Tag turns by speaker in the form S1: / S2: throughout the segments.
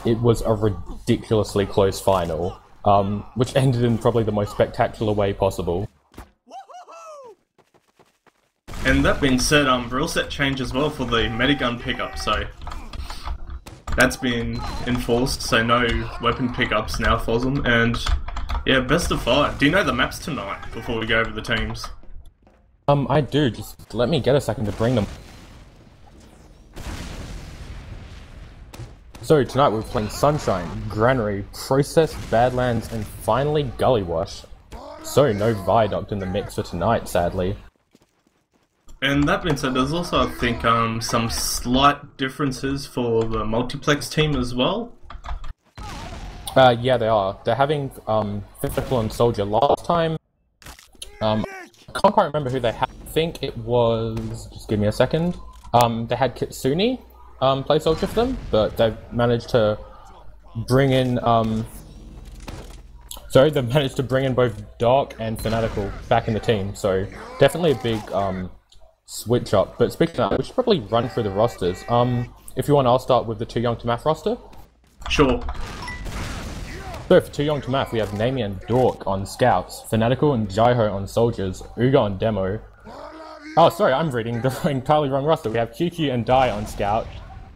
S1: it was a ridiculously close final, which ended in probably the most spectacular way possible.
S2: And that being said, rule set change as well for the medigun pickup, so that's been enforced, so no weapon pickups now, Fozzlm, and yeah, best of 5. Do you know the maps tonight, before we go over the teams?
S1: I do, just let me get a second to bring them. So tonight we're playing Sunshine, Granary, Process, Badlands, and finally Gully Wash. So no Viaduct in the mix for tonight, sadly.
S2: And that being said, there's also, I think, some slight differences for the Multiplex team as well.
S1: Yeah, they are. They're having Physical and Soldier last time. I can't quite remember who they had. I think it was... just give me a second. They had Kitsune play Soldier for them, but they've managed to bring in... they managed to bring in both Dark and Fanatical back in the team, so definitely a big switch up. But speaking of that, we should probably run through the rosters. If you want, I'll start with the Too Young to Math roster.
S2: Sure.
S1: So for Too Young to Math, we have Nami and Dork on Scouts, Fanatical and Jaiho on Soldiers, Uga on Demo. Oh, sorry, I'm reading the entirely wrong roster. We have QQ and Dai on Scout,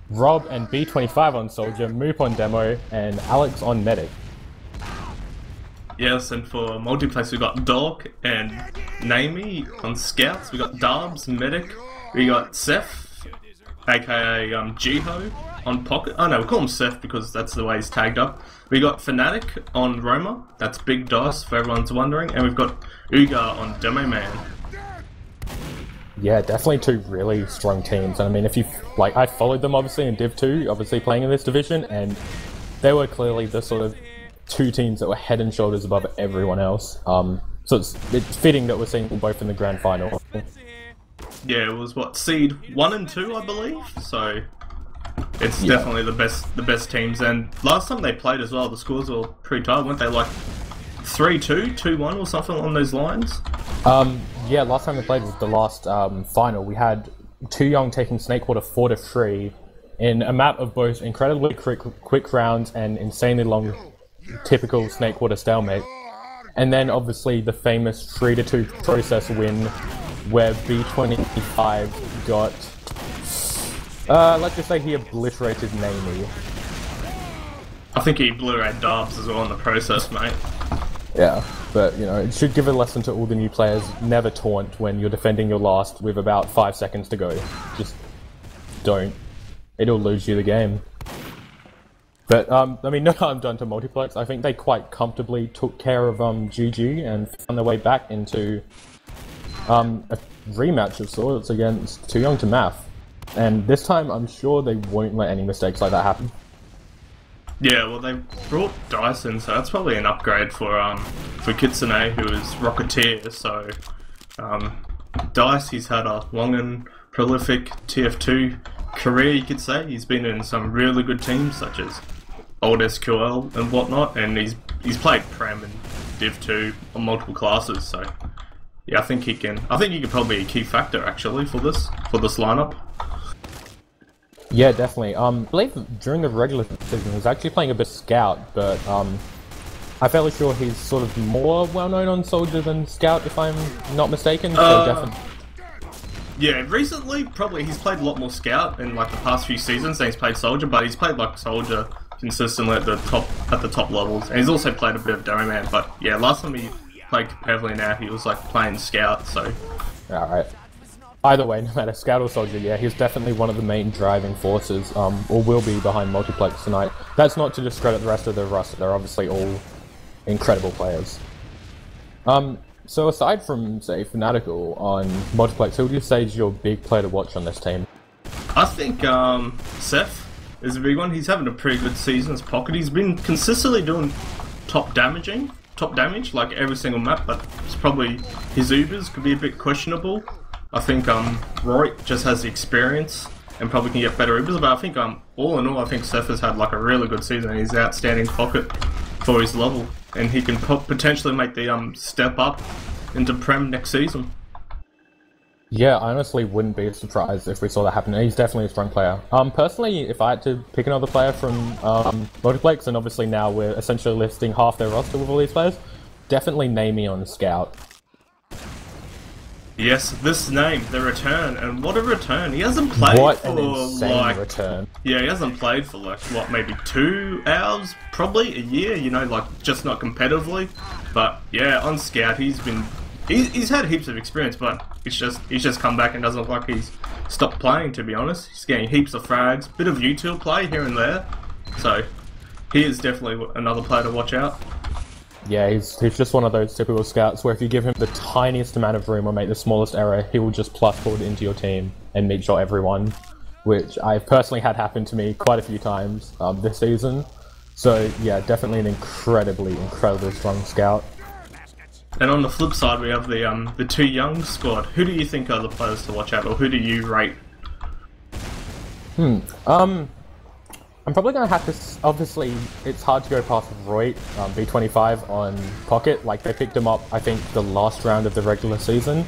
S1: Rob and B25 on Soldier, Moop on Demo, and Alex on Medic.
S2: Yes, and for Multiplex we got Dork and Nami on Scouts, we got Darbs, Medic, we got Seth, aka Jiho, on Pocket. Oh no, we call him Seth because that's the way he's tagged up. We got Fnatic on Roma, that's Big Dice for everyone's wondering, and we've got Uga on Demo Man.
S1: Yeah, definitely two really strong teams, and I mean, if you like, I followed them obviously in Div 2, obviously playing in this division, and they were clearly the sort of two teams that were head and shoulders above everyone else. So it's fitting that we're seeing them both in the grand final.
S2: Yeah, it was what, seed 1 and 2, I believe. So it's definitely the best teams. And last time they played as well, the scores were pretty tight, weren't they? Like 3-2, 2-1, or something along those lines.
S1: Yeah, last time they played was the last final. We had Too Young taking Snakewater 4-3 in a map of both incredibly quick rounds and insanely long. Typical Snakewater stalemate, and then obviously the famous 3-2 Process win where B25 got let's just say he obliterated Nami.
S2: I think he obliterated Darbs as well in the Process, mate.
S1: Yeah, but you know, it should give a lesson to all the new players: never taunt when you're defending your last with about 5 seconds to go. Just don't. It'll lose you the game. But, I mean, no harm done to Multiplex. I think they quite comfortably took care of GG and found their way back into a rematch of sorts against Too Young to Math. And this time, I'm sure they won't let any mistakes like that happen.
S2: Yeah, well, they brought Dyson, so that's probably an upgrade for Kitsune, who is Rocketeer. So, Dice, he's had a long and prolific TF2 career, you could say. He's been in some really good teams, such as Old SQL and whatnot, and he's played Prem and Div 2 on multiple classes. So yeah, I think he can probably be a key factor actually for this lineup.
S1: Yeah, definitely. I believe during the regular season he was actually playing a bit Scout, but I'm fairly sure he's sort of more well known on Soldier than Scout, if I'm not mistaken. So definitely.
S2: Yeah, recently probably he's played a lot more Scout in like the past few seasons than he's played Soldier, but he's played like Soldier consistently at the top levels, and he's also played a bit of Demo Man. But yeah, last time he played competitively, now he was like playing Scout. So
S1: all right. Either way, no matter Scout or Soldier, yeah, he's definitely one of the main driving forces, or will be behind Multiplex tonight. That's not to discredit the rest of the roster; they're obviously all incredible players. So aside from, say, Fanatical on Multiplex, who would you say is your big player to watch on this team?
S2: I think Seth is a big one. He's having a pretty good season as Pocket. He's been consistently doing top damage like every single map, but it's probably his Ubers could be a bit questionable. I think Roy just has the experience and probably can get better Ubers, but I think all in all, I think Seth has had like a really good season, and he's an outstanding Pocket for his level, and he can potentially make the step up into Prem next season.
S1: Yeah, I honestly wouldn't be surprised if we saw that happen. He's definitely a strong player. Personally, if I had to pick another player from Multiplex, and obviously now we're essentially listing half their roster with all these players, definitely name me on Scout.
S2: Yes, this name, the return, and what a return! He hasn't played for
S1: an insane
S2: like
S1: return.
S2: Yeah, he hasn't played for like what, maybe 2 hours, probably a year. You know, like just not competitively. But yeah, on Scout, he's had heaps of experience, but he's just come back and doesn't look like he's stopped playing. To be honest, he's getting heaps of frags, bit of util play here and there. So he is definitely another player to watch out.
S1: Yeah, he's just one of those typical scouts where if you give him the tiniest amount of room or make the smallest error, he will just plus forward into your team and meat shot everyone, which I've personally had happen to me quite a few times this season. So yeah, definitely an incredibly strong scout.
S2: And on the flip side, we have the 2 young squad. Who do you think are the players to watch out, or who do you rate?
S1: I'm probably going to have to... Obviously, it's hard to go past Roy, B25 on Pocket. Like, they picked him up, I think, the last round of the regular season,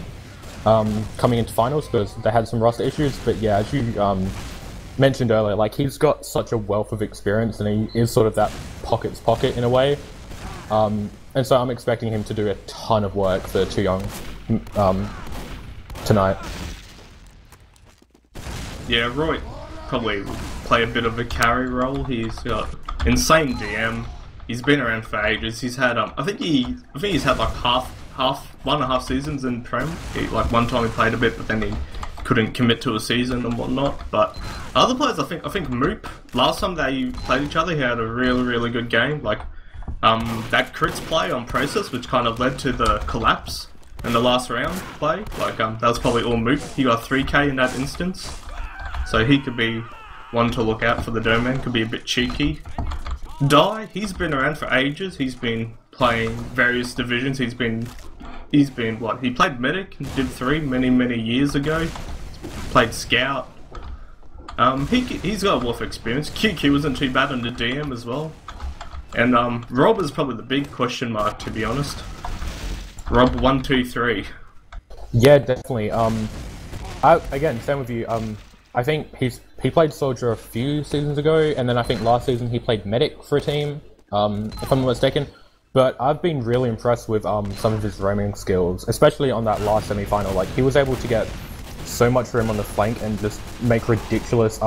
S1: coming into finals, because they had some roster issues. But yeah, as you mentioned earlier, like, he's got such a wealth of experience, and he is sort of that Pocket's pocket in a way. And so I'm expecting him to do a ton of work for Too Young tonight.
S2: Yeah, Roy probably play a bit of a carry role. He's got insane DM. He's been around for ages. He's had I think he's had like half 1.5 seasons in Prem. Like one time he played a bit, but then he couldn't commit to a season and whatnot. But other players, I think Moop, last time they played each other, he had a really good game. Like that crits play on Process, which kind of led to the collapse in the last round play. Like that was probably all Moop. He got 3k in that instance. So he could be one to look out for the Domain, could be a bit cheeky. Dai, he's been around for ages, he's been playing various divisions, he's been what, he played Medic, did 3 many years ago, played Scout. He's got a wealth of experience. QQ wasn't too bad on the DM as well. And Rob is probably the big question mark, to be honest. Rob 123.
S1: Yeah, definitely. Again, same with you. I think he played Soldier a few seasons ago, and then I think last season he played Medic for a team, if I'm not mistaken. But I've been really impressed with some of his roaming skills, especially on that last semi-final. Like, he was able to get so much room on the flank and just make ridiculous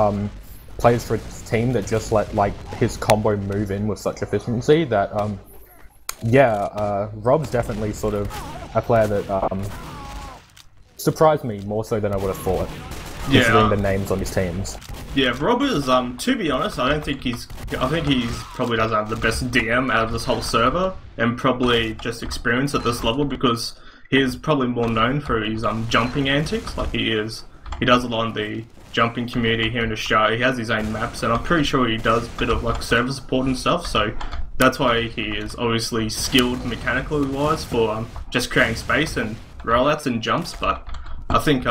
S1: plays for his team that just let like his combo move in with such efficiency that Rob's definitely sort of a player that surprised me more so than I would have thought. Considering the names on his teams.
S2: Yeah, Rob is, to be honest, I think he's probably doesn't have the best DM out of this whole server, and probably just experience at this level, because he is probably more known for his jumping antics. Like he does a lot in the jumping community here in Australia. He has his own maps, and I'm pretty sure he does a bit of like server support and stuff, so that's why he is obviously skilled mechanically wise for just creating space and rollouts and jumps. But I think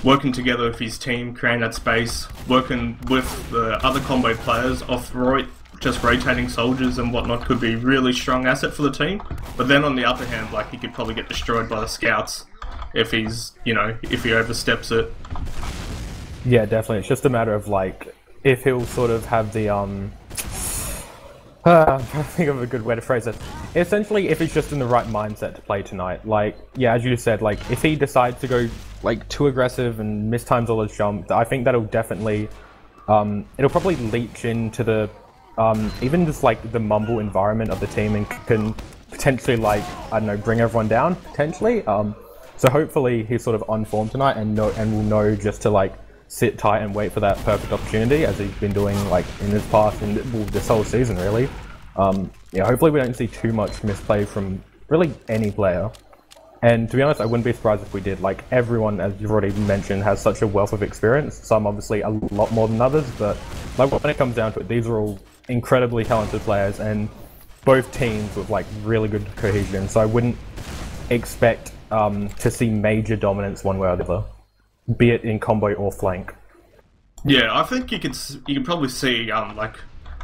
S2: working together with his team, creating that space, working with the other combo players off Roy, just rotating soldiers and whatnot, could be really strong asset for the team. But then on the other hand, like, he could probably get destroyed by the scouts if if he oversteps it.
S1: Yeah, definitely. It's just a matter of like if he'll sort of have the I'm trying to think of a good way to phrase it. Essentially, if he's just in the right mindset to play tonight. Like, yeah, as you said, like, if he decides to go, like, too aggressive and mistimes all his jump, I think that'll definitely, it'll probably leach into the, even just, like, the mumble environment of the team and can potentially, like, I don't know, bring everyone down, potentially. So hopefully he's sort of on form tonight and will know just to, like, sit tight and wait for that perfect opportunity, as he's been doing like in his past and this whole season really. Yeah, hopefully we don't see too much misplay from really any player. And to be honest, I wouldn't be surprised if we did. Like, everyone, as you've already mentioned, has such a wealth of experience. Some obviously a lot more than others, but like when it comes down to it, these are all incredibly talented players and both teams with like really good cohesion. So I wouldn't expect to see major dominance one way or the other, be it in combo or flank.
S2: Yeah, I think you could probably see like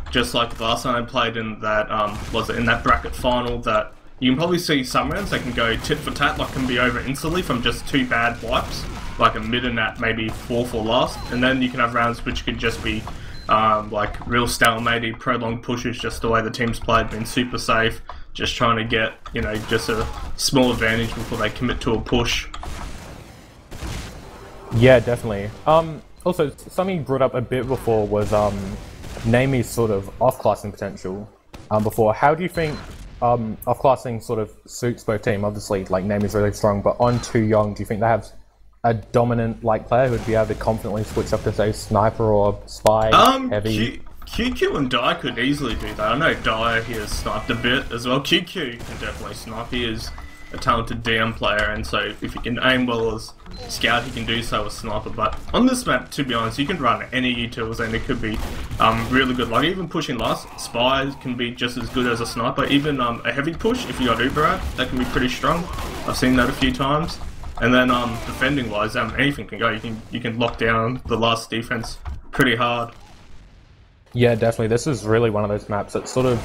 S2: just like the last time I played in that was it in that bracket final that you can probably see some rounds they can go tit for tat, like can be over instantly from just 2 bad wipes, like a mid and at maybe 4 for last, and then you can have rounds which could just be like real stalemate, prolonged pushes, just the way the team's played, been super safe, just trying to get, you know, just a small advantage before they commit to a push.
S1: Yeah, definitely. Also, something you brought up a bit before was Namie's sort of off-classing potential. Before, how do you think off-classing sort of suits both teams? Obviously, like, Namie's really strong, but on Too Young, do you think they have a dominant like player who would be able to confidently switch up to say sniper or spy, heavy?
S2: QQ and Dai could easily do that. I know Dai, he has sniped a bit as well. QQ can definitely snipe. He is a talented DM player, and so if he can aim well as scout, he can do so as sniper. But on this map, to be honest, you can run any utils and it could be really good. Like even pushing last, spies can be just as good as a sniper. Even a heavy push, if you got Uber at, that can be pretty strong. I've seen that a few times. And then defending wise, anything can go. You can lock down the last defense pretty hard.
S1: Yeah, definitely. This is really one of those maps that sort of,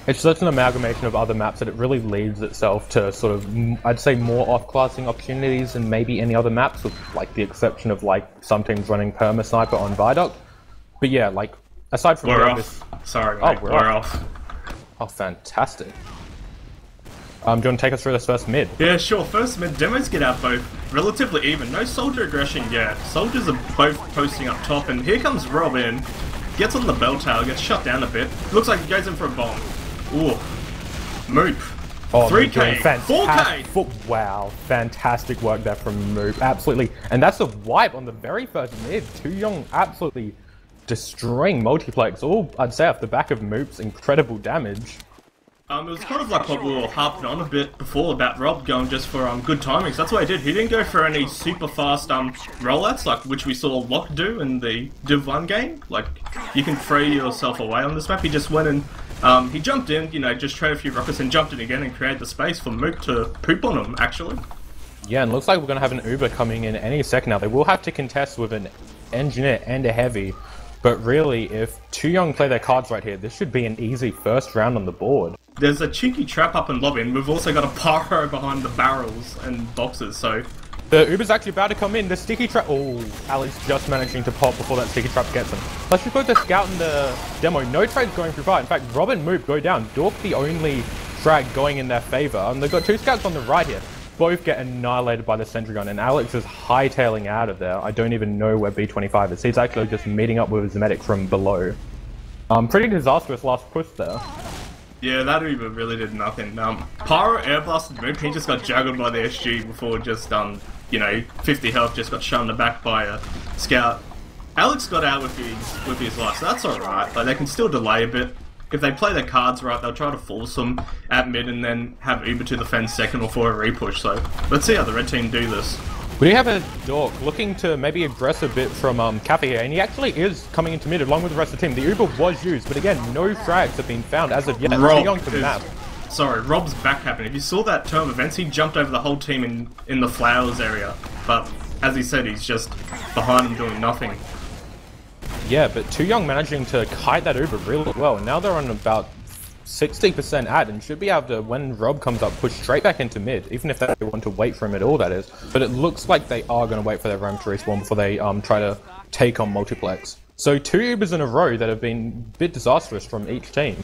S1: it's such an amalgamation of other maps that it really leads itself to sort of, I'd say, more off-classing opportunities than maybe any other maps, with like the exception of like some teams running perma sniper on Viaduct. But yeah, like aside from
S2: we're off. Sorry, mate. We're off.
S1: Oh, fantastic. Do you want to take us through this first mid?
S2: Yeah, sure. First mid, demos get out both relatively even. No soldier aggression yet. Soldiers are both posting up top, and here comes Rob in. Gets on the bell tower, gets shut down a bit. Looks like he goes in for a bomb. Ooh. Moop.
S1: Oh,
S2: 3K, 4K!
S1: Wow, fantastic work there from Moop. Absolutely. And that's a wipe on the very first mid. Too Young absolutely destroying Multiplex. All, I'd say, off the back of Moop's incredible damage.
S2: It was kind of like what we were harping on a bit before about Rob going just for good timings. That's what he did. He didn't go for any super fast rollouts, like which we saw Locke do in the Div 1 game. Like, you can throw yourself away on this map. He just went and he jumped in, you know, just traded a few rockets and jumped in again and created the space for Mook to poop on him, actually. Yeah, and looks like we're going to have an Uber coming in any second now. They will have to contest with an engineer and a heavy. But really, if Too Young play their cards right here, this should be an easy first round on the board. There's a cheeky trap up in lobby, and we've also got a pyro behind the barrels and boxes, so...
S1: The Uber's actually about to come in, the sticky trap... Oh, Alex just managing to pop before that sticky trap gets him. Let's just go to scout in the demo. No trades going through fire. In fact, Rob and Moop go down. Dork the only frag going in their favor. They've got 2 scouts on the right here. Both get annihilated by the sentry gun, and Alex is hightailing out of there. I don't even know where B25 is. He's actually just meeting up with his medic from below. Pretty disastrous last push there.
S2: Yeah, that Uber really did nothing. Pyro airblasted Moop, he just got juggled by the SG before just, you know, 50 health, just got shot in the back by a scout. Alex got out with his life, so that's alright. Like, they can still delay a bit. If they play their cards right, they'll try to force them at mid and then have Uber to defend second or for a repush. So let's see how the red team do this.
S1: We do have a Dork looking to maybe aggress a bit from Cafe here, and he actually is coming into mid along with the rest of the team. The Uber was used, but again, no frags have been found as of yet.
S2: Rob's back happening. If you saw that turn of events, he jumped over the whole team in the flowers area. But as he said, he's just behind him doing nothing.
S1: Yeah, but Too Young managing to kite that Uber really well, and now they're on about 60% ad and should be able to, when Rob comes up, push straight back into mid, even if they want to wait for him at all, that is. But it looks like they are going to wait for their roam to respawn before they try to take on Multiplex. So 2 Ubers in a row that have been a bit disastrous from each team.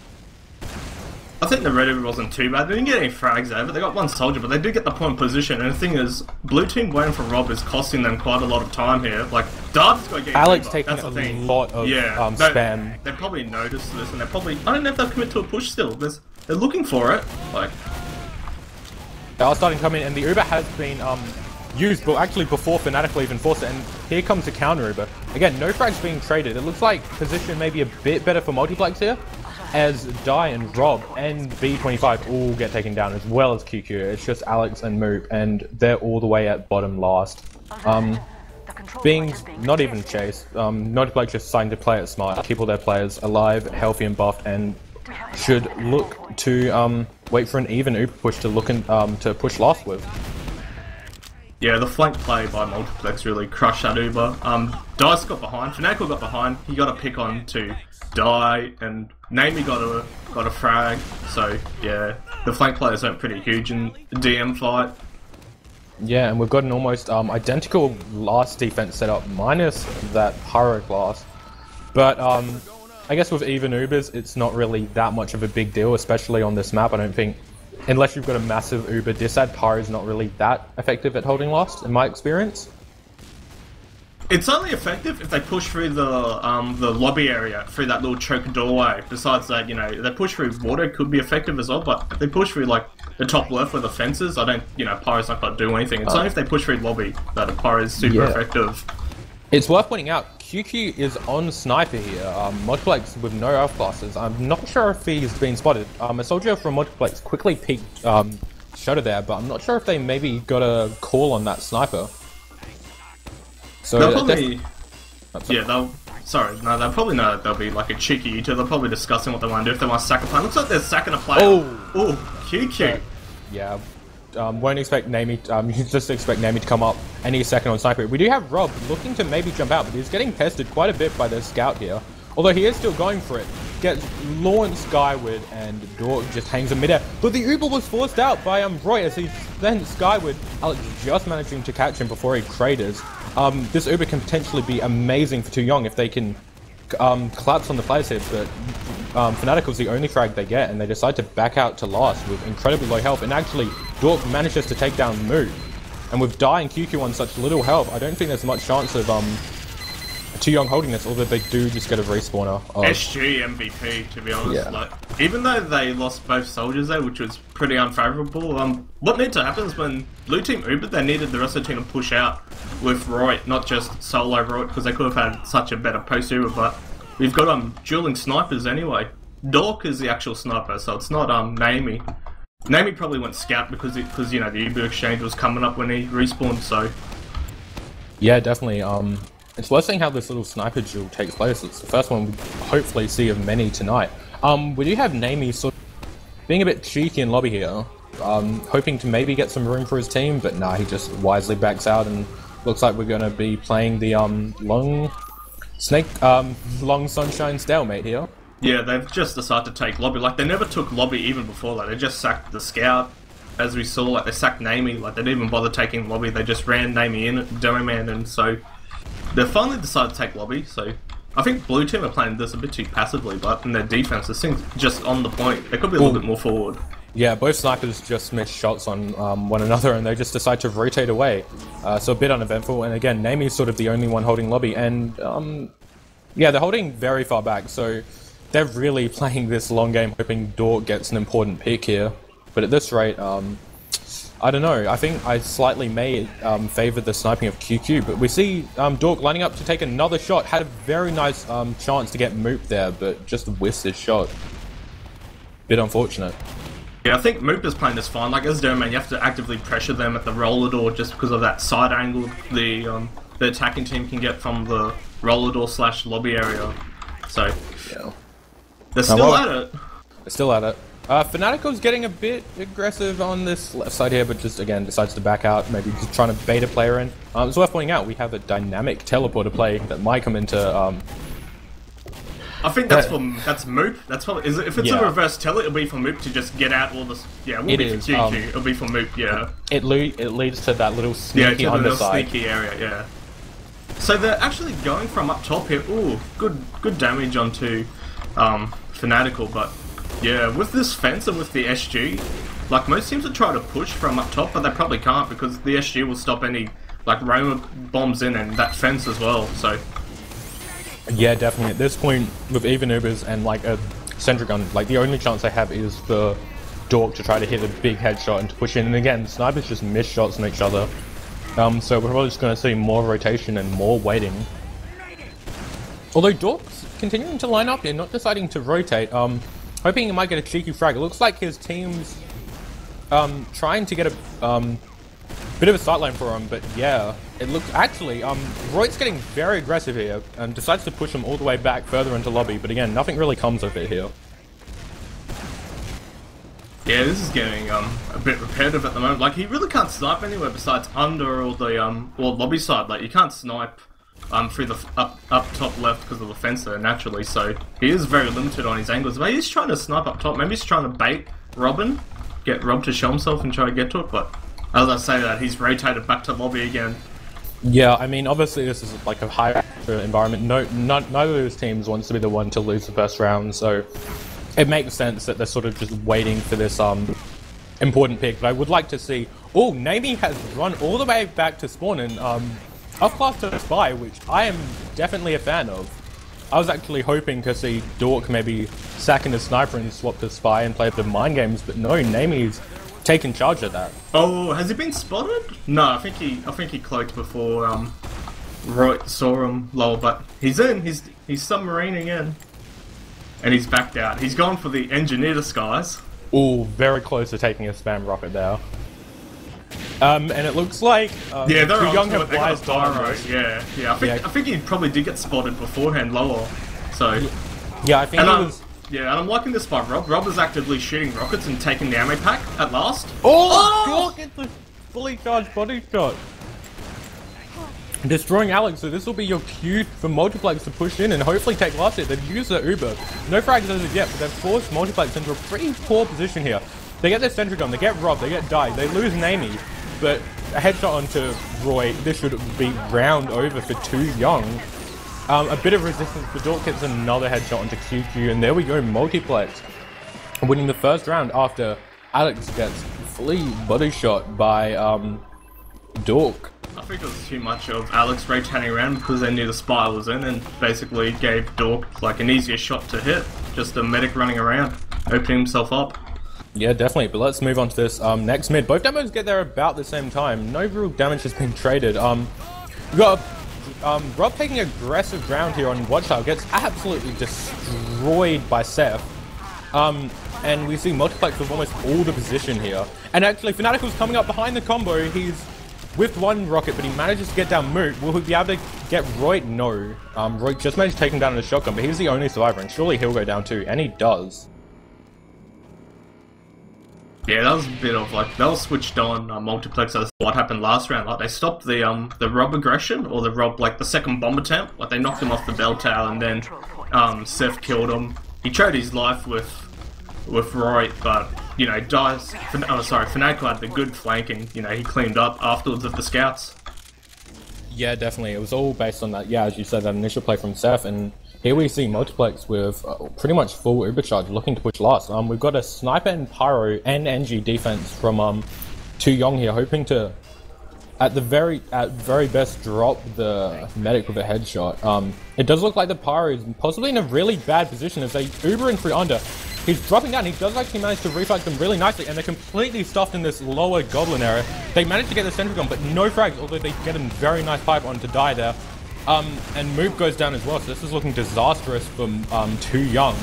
S2: I think the red Uber wasn't too bad. They didn't get any frags over. They got 1 soldier, but they did get the point position. And the thing is, blue team waiting for Rob is costing them quite a lot of time here. Like, Dart's got to get
S1: Alex taking a lot of spam.
S2: They probably noticed this, and they probably... I don't know if they'll commit to a push still. They're looking for it. Like...
S1: They are starting to come in, and the Uber has been used, but actually before Fnatic even forced it. And here comes the counter Uber. Again, no frags being traded. It looks like position maybe a bit better for Multiplex here, as Dai and Rob and B25 all get taken down, as well as QQ. It's just Alex and Moop, and they're all the way at bottom last. Being not even chased, Multiplex just deciding to play it smart, keep all their players alive, healthy and buffed, and should look to wait for an even Uber push to look to push last with.
S2: Yeah, the flank play by Multiplex really crushed that Uber. Dice got behind, Fanatical got behind, he got a pick on to Die, and Namie got a frag, so yeah, the flank players went pretty huge in the DM fight.
S1: Yeah, and we've got an almost identical last defense setup, minus that Pyro class. But I guess with even Ubers, it's not really that much of a big deal, especially on this map. I don't think, unless you've got a massive Uber disad, Pyro is not really that effective at holding last, in my experience.
S2: It's only effective if they push through the lobby area, through that little choke doorway. Besides that, you know, if they push through water, could be effective as well, but if they push through, like, the top left where the fence is, I don't, you know, Pyro's not going to do anything. It's only if they push through lobby that a Pyro is super effective.
S1: It's worth pointing out, QQ is on Sniper here, Multiplex with no elf classes. I'm not sure if he's been spotted. A soldier from Multiplex quickly peeked Shutter there, but I'm not sure if they maybe got a call on that Sniper. So
S2: they'll probably... Yeah, they'll probably know that they'll be like a cheeky eater. They're probably discussing what they want to do, if they want to sack a player. Looks like they're sacking a player. Oh, QQ.
S1: Yeah. Won't expect Namie, you just expect Namie to come up any second on Sniper. We do have Rob looking to maybe jump out, but he's getting pestered quite a bit by the scout here. Although he is still going for it. Gets launched skyward, and Dork just hangs in midair. But the Uber was forced out by Roy as he then skyward. Alex just managing to catch him before he craters. This Uber can potentially be amazing for Too Young if they can collapse on the players here, but Fanatical's the only frag they get, and they decide to back out to last with incredibly low health. And actually, Dork manages to take down Moot. And with Die and QQ on such little health, I don't think there's much chance of Too Young holding this, although they do just get a respawner.
S2: SG MVP, to be honest. Yeah. Like, even though they lost both soldiers there, which was pretty unfavourable, what needed to happen is when Blue Team Ubered, they needed the rest of the team to push out with Roy, not just solo Roy, because they could have had such a better post-Uber, but we've got dueling snipers anyway. Dork is the actual sniper, so it's not Namie. Namie probably went scout because you know, the Uber exchange was coming up when he respawned, so...
S1: Yeah, definitely. It's worth seeing how this little sniper duel takes place. It's the first one we hopefully see of many tonight. We do have Namie sort of being a bit cheeky in lobby here, hoping to maybe get some room for his team, but nah, he just wisely backs out, and looks like we're going to be playing the long sunshine stalemate here.
S2: Yeah, they've just decided to take lobby. Like, they never took lobby even before. Like, they just sacked the scout, as we saw. Like, they sacked Namie. Like, they didn't even bother taking lobby. They just ran Namie in at Demo Man, and so they finally decided to take lobby. So I think Blue Team are playing this a bit too passively, but in their defense, this thing's just on the point. They could be a little bit more forward. Yeah, both snipers just missed shots on one another, and they just decide to rotate away. So a bit uneventful, and again, Namie's sort of the only one holding lobby, and yeah, they're holding very far back, so they're really playing this long game, hoping Dork gets an important pick here. But at this rate, I don't know, I think I slightly may favour the sniping of QQ, but we see Dork lining up to take another shot. Had a very nice chance to get Moop there, but just whiffed his shot. Bit unfortunate. Yeah, I think Moop is playing this fine. Like, as Domain, you have to actively pressure them at the roller door just because of that side angle the attacking team can get from the roller door / lobby area. So, yeah. They're still at it. They're still at it. Fanatical's getting a bit aggressive on this left side here, but just, again, decides to back out, maybe just trying to bait a player in. It's worth pointing out, we have a dynamic teleporter play that might come into... I think that's Moop. That's probably, if it's a reverse tele, it'll be for Moop to just get out all this. Yeah, it will be for QQ. It'll be for Moop. Yeah. It leads to that little sneaky underside. Sneaky area. Yeah. So they're actually going from up top here. Ooh, good damage onto Fanatical, but yeah, with this fence and with the SG, like most teams would try to push from up top, but they probably can't because the SG will stop any like roamer bombs in and that fence as well. So. Yeah, definitely. At this point, with even Ubers and like a sentry gun, like the only chance I have is for Dork to try to hit a big headshot and to push in. And again, snipers just miss shots on each other. So we're probably just going to see more rotation and more waiting. Although Dork's continuing to line up here, not deciding to rotate. Hoping he might get a cheeky frag. It looks like his team's trying to get a bit of a sightline for him, but yeah, it looks actually, Roy's getting very aggressive here and decides to push him all the way back further into lobby, but again, nothing really comes of it here. Yeah, this is getting a bit repetitive at the moment. Like, he really can't snipe anywhere besides under or the lobby side. Like, you can't snipe through the up top left because of the fence there naturally. So he is very limited on his angles. Maybe he's trying to snipe up top. Maybe he's trying to bait Robin, get Rob to show himself and try to get to it. But as I say that, he's rotated back to lobby again.
S1: Yeah, I mean, obviously this is like a high environment. Neither of those teams wants to be the one to lose the first round, so it makes sense that they're sort of just waiting for this important pick. But I would like to see. Oh, Nami has run all the way back to spawn and off-class to Spy, which I am definitely a fan of. I was actually hoping to see Dork maybe sack into Sniper and swap to Spy and play the mind games, but no, Nami's taken charge of that.
S2: Oh, has he been spotted? No, I think he cloaked before Roy saw him lower, but he's in. He's submarining in, and he's backed out. He's gone for the engineer disguise.
S1: Oh, very close to taking a spam rocket there. And it looks like
S2: yeah, they're
S1: Too Young
S2: on
S1: have
S2: they got a
S1: wise
S2: pyro. Yeah. I think he probably did get spotted beforehand lower. So
S1: yeah, I think he was.
S2: Yeah, and I'm liking this by Rob. Rob is actively shooting rockets and taking the ammo pack at last.
S1: Oh! Dork gets the fully charged body shot. Destroying Alex, so this will be your cue for Multiplex to push in and hopefully take last hit. They've used their Uber. No frags as of yet, but they've forced Multiplex into a pretty poor position here. They get their sentry gun, they get robbed, they get died, they lose Nami, but a headshot onto Roy. This should be round over for Too Young. A bit of resistance, but Dork gets another headshot onto QQ, and there we go, Multiplex winning the first round after Alex gets fully body shot by Dork.
S2: I think it was too much of Alex rotating around because they knew the spy was in and basically gave Dork like an easier shot to hit. Just a medic running around, opening himself up.
S1: Yeah, definitely, but let's move on to this next mid. Both demos get there about the same time. No real damage has been traded. We got Rob taking aggressive ground here on Watchtower, gets absolutely destroyed by Seth. And we see Multiplex with almost all the position here. And actually, Fnatical's coming up behind the combo. He's with one rocket, but he manages to get down Moot. Will he be able to get Roy? No. Roy just managed to take him down in a shotgun, but he's the only survivor, and surely he'll go down too, and he does.
S2: Yeah, that was a bit of like, that was switched on Multiplex as what happened last round. Like, they stopped the Rob aggression, or the Rob, like, the second bomb attempt. Like, they knocked him off the bell tower, and then Seth killed him. He traded his life with Roy, but, you know, Fnatic had the good flanking. You know, he cleaned up afterwards of the scouts.
S1: Yeah, definitely. It was all based on that, yeah, as you said, that initial play from Seth, and here we see Multiplex with pretty much full Ubercharge looking to push last. We've got a Sniper and Pyro and NG defense from Too Young here, hoping to, at very best, drop the medic with a headshot. It does look like the Pyro is possibly in a really bad position as they Uber in through under. He's dropping down. He does actually manage to reflect them really nicely, and they're completely stuffed in this lower Goblin area. They manage to get the sentry gun, but no frags, although they get a very nice pipe on to die there. And Moop goes down as well, so this is looking disastrous for Too Young.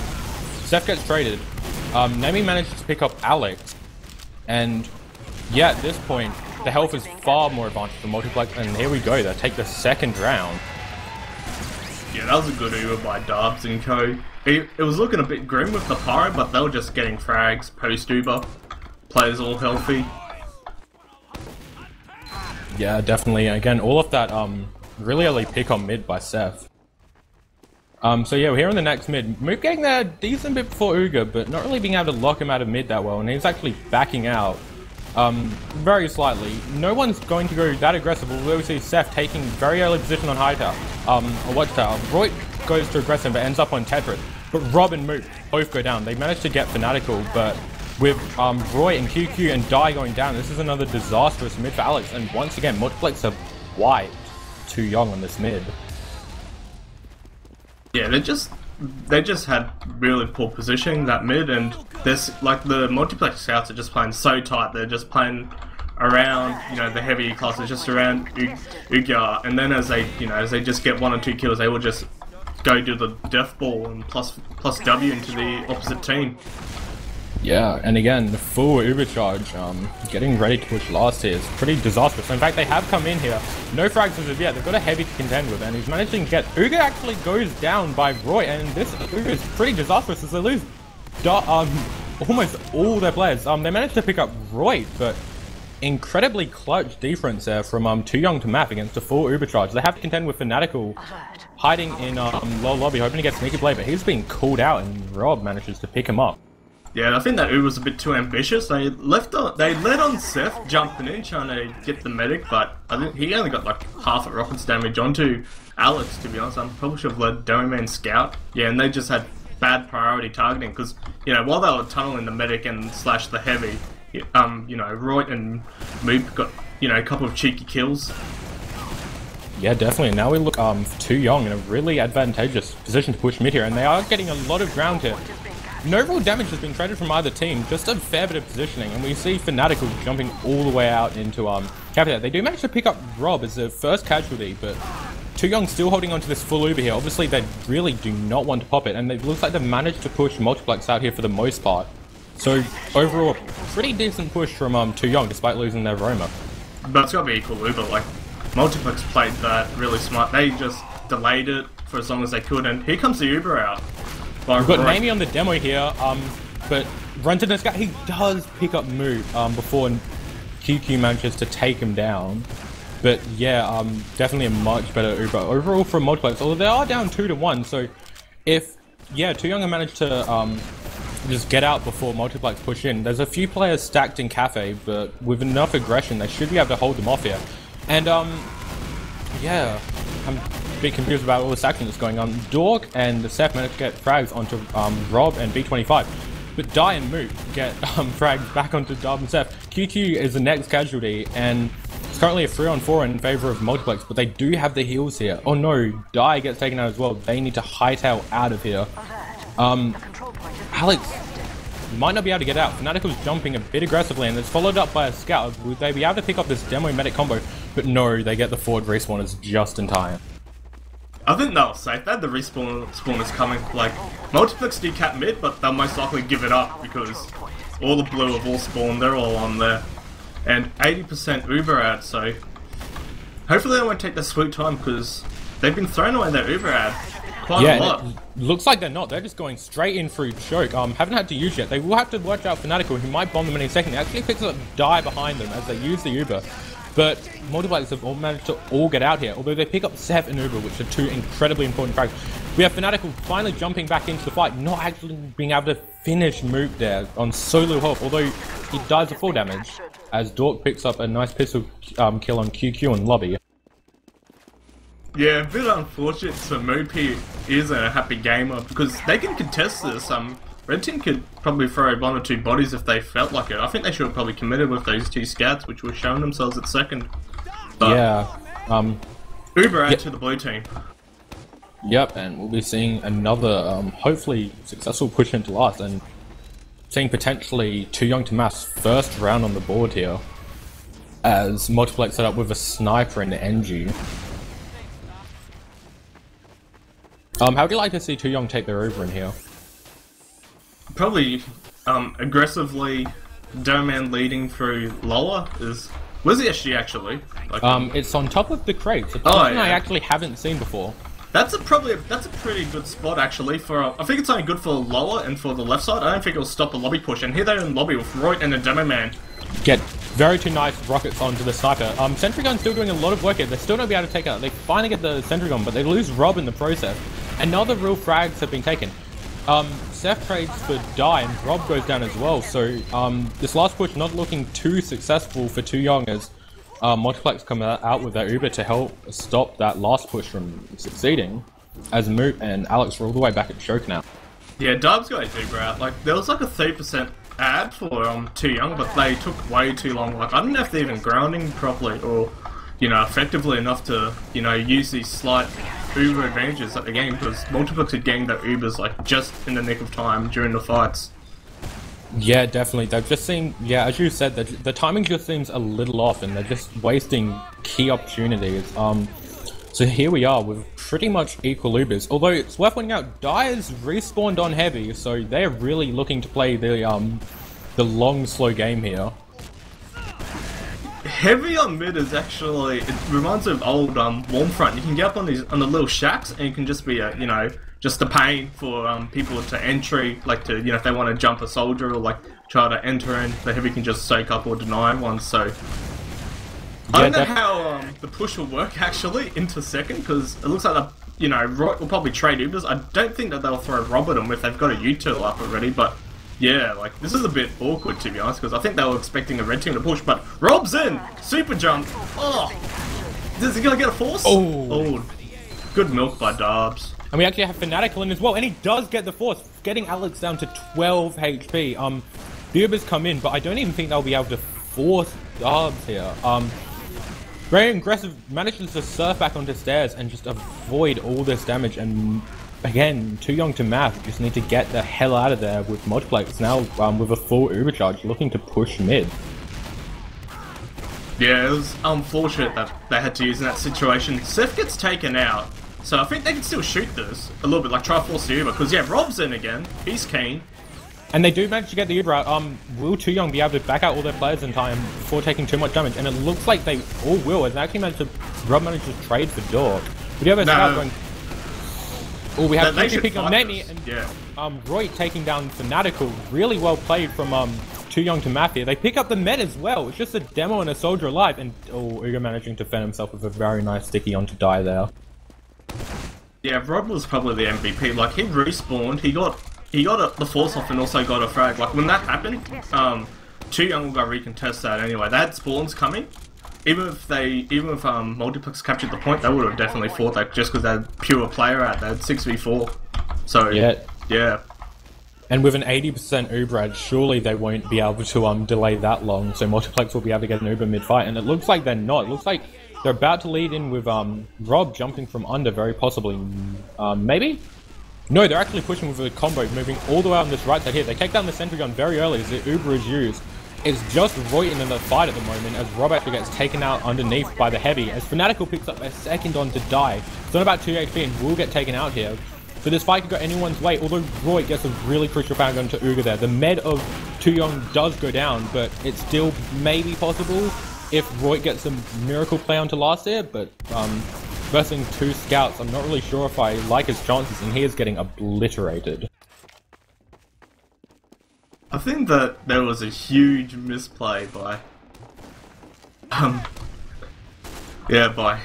S1: Seth gets traded. Nami manages to pick up Alex. And yeah, at this point, the health is far more advantage for Multiplex, and here we go, they take the second round.
S2: Yeah, that was a good Uber by Dubs and co. It was looking a bit grim with the Pyro, but they were just getting frags post-Uber. Players all healthy.
S1: Yeah, definitely. Again, all of that really early pick on mid by Seth. So yeah, we're here on the next mid. Moop getting there a decent bit before Uga, but not really being able to lock him out of mid that well, and he's actually backing out very slightly. No one's going to go that aggressive, although we see Seth taking very early position on high tower, or watchtower. Roy goes to aggressive but ends up on Tetris. But Rob and Moop both go down. They manage to get Fanatical, but with Roy and QQ and Die going down, this is another disastrous mid for Alex, and once again, Multiplex have wiped Too Young on this mid.
S2: Yeah, they just had really poor positioning that mid, and this like the Multiplex scouts are just playing so tight. They're just playing around, you know, the heavy classes, just around Uga, and then as they just get 1 or 2 kills, they will just go do the death ball and plus W into the opposite team.
S1: Yeah, and again, the full Ubercharge, getting ready to push last here is pretty disastrous. In fact, they have come in here. No frags as of yet. They've got a heavy to contend with, and he's managing to get... Uga actually goes down by Roy, and this Uga is pretty disastrous as they lose almost all their players. They managed to pick up Roy, but incredibly clutch defense there from Too Young to Math against a full Uber charge. They have to contend with Fanatical hiding in low lobby, hoping to get sneaky play, but he's being called out and Rob manages to pick him up.
S2: Yeah, I think that Uber was a bit too ambitious. They led on Seth jumping in trying to get the medic, but I think he only got like half a rocket's damage onto Alex, to be honest. I probably should have led Domain Scout. Yeah, and they just had bad priority targeting because, you know, while they were tunneling the medic and slash the heavy, you know, Roy and Moop got, you know, a couple of cheeky kills.
S1: Yeah, definitely. Now we look Too Young in a really advantageous position to push mid here, and they are getting a lot of ground here. No real damage has been traded from either team, just a fair bit of positioning, and we see Fanatical jumping all the way out into Capital. They do manage to pick up Rob as the first casualty, but Too Young still holding on to this full Uber here. Obviously, they really do not want to pop it, and it looks like they've managed to push Multiplex out here for the most part. So, overall, pretty decent push from Too Young, despite losing their Roma.
S2: But it's got to be equal Uber. Like, Multiplex played that really smart. They just delayed it for as long as they could, and here comes the Uber out.
S1: We've got Namie on the demo here, but runs into this guy. He does pick up Moot before QQ manages to take him down. But yeah, definitely a much better Uber overall from Multiplex. Although they are down 2-1, so if Too Young managed to just get out before Multiplex push in. There's a few players stacked in Cafe, but with enough aggression, they should be able to hold them off here. And yeah, I'm a bit confused about all this action that's going on. Dork and Seth managed to get frags onto Rob and B25, but Die and Moot get frags back onto Dub and Seth. QQ is the next casualty, and it's currently a 3-on-4 in favor of Multiplex, but they do have the heals here. Oh no, Die gets taken out as well. They need to hightail out of here. Alex might not be able to get out. Fanatical's jumping a bit aggressively, and it's followed up by a scout. Would they be able to pick up this demo medic combo? But no, they get the forward respawners just in time.
S2: I think they'll safe. They had the respawners coming. Like, Multiplex do cap mid, but they'll most likely give it up because all the blue have all spawned. They're all on there. And 80% Uber ad, so hopefully they won't take their sweet time because they've been throwing away their Uber ad quite a lot.
S1: Looks like they're not. They're just going straight in through choke. Haven't had to use yet. They will have to watch out Fanatical, who might bomb them any second. They actually picks up Die behind them as they use the Uber. But Multiplex have all managed to all get out here, although they pick up Seth and Uber, which are two incredibly important frags. We have Fanatical finally jumping back into the fight, not actually being able to finish Moot there on so little health, although he dies of full damage, as Dork picks up a nice pistol kill on QQ and Lobby.
S2: Yeah, a bit unfortunate for Moop. He is a happy gamer because they can contest this. Red Team could probably throw one or two bodies if they felt like it. I think they should have probably committed with those two scouts, which were showing themselves at second. But
S1: yeah.
S2: Uber out to the blue team.
S1: Yep, and we'll be seeing another, hopefully, successful push into last, and seeing potentially Too Young to Math's first round on the board here, as Multiplex set up with a sniper and NG. How would you like to see Too Young take their over in here?
S2: Probably aggressively Doman leading through lower is... Where's the SG actually? Like,
S1: it's on top of the crates. It's something I actually haven't seen before.
S2: That's a pretty good spot actually for... I think it's only good for lower and for the left side. I don't think it'll stop the lobby push. And here they're in lobby with Roy and a demo man.
S1: Get very two nice rockets onto the sniper. Sentry Gun's still doing a lot of work here. They're still not be able to take out. They finally get the Sentry Gun, but they lose Rob in the process. And now the real frags have been taken. Seth trades for Die and Rob goes down as well. So this last push not looking too successful for Too Young, as Multiplex come out with their Uber to help stop that last push from succeeding, as Moot and Alex are all the way back at choke now.
S2: Yeah, Dub's got his Uber out. Like, there was like a 30% ad for Too Young, but they took way too long. Like, I don't know if they're even grounding properly or, you know, effectively enough to, you know, use these slight Uber advantages at the game, because Multiplex had gained their Ubers like just in the nick of time during the fights.
S1: Yeah, definitely. They've just seemed, yeah, as you said, the timing just seems a little off, and they're just wasting key opportunities. So here we are with pretty much equal Ubers. Although it's worth pointing out, Die is respawned on heavy, so they're really looking to play the long, slow game here.
S2: Heavy on mid is actually, it reminds me of old Warmfront. You can get up on the little shacks and you can just be, you know, just a pain for people to entry, like to, you know, if they want to jump a soldier or like try to enter in, the heavy can just soak up or deny one. So I don't know how the push will work actually into second, because it looks like the, you know, Roy will probably trade Ubers. I don't think that they'll throw Rob at them if they've got a U-turtle up already, but yeah, like, this is a bit awkward to be honest, because I think they were expecting a red team to push, but Rob's in! Super jump! Oh! Is he gonna get a force? Oh! Good milk by Darbs.
S1: And we actually have Fanatical in as well, and he does get the force, getting Alex down to 12 HP. The Ubers come in, but I don't even think they'll be able to force Darbs here. Very aggressive, manages to surf back onto stairs and just avoid all this damage, and again, too young to math, just need to get the hell out of there with Multiplex now with a full Uber charge, looking to push mid.
S2: Yeah, it was unfortunate that they had to use in that situation. Seth gets taken out, so I think they can still shoot this a little bit, like try to force the Uber, because yeah, Rob's in again, he's keen.
S1: And they do manage to get the Uber out. Will Too Young be able to back out all their players in time before taking too much damage? And it looks like they all will, and they actually managed to, Rob managed to trade for Dork. But you have a scout going... Oh, we have Fuji picking up Nemi, and
S2: yeah.
S1: Roy taking down Fanatical. Really well played from Too Young to Math here. They pick up the Med as well. It's just a demo and a soldier alive, and Uga managing to fend himself with a very nice sticky on to die there.
S2: Yeah, Rob was probably the MVP. Like, he respawned, he got the force off and also got a frag. Like, when that happened, Too Young will go recontest that anyway. They had spawns coming. Even if Multiplex captured the point, they would have definitely fought that just because they had pure player out. They had 6v4. So yeah.
S1: And with an 80% Uber ad, surely they won't be able to delay that long. So Multiplex will be able to get an Uber mid-fight, and it looks like they're not. It looks like they're about to lead in with Rob jumping from under, very possibly. Maybe? No, they're actually pushing with a combo, moving all the way on this right side here. They take down the sentry gun very early as the Uber is used. It's just Royton in the fight at the moment as Rob actually gets taken out underneath by the heavy, as Fanatical picks up a second on to die. It's on about 2 HP and will get taken out here. So this fight could go anyone's way, although Roy gets a really crucial power gun to Uga there. The med of Too Young does go down, but it's still maybe possible if Roy gets a miracle play onto last here, but versing 2 scouts, I'm not really sure if I like his chances, and he is getting obliterated.
S2: I think that there was a huge misplay by by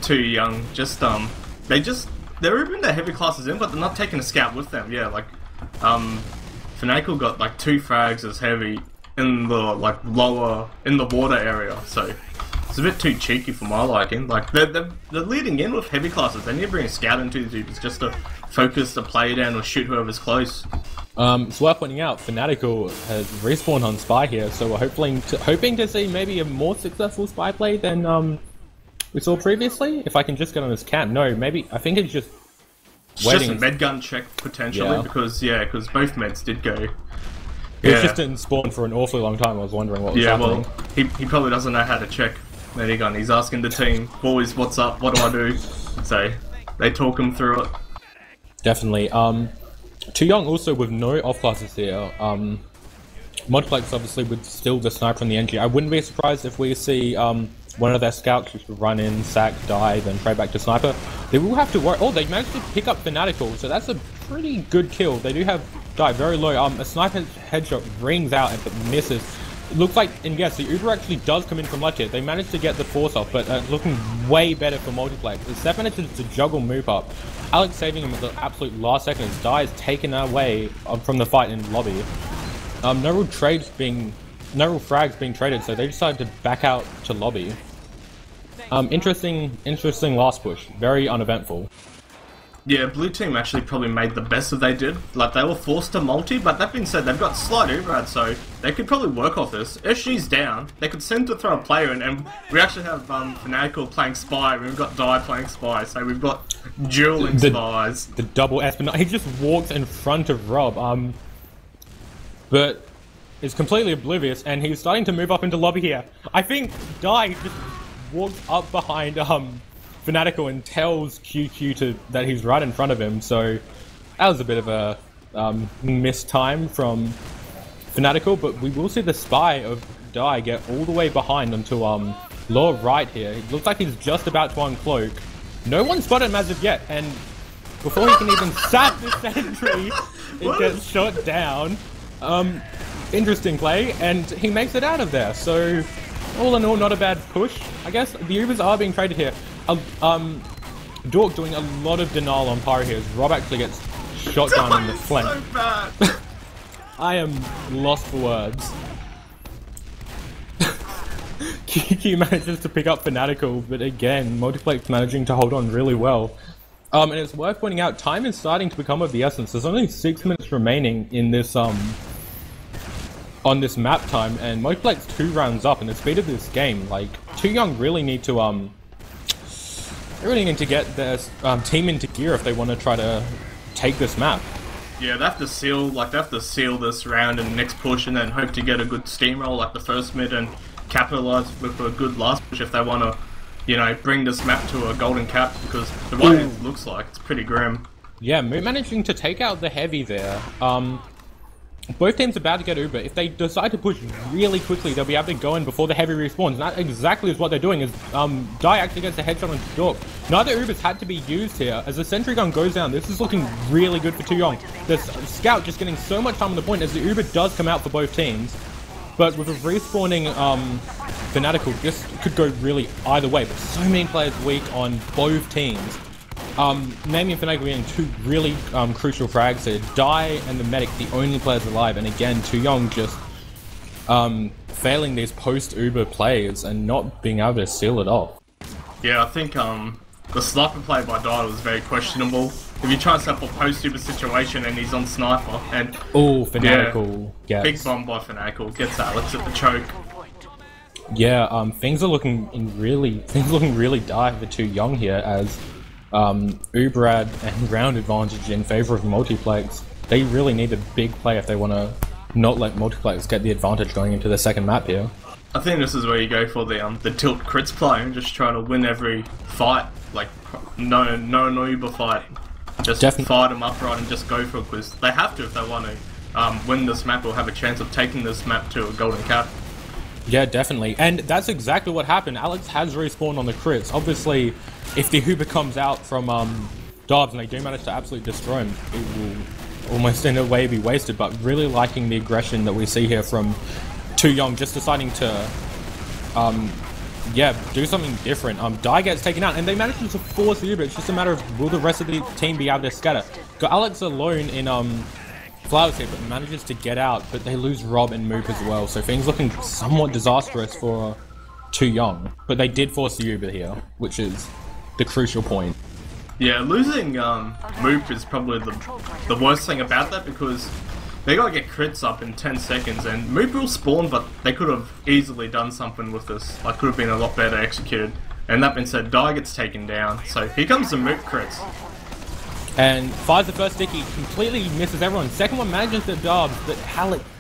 S2: Too Young. Just they're even the heavy classes in, but they're not taking a scout with them. Yeah, like Fanatical got like 2 frags as heavy in the lower in the water area, so it's a bit too cheeky for my liking. Like they're leading in with heavy classes. They need to bring a scout into these dudes just to focus the player down or shoot whoever's close.
S1: It's worth pointing out, Fanatical has respawned on Spy here, so we're hoping to see maybe a more successful Spy play than we saw previously. If I can just get on this camp. No, maybe, I think it's just waiting.
S2: Just a med gun check, potentially, because both meds did go.
S1: He just didn't spawn for an awfully long time. I was wondering what was happening.
S2: Well, he probably doesn't know how to check med gun. He's asking the team, boys, what's up, what do I do? So, they talk him through it.
S1: Definitely. Too Young also with no off classes here. Multiplex obviously with still the sniper on the NG. I wouldn't be surprised if we see one of their scouts just run in, sack, die, then trade back to sniper. They will have to worry. Oh, they managed to pick up Fanatical, so that's a pretty good kill. They do have die very low. A sniper headshot rings out but misses. It looks like, and yes, the Uber actually does come in from left here. They managed to get the force off, but looking way better for Multiplex. The Seth managed to juggle move up. Alex saving him at the absolute last second as Die is taken away from the fight in lobby. No real frags being traded, so they decided to back out to lobby. Interesting last push. Very uneventful.
S2: Yeah, blue team actually probably made the best of they did. Like, they were forced to multi, but that being said, they've got slight override, so they could probably work off this. If she's down, they could send to throw a player in, and we actually have Fanatical playing Spy, we've got Die playing Spy, so we've got dueling spies. The
S1: double S, but he just walks in front of Rob, but is completely oblivious, and he's starting to move up into lobby here. I think Die just walks up behind Fanatical and tells QQ that he's right in front of him, so that was a bit of a missed time from Fanatical, but we will see the Spy of Die get all the way behind until lower right here. It looks like he's just about to uncloak. No one spotted him as of yet, and before he can even sap the sentry, it gets shot down. Interesting play, and he makes it out of there. So, all in all, not a bad push. I guess the Ubers are being traded here. Dork doing a lot of denial on Pyro here as Rob actually gets shot down in the flank.
S2: So bad.
S1: I am lost for words. Kiki manages to pick up Fanatical, but again, Multiplex managing to hold on really well. And it's worth pointing out, time is starting to become of the essence. There's only 6 minutes remaining in this, on this map time, and Multiplex 2 rounds up, and the speed of this game, like, Too Young really need to, they really need to get their team into gear if they want to try to take this map.
S2: Yeah, they have to seal this round and the next push, and then hope to get a good steamroll like the first mid and capitalize with a good last push if they want to, you know, bring this map to a golden cap, because the way it looks like, it's pretty grim. Yeah,
S1: Moot managing to take out the heavy there. Both teams are about to get Uber. If they decide to push really quickly, they'll be able to go in before the heavy respawns. And that exactly is what they're doing, is Die actually gets a headshot on Dork. Neither Ubers had to be used here. As the sentry gun goes down, this is looking really good for Too Young. The scout just getting so much time on the point as the Uber does come out for both teams. But with a respawning Fanatical, this could go really either way. But so many players weak on both teams. Nami and Fanatical getting 2 really crucial frags here. Die and the Medic, the only players alive. And again, Too Young just failing these post-Uber plays and not being able to seal it off.
S2: Yeah, I think the sniper play by Die was very questionable. If you try to set up a post-Uber situation and he's on sniper, and
S1: Fanatical gets
S2: big bomb by Fanatical, gets Alex at the choke.
S1: Yeah, things are looking really dire for Too Young here as Uberad and round advantage in favor of Multiplex. They really need a big play if they want to not let Multiplex get the advantage going into the second map here.
S2: I think this is where you go for the tilt crits play and just try to win every fight, like no Uber fight. Just fire them upright and just go for it, because they have to if they want to win this map or have a chance of taking this map to a golden cap.
S1: Yeah, definitely. And that's exactly what happened. Alex has respawned on the crits. Obviously, if the Uber comes out from Dobbs and they do manage to absolutely destroy him, it will almost in a way be wasted. But really liking the aggression that we see here from Too Young, just deciding to do something different. Die gets taken out, and they managed to force the Uber. It's just a matter of will the rest of the team be able to scatter. Got Alex alone in Flowers here, but manages to get out, but they lose Rob and Moop as well, so things looking somewhat disastrous for Too Young. But they did force the Uber here, which is the crucial point.
S2: Yeah, losing Moop is probably the worst thing about that, because they gotta get crits up in 10 seconds, and Moop will spawn, but they could have easily done something with this. Like, could have been a lot better executed. And that being said, Die gets taken down, so here comes the Moop crits.
S1: And fires the first sticky, completely misses everyone. Second one manages the Dobbs, but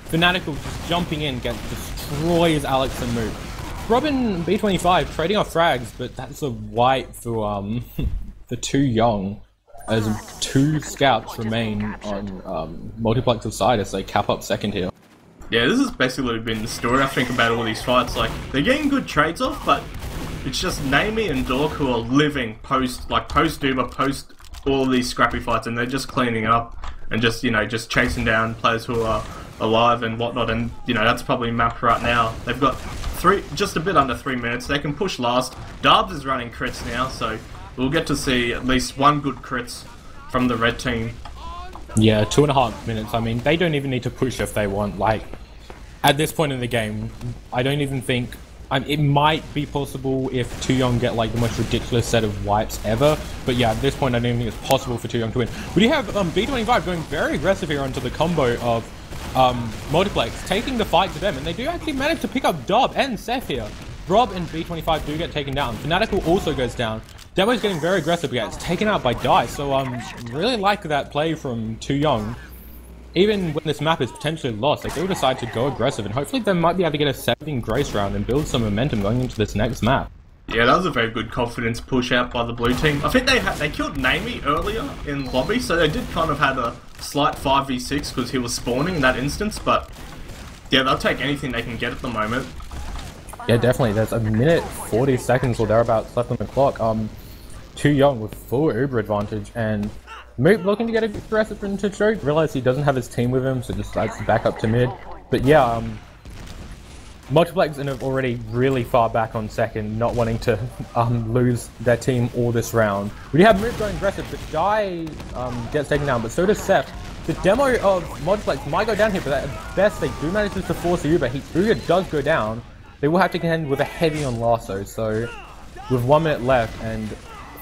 S1: Fanatical just jumping in, destroys Alex and Moop. Robin B25 trading off frags, but that's a wipe for Too Young, as 2 scouts remain on Multiplex's side as they cap up second here.
S2: Yeah, this has basically been the story, I think, about all these fights. Like, they're getting good trades off, but it's just Nami and Dork who are living post-Uber, post all of these scrappy fights, and they're just cleaning up and just, you know, just chasing down players who are alive and whatnot. And, you know, that's probably mapped right now. They've got just a bit under 3 minutes. They can push last. Darbs is running crits now, so we'll get to see at least 1 good crits from the red team.
S1: Yeah, 2.5 minutes. I mean, they don't even need to push if they want. Like, at this point in the game, I don't even think it might be possible if Too Young get like the most ridiculous set of wipes ever, but yeah, at this point I don't even think it's possible for Too Young to win. We do have B25 going very aggressive here onto the combo of Multiplex, taking the fight to them, and they do actually manage to pick up Dob and Seth here. Rob and B25 do get taken down. Fanatical also goes down. Demo's getting very aggressive again. It's taken out by Die, so really like that play from Too Young. Even when this map is potentially lost, they do decide to go aggressive, and hopefully they might be able to get a 7 Grace round and build some momentum going into this next map.
S2: Yeah, that was a very good confidence push out by the blue team. I think they killed Nami earlier in lobby, so they did kind of have a slight 5v6 because he was spawning in that instance, but yeah, they'll take anything they can get at the moment.
S1: Yeah, definitely. There's a minute 40 seconds or thereabouts left on the clock. Too Young with full Uber advantage, and Moop looking to get aggressive into choke. Realize he doesn't have his team with him, so just decides to back up to mid. But yeah, Multiplex are already really far back on second, not wanting to lose their team all this round. We do have Moop going aggressive, but Dai gets taken down, but so does Seth. The demo of Multiplex might go down here, but at best they do manage to force the Uber. Uber does go down. They will have to contend with a heavy on Lasso, so with 1 minute left and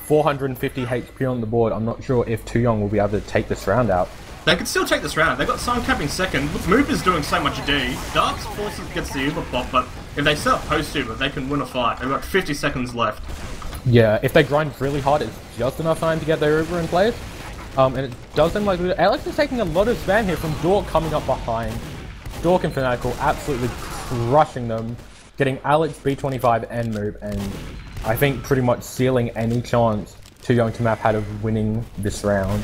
S1: 450 HP on the board, I'm not sure if Too Young will be able to take this round out.
S2: They can still take this round. They've got Sun capping second. Moop is doing so much D. Dark's forces gets the Uber pop, but if they set up post Uber, they can win a fight. They've got 50 seconds left.
S1: Yeah, if they grind really hard, it's just enough time to get their Uber in place. And it does seem like Alex is taking a lot of spam here from Dork coming up behind. Dork and Fanatical absolutely crushing them, getting Alex, B25 and Moop, and I think pretty much sealing any chance Too Young to Map had of winning this round.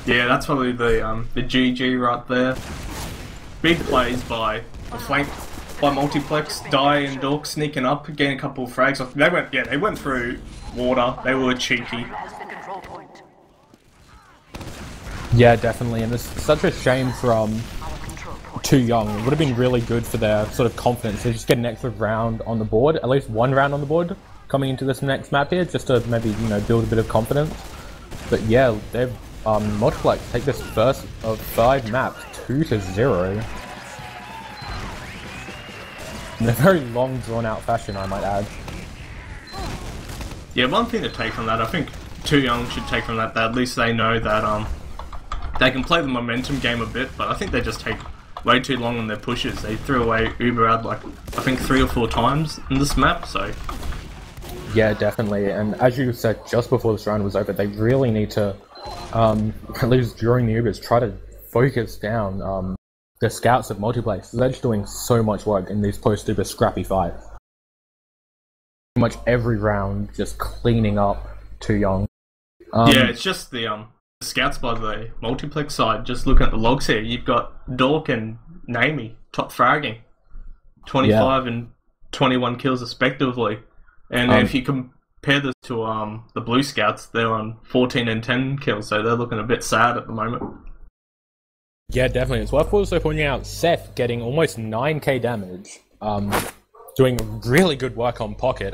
S2: Yeah, that's probably the GG right there. Big plays by the flank by Multiplex, Dai and Dork sneaking up, getting a couple of frags. They went through water. They were cheeky.
S1: Yeah, definitely, and it's such a shame from Too Young. It would have been really good for their sort of confidence to just get an extra round on the board, at least one round on the board coming into this next map here, just to maybe, you know, build a bit of confidence. But yeah, they've Multiplex take this first of 5 maps 2-0 in a very long, drawn-out fashion, I might add.
S2: Yeah, one thing to take from that, I think Too Young should take from that at least they know that they can play the momentum game a bit, but I think they just take way too long on their pushes. They threw away Uber out like, I think 3 or 4 times in this map, so...
S1: Yeah, definitely, and as you said just before this round was over, they really need to, at least during the Ubers, try to focus down the scouts of Multiplex. They're just doing so much work in these post-Uber scrappy fights. Pretty much every round just cleaning up Too Young.
S2: Yeah, it's just the scouts by the Multiplex side. Just looking at the logs here, you've got Dork and Namie top fragging, 25 and 21 kills respectively. And if you compare this to the Blue Scouts, they're on 14 and 10 kills, so they're looking a bit sad at the moment.
S1: Yeah, definitely. It's worth also pointing out Seth getting almost 9k damage, doing really good work on Pocket,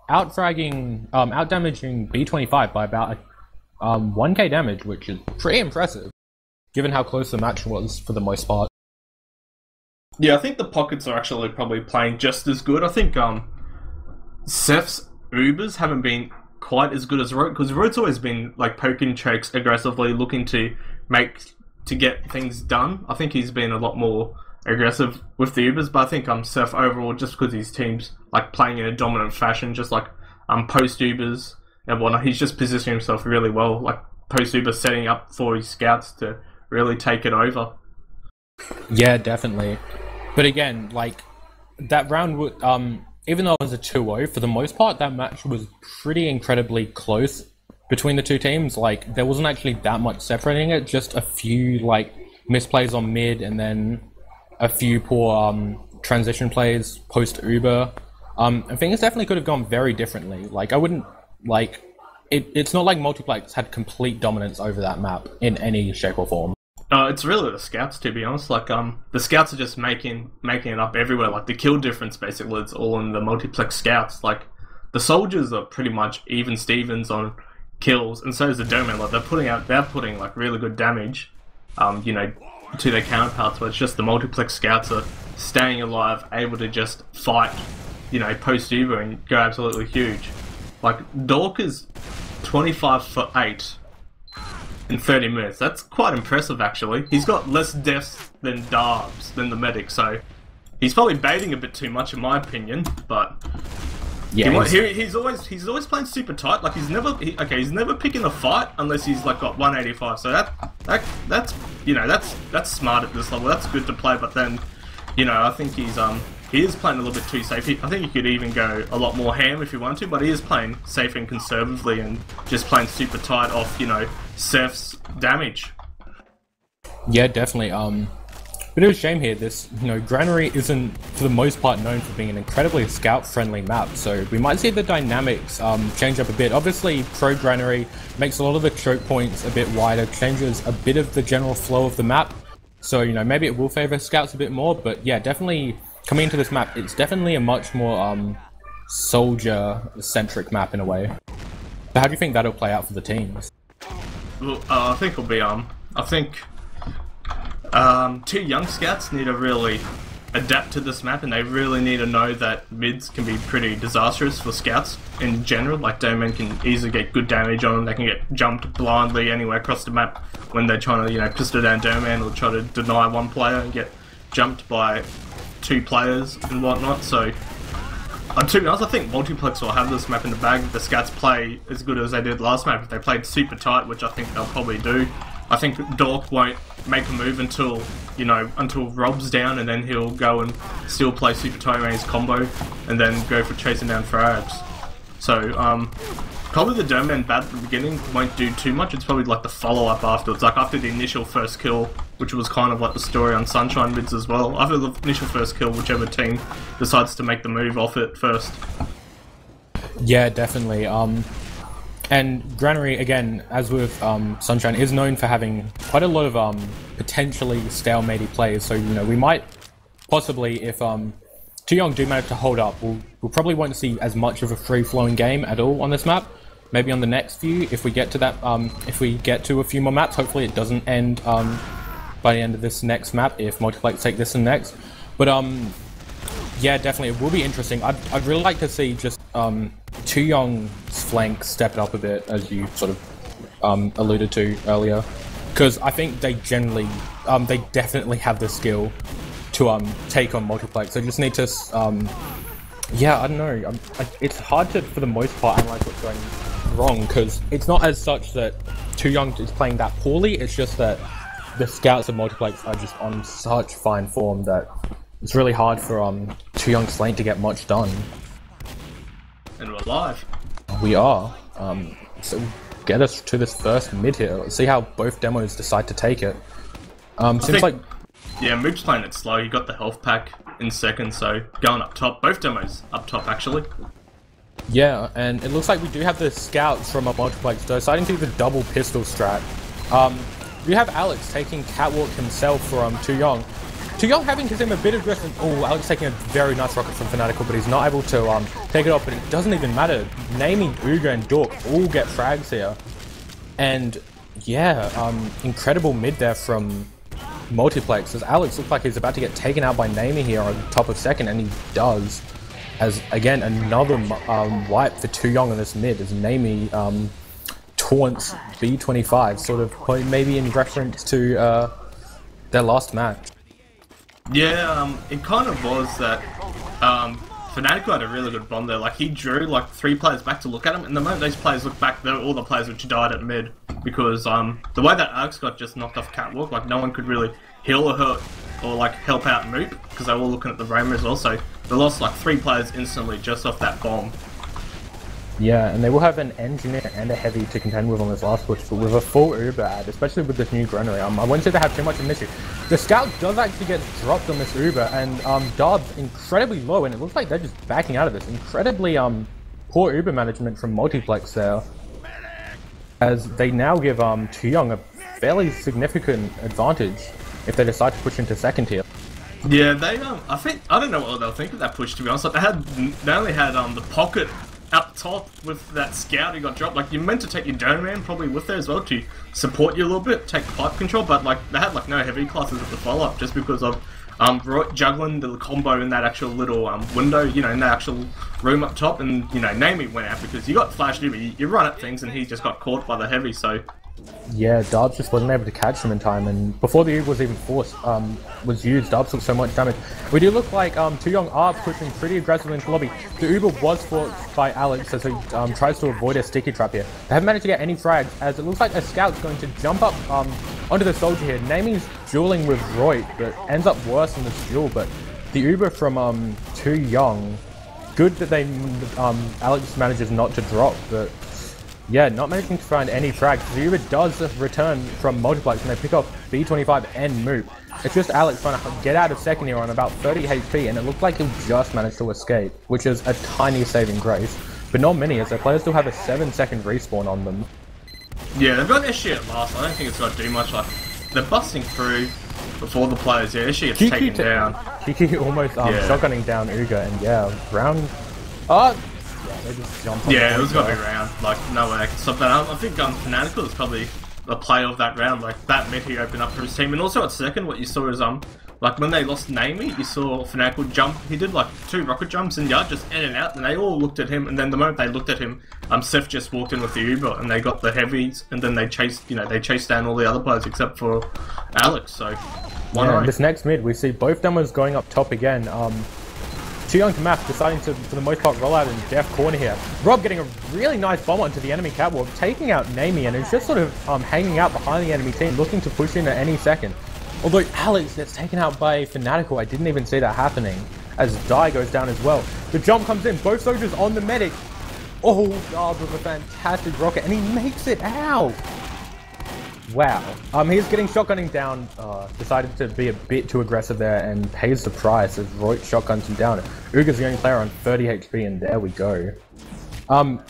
S1: out-damaging B25 by about 1k damage, which is pretty impressive, given how close the match was for the most part.
S2: Yeah, I think the Pockets are actually probably playing just as good. I think Seth's Ubers haven't been quite as good as Root, because Root's always been like poking chokes aggressively, looking to get things done. I think he's been a lot more aggressive with the Ubers, but I think Seth overall, just because his team's like playing in a dominant fashion, just like post Ubers and whatnot, he's just positioning himself really well, like post Uber, setting up for his scouts to really take it over.
S1: Yeah, definitely. But again, like that round would even though it was a 2-0, for the most part, that match was pretty incredibly close between the two teams. Like, there wasn't actually that much separating it, just a few, like, misplays on mid, and then a few poor transition plays post-Uber. And things definitely could have gone very differently. Like, I wouldn't, like, it's not like Multiplex had complete dominance over that map in any shape or form.
S2: It's really the scouts, to be honest. Like, the scouts are just making it up everywhere. Like, the kill difference, basically, it's all in the Multiplex scouts. Like, the soldiers are pretty much even Stevens on kills, and so is the Domain. Like, they're putting like really good damage, you know, to their counterparts. But it's just the Multiplex scouts are staying alive, able to just fight, you know, post Uber and go absolutely huge. Like, Dork is 25 for 8. In 30 minutes. That's quite impressive, actually. He's got less deaths than Darbs, than the medic, so he's probably baiting a bit too much, in my opinion. But yeah, he's always playing super tight. Like, he's never picking a fight unless he's like got 185. So that's you know, that's smart at this level. That's good to play. But then, you know, I think he is playing a little bit too safe. I think he could even go a lot more ham if he wanted to, but he is playing safe and conservatively and just playing super tight off, you know, Seth's damage.
S1: Yeah, definitely. Bit of a shame here, this, Granary isn't, for the most part, known for being an incredibly scout-friendly map, so we might see the dynamics change up a bit. Obviously, Pro Granary makes a lot of the choke points a bit wider, changes a bit of the general flow of the map, so, maybe it will favour scouts a bit more, but yeah, definitely, coming into this map, it's definitely a much more soldier-centric map in a way. So how do you think that'll play out for the teams?
S2: Well, I think it'll be, two young scouts need to really adapt to this map, and they really need to know that mids can be pretty disastrous for scouts in general. Like, Domain can easily get good damage on them, they can get jumped blindly anywhere across the map when they're trying to, pistol down Domain or try to deny one player and get jumped by two players and whatnot. So, to be honest, I think Multiplex will have this map in the bag if the scouts play as good as they did last map. If they played super tight, which I think they'll probably do, I think Dork won't make a move until Rob's down, and then he'll go and still play super tight around his combo, and then go for chasing down frags. So, probably the Domain bat at the beginning won't do too much. It's probably like the follow-up afterwards, like after the initial first kill, which was kind of like the story on Sunshine mids as well. After the initial first kill, whichever team decides to make the move off it first.
S1: Yeah, definitely. And Granary, again, as with Sunshine, is known for having quite a lot of potentially stalematey players. So, we might possibly, if Too Young do manage to hold up, we'll probably won't see as much of a free-flowing game at all on this map. Maybe on the next few, if we get to that, if we get to a few more maps, hopefully it doesn't end by the end of this next map if Multiplex take this and next. But yeah, definitely, it will be interesting. I'd really like to see just Too Young's flank step it up a bit, as you sort of alluded to earlier, because I think they generally, they definitely have the skill to take on Multiplex. They just need to, yeah, I don't know. It's hard to, for the most part, analyze what's going wrong, because it's not as such that Too Young is playing that poorly. It's just that the scouts of Multiplex are just on such fine form that it's really hard for Too Young's lane to get much done.
S2: And we're live.
S1: We are. So get us to this first mid here. Let's see how both demos decide to take it. Seems like...
S2: Yeah, Moop's playing it slow. He got the health pack in second, so going up top. Both demos up top, actually.
S1: Yeah, and it looks like we do have the scouts from a Multiplex deciding to do the double pistol strat. We have Alex taking Catwalk himself for Too Young. Too Young having to him a bit of aggressive. Oh, Alex taking a very nice rocket from Fanatical, but he's not able to take it off. But it doesn't even matter. Naming, Uga, and Dork all get frags here, and yeah, incredible mid there from Multiplex, as Alex looks like he's about to get taken out by Namey here on top of second, and he does. As again, another wipe for Too Young on this mid, as Namey taunts B25, sort of maybe in reference to their last match.
S2: Yeah, it kind of was that Fanatical had a really good bomb there. Like, he drew like 3 players back to look at him, and the moment those players looked back, they were all the players which died at mid, because the way that Alex got just knocked off Catwalk, like no one could really heal or hurt or like help out Moop, because they were all looking at the Roma as well, so they lost like 3 players instantly just off that bomb.
S1: Yeah, and they will have an engineer and a heavy to contend with on this last push, but with a full Uber ad, especially with this new Granary, I wouldn't say they have too much of an issue. The scout does actually get dropped on this Uber, and Darb's incredibly low, and it looks like they're just backing out of this. Incredibly poor Uber management from Multiplex there, as they now give Too Young a fairly significant advantage if they decide to push into second tier.
S2: Yeah, they I don't know what they'll think of that push, to be honest. Like, they only had the pocket up top with that scout who got dropped. Like, you're meant to take your Domain probably with there as well to support you a little bit, take pipe control, but like they had like no heavy classes at the follow-up just because of juggling the combo in that actual little window, in that actual room up top, and Namey went out because you got flashed Uber, you run at things, and he just got caught by the heavy, so...
S1: Yeah, Darbs just wasn't able to catch him in time, and before the Uber was even forced, was used, Darbs took so much damage. We do look like Too Young are pushing pretty aggressively into lobby. The Uber was forced by Alex as he tries to avoid a sticky trap here. They haven't managed to get any frags, as it looks like a scout's going to jump up onto the soldier here. Namey's dueling with Roy, but ends up worse in this duel, but the Uber from Too Young, good that they Alex manages not to drop, but Yeah, not managing to find any frags. Uber does return from Multiplex and they pick up B25 and Moop. It's just Alex trying to get out of second here on about 30 HP, and it looked like he'll just manage to escape, which is a tiny saving grace. But not many, as their players still have a 7-second respawn on them.
S2: Yeah, they've got their shit at last. I don't think it's going to do much. Like, they're busting through before the players. Yeah, she gets taken down.
S1: Kiki almost shotgunning down Uga, and yeah, round... yeah, they just jumped on
S2: it was got to be round. Like, no way I can stop that. I think Fanatical is probably the play of that round. Like, that mid he opened up for his team. And also at second, what you saw is, like, when they lost Namie, you saw Fanatical jump. He did, like, 2 rocket jumps and just in and out, and they all looked at him. And then the moment they looked at him, Seth just walked in with the Uber, and they got the heavies, and then they chased, they chased down all the other players except for Alex, so...
S1: this next mid, we see both demos going up top again. Too Young to Math deciding to, for the most part, roll out in Def corner here. Rob getting a really nice bomb onto the enemy catwalk, taking out Namie, and is just sort of hanging out behind the enemy team, looking to push in at any second. Although Alex gets taken out by Fanatical, I didn't even see that happening, as Die goes down as well. The jump comes in, both soldiers on the medic. Oh, God, with a fantastic rocket, and he makes it out! Wow. He's getting shotgunning down, decided to be a bit too aggressive there and pays the price as Roy shotguns him down. Uga's the only player on 30 HP, and there we go.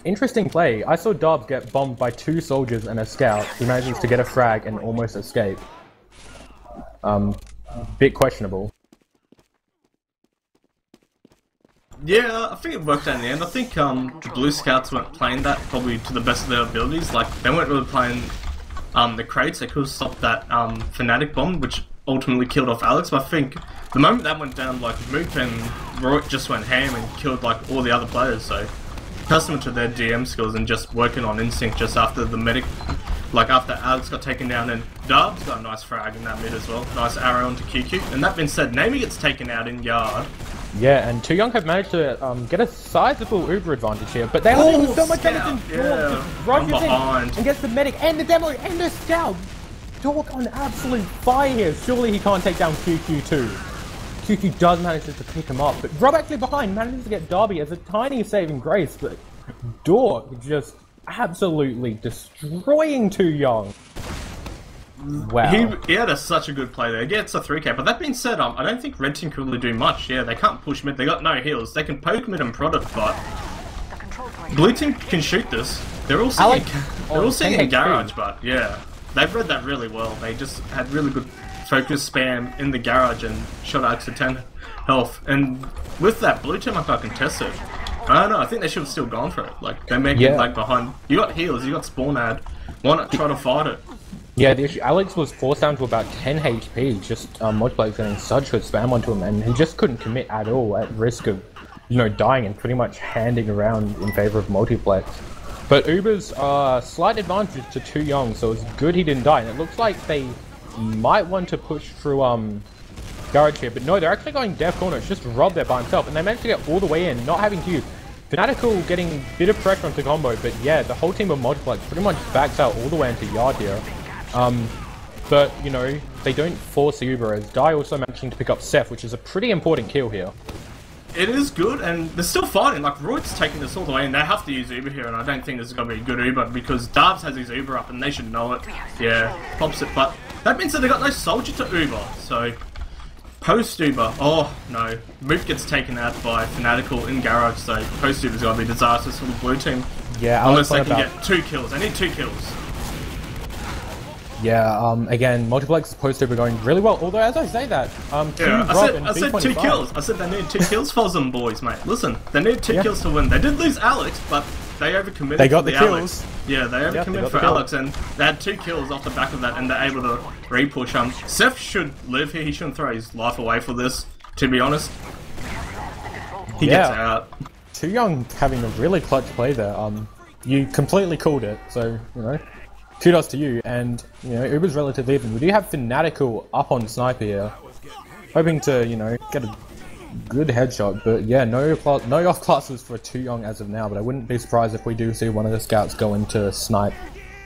S1: Interesting play. I saw Dobbs get bombed by 2 soldiers and a scout who manages to get a frag and almost escape. Bit questionable.
S2: Yeah, I think it worked out in the end. I think the Blue Scouts weren't playing that probably to the best of their abilities. Like, they weren't really playing the crates. They could have stopped that Fnatic bomb, which ultimately killed off Alex. But I think the moment that went down, like, Moop and Roy just went ham and killed, like, all the other players. So, testament to their DM skills and just working on instinct just after the medic, like, after Alex got taken down, and Darbs got a nice frag in that mid as well. Nice arrow onto QQ. And that being said, Namie gets taken out in yard.
S1: Yeah, and Too Young have managed to get a sizable Uber advantage here, but they are doing so much damage in Dork. Rushes in and gets the medic and the demo and the scout. Dork on absolute fire here. Surely he can't take down QQ too. QQ does manage to pick him up, but Rob actually behind manages to get Darby as a tiny saving grace, but Dork just absolutely destroying Too Young. Wow.
S2: He had such a good play there. He gets a 3k, but that being said, I don't think Red Team can really do much. Yeah, they can't push mid, they got no heals. They can poke mid and prod it, but Blue Team can shoot this. They're all sitting in garage, but yeah, they've read that really well. They just had really good focus spam in the garage and shot Alex to 10 health. And with that, Blue Team are contested. I don't know, I think they should have still gone for it. Like, they're making like behind. You got heals, you got spawn ad. Why not try to fight it?
S1: Yeah, the issue, Alex was forced down to about 10 HP, just Multiplex getting such good spam onto him, and he just couldn't commit at all, at risk of, dying and pretty much handing around in favor of Multiplex. But Uber's slight advantage to Too Young, so it's good he didn't die, and it looks like they might want to push through garage here, but no, they're actually going Def corner. It's just Rob there by himself, and they managed to get all the way in, not having to. Fanatical getting a bit of pressure onto combo, but yeah, the whole team of Multiplex pretty much backs out all the way into yard here. But, they don't force the Uber, as Die also managing to pick up Seth, which is a pretty important kill here.
S2: It is good, and they're still fighting. Like, Royd's taking this all the way, and they have to use Uber here, and I don't think this is going to be a good Uber, because Darbs has his Uber up, and they should know it. Yeah, pops it, but that means that they got no soldier to Uber, so... Post-Uber, oh no, Moop gets taken out by Fanatical in garage, so post-Uber's going to be disastrous for the Blue Team.
S1: Yeah,
S2: unless they can get 2 kills. They need 2 kills.
S1: Yeah, again, Multiplex post-Uber going really well, although as I say that,
S2: I said 2 kills. I said they need 2 kills, Fozzlm boys, mate. Listen, they need 2 kills to win. They did lose Alex, but they overcommitted.
S1: They got the kills.
S2: Alex. Yeah, they overcommitted for Alex, and they had 2 kills off the back of that, and they're able to re-push. Seth should live here. He shouldn't throw his life away for this, to be honest. He gets out.
S1: Too Young having a really clutch play there. You completely called it, so, kudos to you, and, Uber's relatively even. We do have Fanatical up on Sniper here, hoping to, get a good headshot, but yeah, no off classes for Too Young as of now, but I wouldn't be surprised if we do see one of the scouts go into Snipe,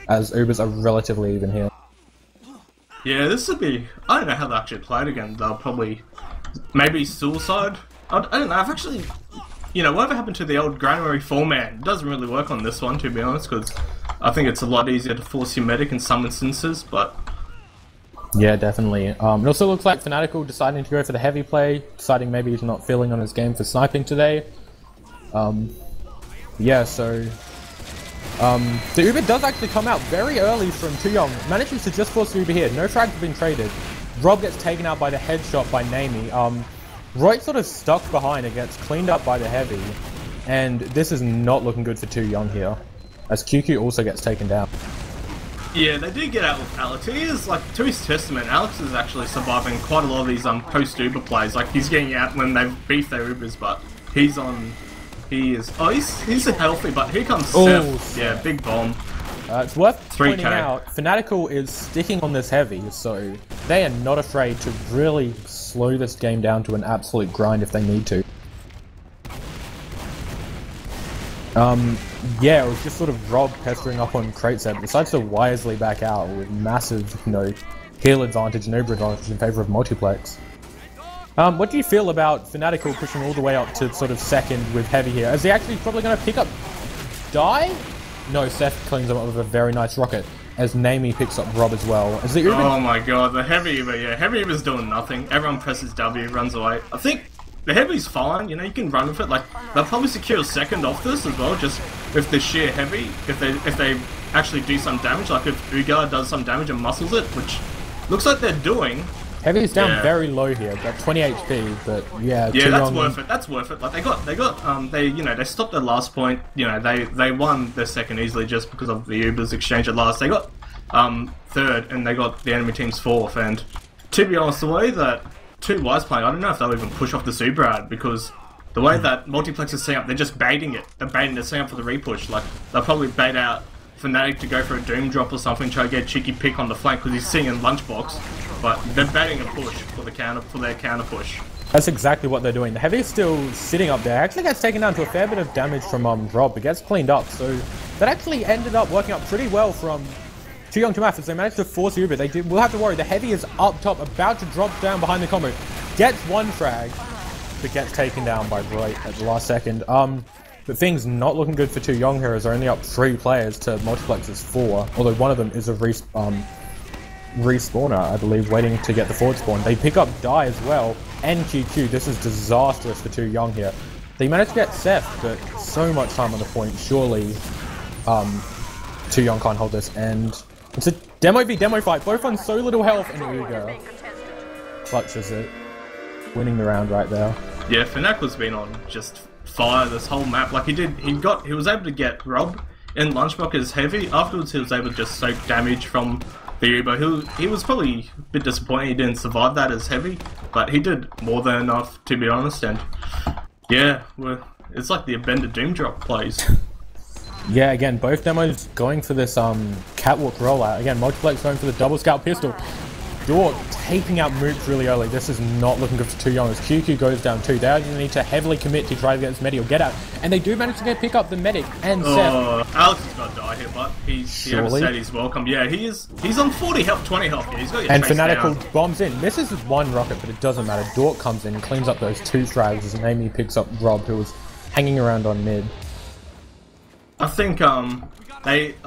S1: as Ubers are relatively even here.
S2: Yeah, this would be... I don't know how they actually play it again. They'll probably... Maybe Suicide? I don't know, I've actually... whatever happened to the old Granary 4-man? It doesn't really work on this one, to be honest, because I think it's a lot easier to force your medic in some instances, but...
S1: Yeah, definitely. It also looks like Fanatical deciding to go for the heavy play, deciding maybe he's not feeling on his game for sniping today. Yeah, so... the Uber does actually come out very early from Too Young, manages to just force the Uber here. No frags have been traded. Rob gets taken out by the headshot by Namie. Roy sort of stuck behind and gets cleaned up by the heavy. And this is not looking good for Too Young here, as QQ also gets taken down.
S2: Yeah, they do get out with Alex. He is, like, to his testament, Alex is actually surviving quite a lot of these post-Uber plays. Like, he's getting out when they've beefed their Ubers, but he's on... He is... Oh, he's healthy, but here comes Seth. Yeah, big bomb.
S1: It's worth
S2: 3K.
S1: pointing out, Fanatical is sticking on this heavy, so they are not afraid to really slow this game down to an absolute grind if they need to. Yeah, it was just sort of Rob pestering up on Kaiza, decides to wisely back out with massive, you know, heal advantage and Uber advantage in favour of Multiplex. What do you feel about Fanatical pushing all the way up to sort of second with Heavy here? Is he actually probably going to pick up Die? No, Seth cleans him up with a very nice rocket, as Namie picks up Rob as well. As the Uber...
S2: Oh my god, the Heavy Uber, yeah, Heavy Uber's doing nothing. Everyone presses W, runs away. I think the Heavy's fine, you know, you can run with it. Like, they'll probably secure a second off this as well, just with the sheer Heavy, if they actually do some damage, like if Ugar does some damage and muscles it, which looks like they're doing.
S1: Heavy is down very low here, about 20 HP, but yeah.
S2: Yeah, that's worth it. That's worth it. Like they stopped their last point. You know, they won their second easily just because of the Ubers exchange at last. They got third, and they got the enemy team's fourth. And to be honest, the way that 2Y's playing, I don't know if they'll even push off the super ad, because the way that Multiplex is setting up, they're just baiting it. They're setting up for the repush. Like, they'll probably bait out Fnatic to go for a Doom drop or something, try to get a cheeky pick on the flank because he's sitting in Lunchbox. But they're baiting a push for their counter push.
S1: That's exactly what they're doing. The Heavy is still sitting up there. Actually gets taken down to a fair bit of damage from Rob, but gets cleaned up. So that actually ended up working out pretty well from Too Young to Math, as they managed to force Uber. We'll have to worry. The Heavy is up top, about to drop down behind the combo. Gets one frag, but gets taken down by Roy at the last second. But things not looking good for Too Young here, as they're only up 3 players to Multiplex's 4. Although one of them is a respawner, I believe, waiting to get the forward spawn. They pick up Die as well, and QQ. This is disastrous for Too Young here. They managed to get Seth, but so much time on the point. Surely, Too Young can't hold this, and it's a demo v demo fight. Both on so little health, and Uga clutches it, winning the round right there. Yeah,
S2: Fnatic has been on just fire this whole map. Like he was able to get Rob in Lunchbox as Heavy. Afterwards, he was able to just soak damage from the Uber. He was probably a bit disappointed he didn't survive that as Heavy, but he did more than enough, to be honest. And yeah, it's like the Abenda Doom drop plays.
S1: Yeah, again, both demos going for this catwalk rollout. Again, Multiplex going for the double scout pistol. Dork taping out Moops really early. This is not looking good for Too Young, as QQ goes down too. They need to heavily commit to try to get this medic or get out. And they do manage to pick up the medic and Seth.
S2: Alex is going to die here, but he overstayed his welcome. Yeah, he's on 40 health, 20 health. Yeah, he's got to get
S1: and Fanatical bombs in. Misses with one rocket, but it doesn't matter. Dork comes in and cleans up those 2 frags, as Namie picks up Rob, who was hanging around on mid.
S2: I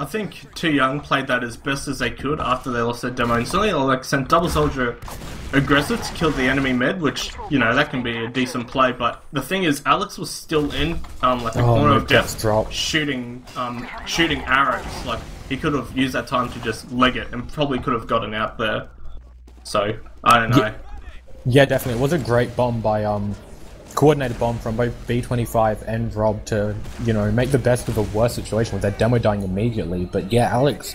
S2: think Too Young played that as best as they could after they lost their demo instantly. Or like sent Double Soldier aggressive to kill the enemy med, which, you know, that can be a decent play. But the thing is, Alex was still in like a corner of death, shooting arrows. Like, he could have used that time to just leg it and probably could have gotten out there. So I don't know.
S1: Yeah, definitely. It was a great bomb by coordinated bomb from both B25 and Rob to, you know, make the best of a worse situation with their demo dying immediately. But yeah, Alex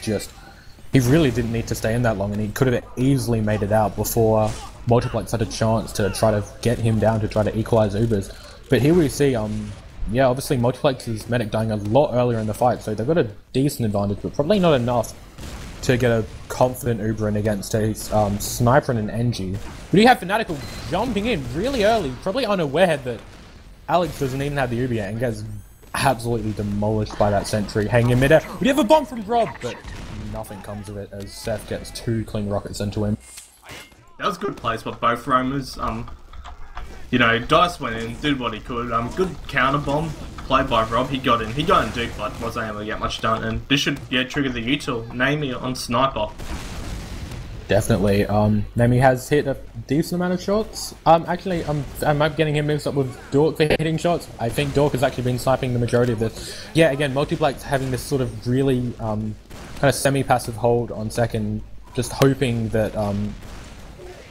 S1: he really didn't need to stay in that long, and he could have easily made it out before Multiplex had a chance to try to get him down to try to equalize Ubers. But here we see, yeah, obviously Multiplex's medic dying a lot earlier in the fight, so they've got a decent advantage, but probably not enough to get a confident Uber in against a sniper and an NG. But you have Fanatical jumping in really early, probably unaware that Alex doesn't even have the Uber yet, and gets absolutely demolished by that sentry hanging in midair. We have a bomb from Rob, but nothing comes of it as Seth gets 2 clean rockets into him.
S2: That was good plays by both roamers. You know, Dice went in, did what he could. Good counter bomb play by Rob. He got in deep, but wasn't able to get much done. And this should trigger the util. Namey on sniper.
S1: Definitely. Namey has hit a decent amount of shots. Actually, I'm getting him mixed up with Dork for hitting shots. I think Dork has actually been sniping the majority of this. Yeah, again, Multiplex having this sort of really kind of semi-passive hold on second, just hoping that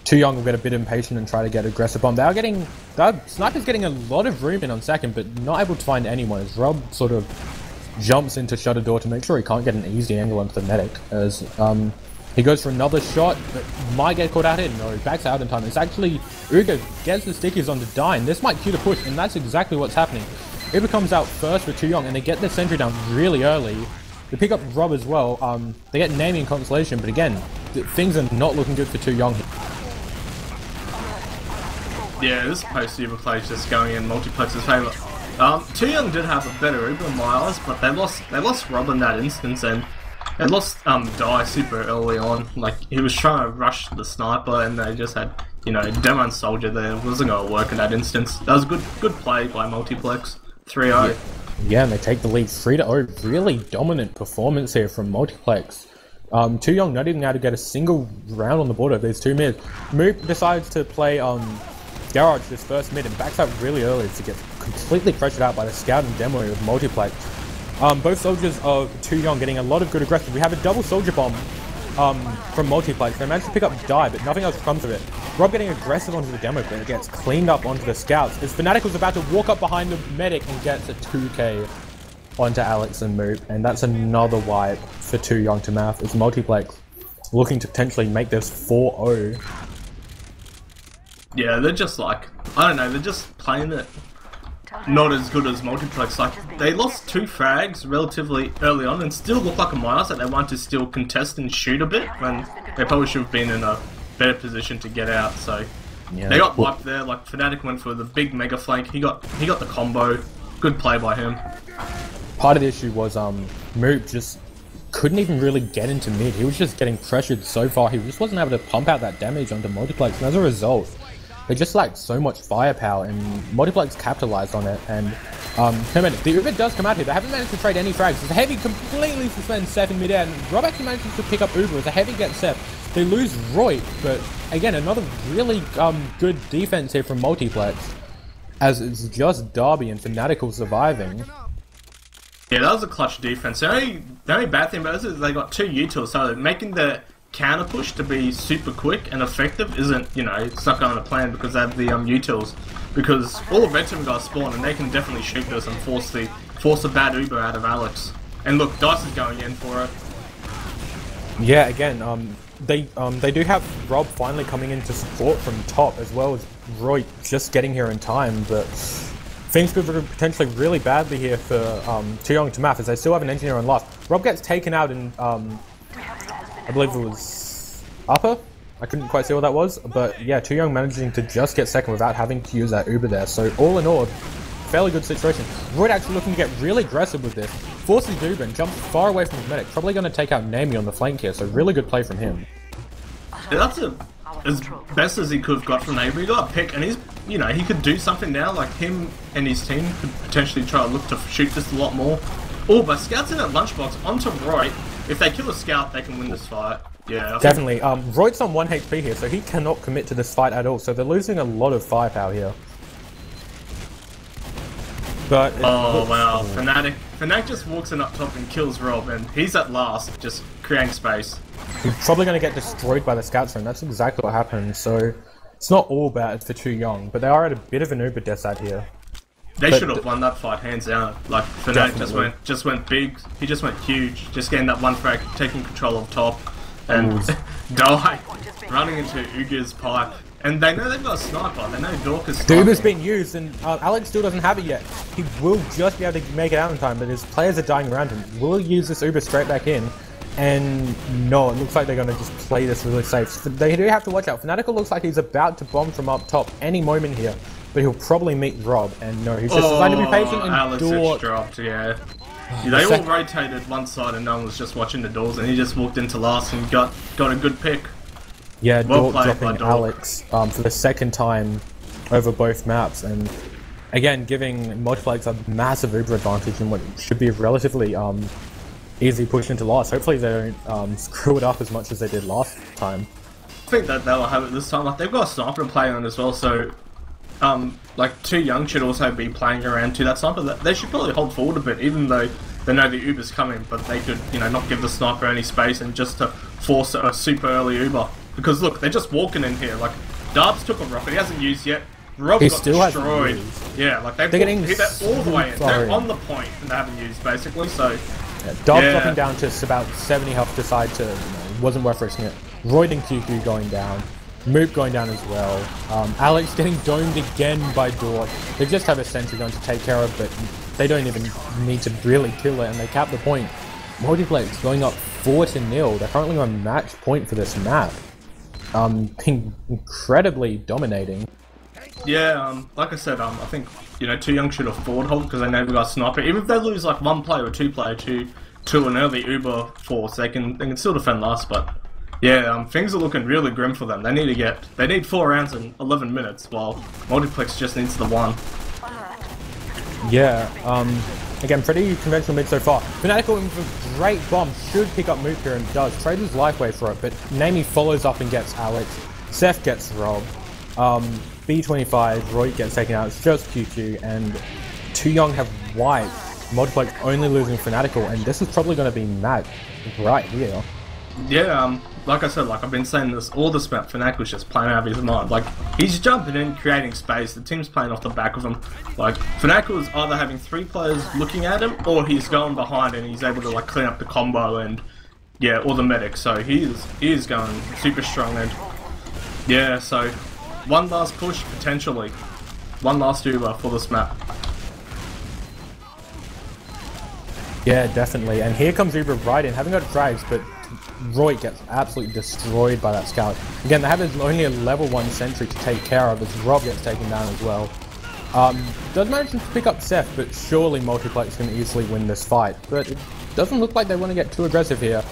S1: Too Young will get a bit impatient and try to get aggressive bomb. Sniper's getting a lot of room in on second, but not able to find anyone as Rob sort of jumps into shutter door to make sure he can't get an easy angle onto the medic as he goes for another shot, but might get caught out here. No, backs out in time. It's actually Uga gets the stickies onto Die, and this might cue the push, and that's exactly what's happening. Uga comes out first with Too Young, and they get the sentry down really early. They pick up Rob as well. They get Namey in consolation, but again, things are not looking good for Too Young.
S2: Yeah, this post-Uber play is just going in Multiplex's favour. Too Young did have a better Uber in my eyes, but they lost Rob in that instance, and they lost Die super early on. Like, he was trying to rush the sniper, and they just had, Demo and Soldier there. It wasn't going to work in that instance. That was a good play by Multiplex. 3-0.
S1: Yeah, and they take the lead 3-0. Really dominant performance here from Multiplex. Too Young not even able to get a single round on the board of these two mids. Moop decides to play Garage this first mid and backs out really early to get completely pressured out by the Scout and Demo with Multiplex. Both soldiers of Too Young getting a lot of good aggression. We have a double soldier bomb from Multiplex. They managed to pick up Die, but nothing else comes of it. Rob getting aggressive onto the Demo, but it gets cleaned up onto the Scouts. As Fnatic was about to walk up behind the medic and gets a 2k onto Alex and Moop, and that's another wipe for Too Young to math. As Multiplex looking to potentially make this 4-0.
S2: Yeah, they're just like, I don't know, they're just playing it not as good as Multiplex. Like, they lost 2 frags relatively early on and still look like a minus that they want to still contest and shoot a bit when they probably should have been in a better position to get out. So yeah, they got wiped there. Like, Fnatic went for the big mega flank. He got the combo. Good play by him.
S1: Part of the issue was Moop just couldn't even really get into mid. He was just getting pressured so far. He just wasn't able to pump out that damage onto Multiplex, and as a result, they just lacked so much firepower, and Multiplex capitalized on it. And the Uber does come out here. They haven't managed to trade any frags. As the Heavy completely suspends Seth in mid-air, and Rob actually manages to pick up Uber as the Heavy gets Seth. They lose Roy, but again, another really good defense here from Multiplex, as it's just Derby and Fanatical surviving.
S2: Yeah, that was a clutch defense. The only bad thing about this is they got 2 utils, so making the counter push to be super quick and effective isn't, it's not going to plan because they have the utils. Because all the red team guys spawn and they can definitely shoot this and force the bad Uber out of Alex. And look, Dice is going in for it.
S1: Yeah, again, they do have Rob finally coming in to support from top, as well as Roy just getting here in time, but things could potentially really badly here for Too Young to math, as they still have an engineer on last. Rob gets taken out in I believe it was upper. I couldn't quite see what that was, but yeah, Too Young managing to just get second without having to use that Uber there. So all in all, fairly good situation. Royd actually looking to get really aggressive with this. Forces Uber and jumps far away from his medic. Probably going to take out Namey on the flank here, so really good play from him.
S2: Yeah, that's as best as he could have got from Namey. He got a pick, and he's, he could do something now. Like, him and his team could potentially try to look to shoot this a lot more. Oh, but Scout's in that lunchbox onto Roy. If they kill a Scout, they can win this fight. Yeah,
S1: definitely. Royd's on 1 HP here, so he cannot commit to this fight at all. So they're losing a lot of firepower here. But
S2: oh wow, Fnatic just walks in up top and kills Rob, and he's at last, just creating space.
S1: He's probably going to get destroyed by the Scouts, and that's exactly what happened. So it's not all bad for Too Young, but they are at a bit of an Uber death side here.
S2: They should have won that fight hands down. Like, Fnatic just went big. He just went huge. Just getting that one frag, taking control of top, and Die running into Uga's pipe. And they know they've got a sniper. They know Dorcas.
S1: The Uber's been used, and Alex still doesn't have it yet. He will just be able to make it out in time, but his players are dying around him. Will use this Uber straight back in? And no, it looks like they're going to just play this really safe. They do have to watch out. Fanatical looks like he's about to bomb from up top any moment here. But he'll probably meet Rob, and no, he's just trying to be patient and
S2: Alex just dropped, yeah. They all rotated one side and no one was just watching the doors, and he just walked into last and got a good pick.
S1: Yeah, well Dork dropping Alex for the second time over both maps, and again, giving Multiplex a massive Uber advantage in what should be a relatively easy push into loss. Hopefully they don't screw it up as much as they did last time.
S2: I think that they'll have it this time. Like, they've got a sniper to play on as well, so like, Too Young should also be playing around to that sniper. They should probably hold forward a bit, even though they know the Uber's coming, but they could, you know, not give the sniper any space and just to force a super early Uber. Because look, they're just walking in here. Like, Darbs took a rocket, he hasn't used yet. Rob got destroyed. Yeah, like they're getting hit that all the way in. They're on the point and they haven't used basically, so.
S1: Yeah, Darbs dropping down to about 70 health to decide to, wasn't worth risking it. Royd and QQ going down. Moop going down as well. Alex getting domed again by Dort. They just have a sentry gun to take care of, but they don't even need to really kill it, and they cap the point. Multiplex going up 4-0. They're currently on match point for this map. Being incredibly dominating.
S2: Yeah, like I said, I think, you know, Too Young should have forward hold because they know we got a sniper. Even if they lose like one player or two player to an early Uber force, they can still defend last. But yeah, things are looking really grim for them. They need 4 rounds in 11 minutes, while Multiplex just needs the 1.
S1: Yeah, again, pretty conventional mid so far. Fanatical with a great bomb should pick up Moop here and does. Trades his life way for it, but Namie follows up and gets Alex. Seth gets robbed. B25, Roy gets taken out. It's just QQ, and Too Young have wiped. Multiplex only losing Fanatical, and this is probably going to be match right here.
S2: Yeah, like I said, like I've been saying this all this map, Fanatical's just playing out of his mind. Like, he's jumping in, creating space, the team's playing off the back of him. Like, Fanatical is either having 3 players looking at him, or he's going behind and he's able to like clean up the combo and, yeah, or the medic. So he is going super strong, and yeah, so one last push, potentially. One last Uber for this map.
S1: Yeah, definitely. And here comes Uber right in. Haven't got drags, but Roy gets absolutely destroyed by that scout. Again, they have only a level 1 sentry to take care of as Rob gets taken down as well. Does manage to pick up Seth, but surely Multiplex can easily win this fight. But it doesn't look like they want to get too aggressive here.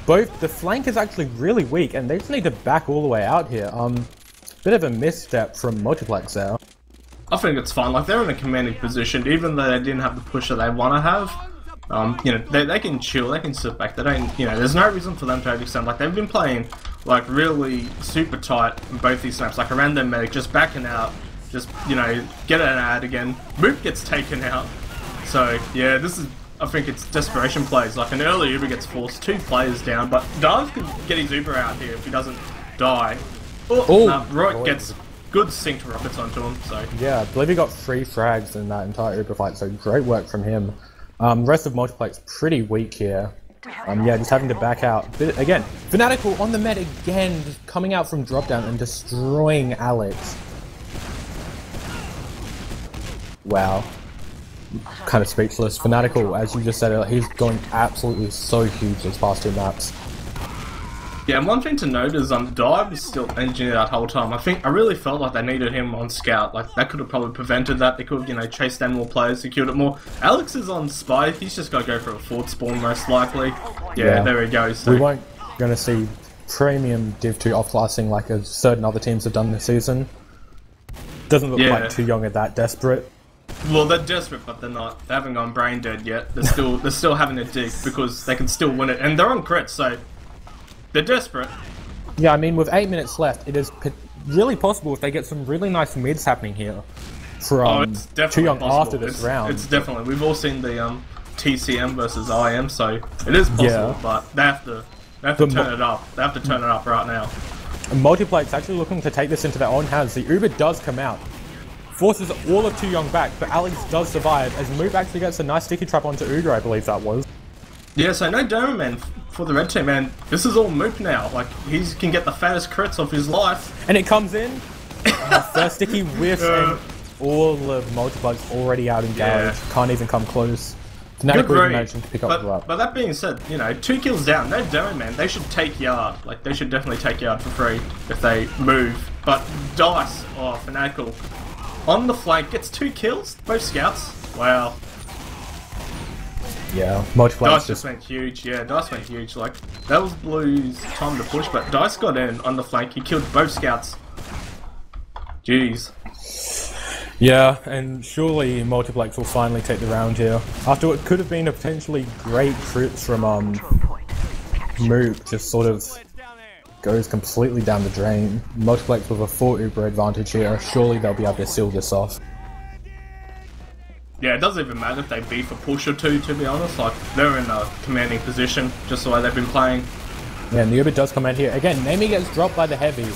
S1: The flank is actually really weak, and they just need to back all the way out here. Bit of a misstep from Multiplex there.
S2: I think it's fine. Like, they're in a commanding position, even though they didn't have the push that they want to have. You know, they can chill, they can sit back, they don't, you know, there's no reason for them to overextend. Like, they've been playing, like, really super tight in both these snaps, like, around their medic, just backing out, just, you know, get an ad again. Moop gets taken out. So, yeah, this is, I think it's desperation plays. Like, an early Uber gets forced, 2 players down, but Darth could get his Uber out here if he doesn't die. Roy gets good synced rockets onto him, so.
S1: Yeah, I believe he got 3 frags in that entire Uber fight, so great work from him. Rest of Multiplex pretty weak here. Yeah, just having to back out. But again, Fanatical on the med again, just coming out from drop down and destroying Alex. Wow. Kind of speechless. Fanatical, as you just said, he's going absolutely so huge these past 2 maps.
S2: Yeah, and one thing to note is Dive is still engineered that whole time. I really felt like they needed him on scout. Like, that could have probably prevented that. They could have, you know, chased down more players, secured it more. Alex is on spy. He's just got to go for a forward spawn most likely. Yeah, there he goes. So.
S1: We won't going to see premium Div 2 offclassing like certain other teams have done this season. Doesn't look like Too Young are that desperate.
S2: Well, they're desperate, but they're not. They haven't gone brain dead yet. They're still having a dig because they can still win it, and they're on crits, so. They're desperate.
S1: Yeah, I mean, with 8 minutes left, it is really possible if they get some really nice mids happening here from Too Young after this round.
S2: It's definitely. We've all seen the TCM versus IM, so it is possible, but they have to turn it up. They have to turn it up right now.
S1: And Multiplex actually looking to take this into their own hands. The Uber does come out. Forces all of Too Young back, but Alex does survive as Moop actually gets a nice sticky trap onto Uber, I believe that was.
S2: Yeah, so no Doberman for the red team, man. This is all Moop now. Like, he can get the fattest crits of his life.
S1: And it comes in. First sticky whiffs, and all of Multiplex already out engaged. Can't even come close. Fanatical managing to pick up.
S2: But that being said, you know, 2 kills down. No Doberman. They should take yard. Like, they should definitely take yard for free if they move. But Dice, Fanatical, on the flank, gets 2 kills. Both scouts. Wow.
S1: Yeah, Multiplex
S2: Dice just went huge. Yeah, Dice went huge. Like, that was Blue's time to push, but Dice got in on the flank. He killed both scouts. Jeez.
S1: Yeah, and surely Multiplex will finally take the round here. After what could have been a potentially great trips from Mook, just sort of goes completely down the drain. Multiplex with a full Uber advantage here. Surely they'll be able to seal this off.
S2: Yeah, it doesn't even matter if they beef a push or two, to be honest. Like, they're in a commanding position, just the way they've been playing.
S1: Yeah, and the Uber does come out here. Again, Nami gets dropped by the heavy.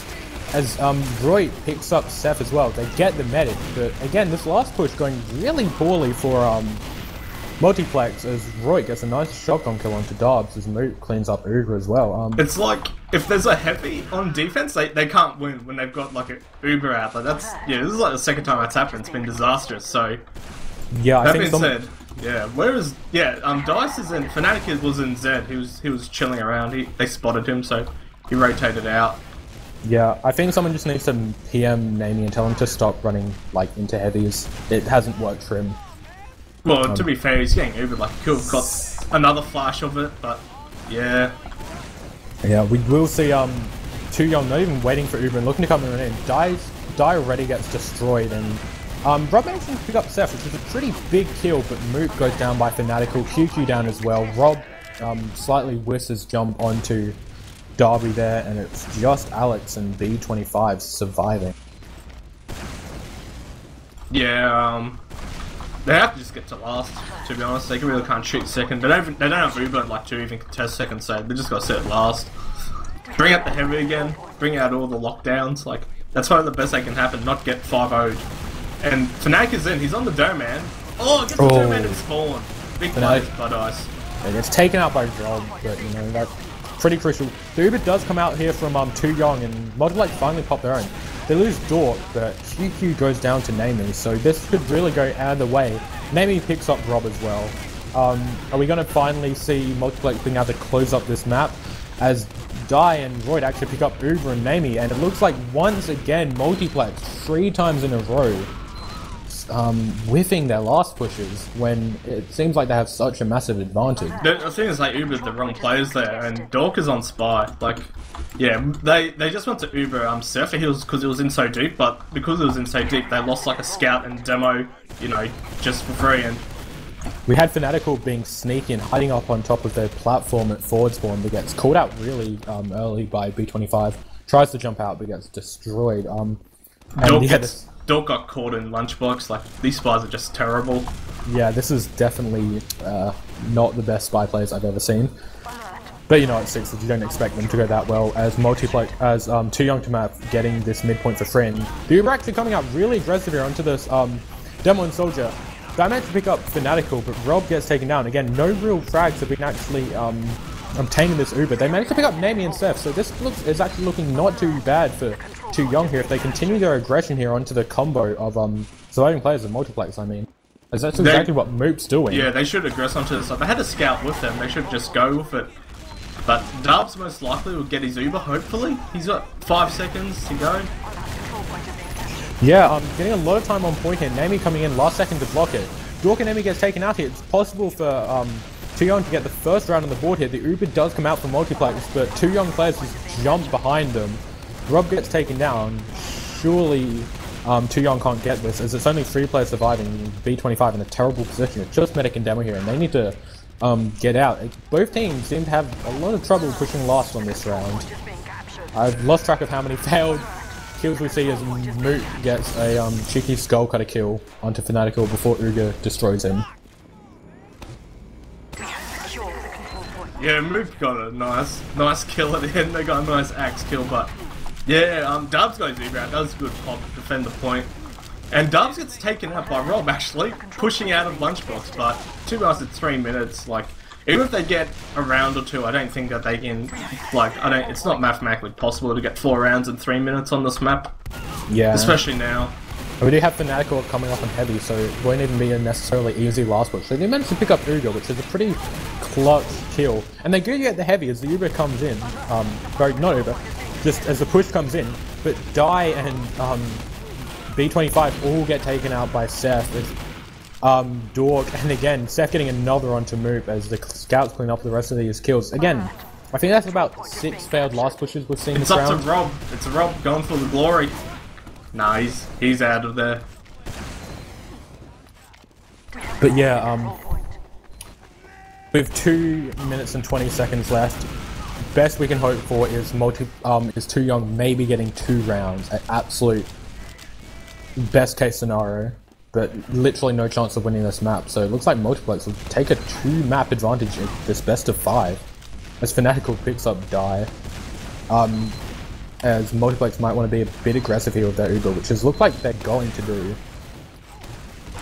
S1: As Roy picks up Seth as well. They get the medic, but again, this last push going really poorly for Multiplex as Roy gets a nice shotgun kill onto Dobbs as Moot cleans up Uber as well.
S2: It's like, if there's a heavy on defense, they can't win when they've got like an Uber out. Like, that's, yeah, this is like the second time that's happened. It's been disastrous, so...
S1: Yeah,
S2: that being said, yeah, whereas, yeah, Dice is in, Fnatic was in Z, he was chilling around, they spotted him, so he rotated out.
S1: Yeah, I think someone just needs to PM Nami and tell him to stop running, like, into heavies. It hasn't worked for him.
S2: Well, to be fair, he's getting Uber, like, he could have got another flash of it, but, yeah.
S1: Yeah, we will see, Too Young not even waiting for Uber and looking to come in. Die already gets destroyed, and Rob manages to pick up Seth, which is a pretty big kill, but Moot goes down by Fanatical, QQ down as well. Rob slightly whistles jump onto Darby there, and it's just Alex and B25 surviving.
S2: Yeah, they have to just get to last, to be honest. They really can't shoot second. They don't have Uber like to even contest second, so they just got to sit last. Bring out the heavy again, bring out all the lockdowns, like, that's probably the best that can happen, not get 5-0'd. And Fnatic is in, he's on the dome, man. Oh, gets the dome man and spawn. Big play by Dice.
S1: It gets taken out by Rob, but you know, that's pretty crucial. The Uber does come out here from Too Young, and Multiplex finally pop their own. They lose Dork, but QQ goes down to Nami, so this could really go either way. Nami picks up Rob as well. Are we going to finally see Multiplex being able to close up this map? As Die and Royd actually pick up Uber and Nami, and it looks like once again Multiplex 3 times in a row whiffing their last pushes when it seems like they have such a massive advantage.
S2: The thing is, they Ubered the wrong players there, and Dork is on Spy. Like, yeah, they just went to Uber Seth because it was in so deep, but because it was in so deep, they lost like a scout and demo, you know, just for free. And
S1: we had Fanatical being sneaky and hiding up on top of their platform at forward spawn, but gets called out really early by B25. Tries to jump out, but gets destroyed.
S2: Dork got caught in Lunchbox. Like, these spies are just terrible.
S1: Yeah, this is definitely not the best spy players I've ever seen. But you know, at Sixes, you don't expect them to go that well. As Too Young to Map getting this midpoint for free. The Uber actually coming out really aggressive here onto this Demo and Soldier. I managed to pick up Fanatical, but Rob gets taken down. Again, no real frags have been actually obtaining this Uber. They managed to pick up Nami and Seth, so this is actually looking not too bad for Too Young here. If they continue their aggression here onto the combo of surviving players of Multiplex, I mean. As that's exactly what Moop's doing.
S2: Yeah, they should aggress onto this. They had a scout with them, they should just go with it. But Dubs most likely will get his Uber, hopefully. He's got 5 seconds to go.
S1: Yeah, getting a lot of time on point here. Nami coming in last second to block it. Dork and Nami gets taken out here. It's possible for Too Young to get the first round on the board here. The Uber does come out from Multiplex, but 2 young players just jump behind them. Rob gets taken down. Surely Too Young can't get this, as it's only 3 players surviving. B25 in a terrible position. It's just Medic and Demo here, and they need to get out. Both teams seem to have a lot of trouble pushing last on this round. I've lost track of how many failed kills we see as Moot gets a cheeky skull cutter kill onto Fanatical before Uga destroys him.
S2: Yeah, Moot got a nice kill at the end. They got a nice axe kill, but yeah, Dubs goes Uber out. That was a good pop to defend the point. And Dubs gets taken out by Rob, actually, pushing out of Lunchbox, but 2 hours and 3 minutes, like, even if they get a round or 2, I don't think that they can, like, it's not mathematically possible to get 4 rounds in 3 minutes on this map.
S1: Yeah.
S2: Especially now.
S1: We do have Fanatical coming up on heavy, so it won't even be a necessarily easy last push. So they managed to pick up Uga, which is a pretty clutch kill. And they do get the heavy as the Uber comes in. Sorry, not Uber, just as the push comes in. But Die and B25 all get taken out by Seth. Dork, and again, Seth getting another onto Moop as the scouts clean up the rest of these kills. Again, I think that's about 6 failed last pushes we've seen this round.
S2: It's up to Rob. It's Rob going for the glory. Nah, he's out of there.
S1: But yeah, with 2 minutes and 20 seconds left, best we can hope for is Too Young maybe getting 2 rounds at absolute best case scenario, but literally no chance of winning this map. So it looks like Multiplex will take a 2-map advantage in this best of 5 as Fanatical picks up Die. As Multiplex might want to be a bit aggressive here with their Uber, which is look like they're going to do.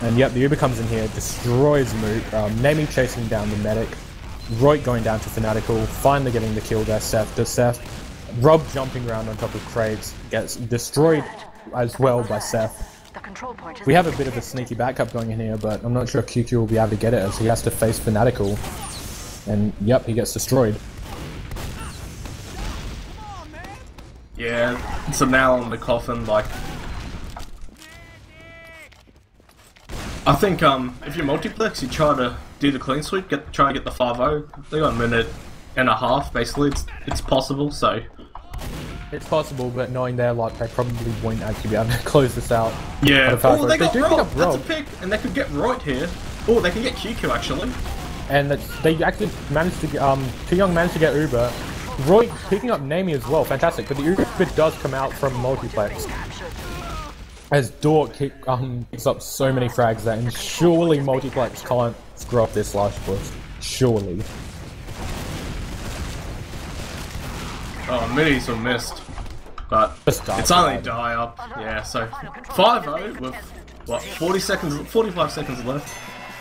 S1: And yep, the Uber comes in here, destroys Moot, Nami chasing down the medic, Roit going down to Fanatical, finally getting the kill there, Seth. Rob jumping around on top of crates, gets destroyed as well by Seth. We have a bit of a sneaky backup going in here, but I'm not sure QQ will be able to get it as he has to face Fanatical. And yep, he gets destroyed.
S2: Yeah, it's a nail in the coffin, like... I think if you're Multiplex, you try to do the clean sweep, try to get the 5-0. They got a minute and a half, basically. It's possible, so...
S1: It's possible, but knowing their luck, they probably won't actually be able to close this out.
S2: Yeah, oh, they got Rob! That's a pick, and they could get Roit here. Oh, they can get QQ, actually.
S1: And they actually managed to get, Too Young managed to get Uber. Roit picking up Nami as well, fantastic, but the Uber does come out from Multiplex. As Dork picks up so many frags there, and surely Multiplex can't screw up this last push. Surely.
S2: Oh, minis were missed. But it's only Die up. Yeah, so 5-0 with, what, 45 seconds left.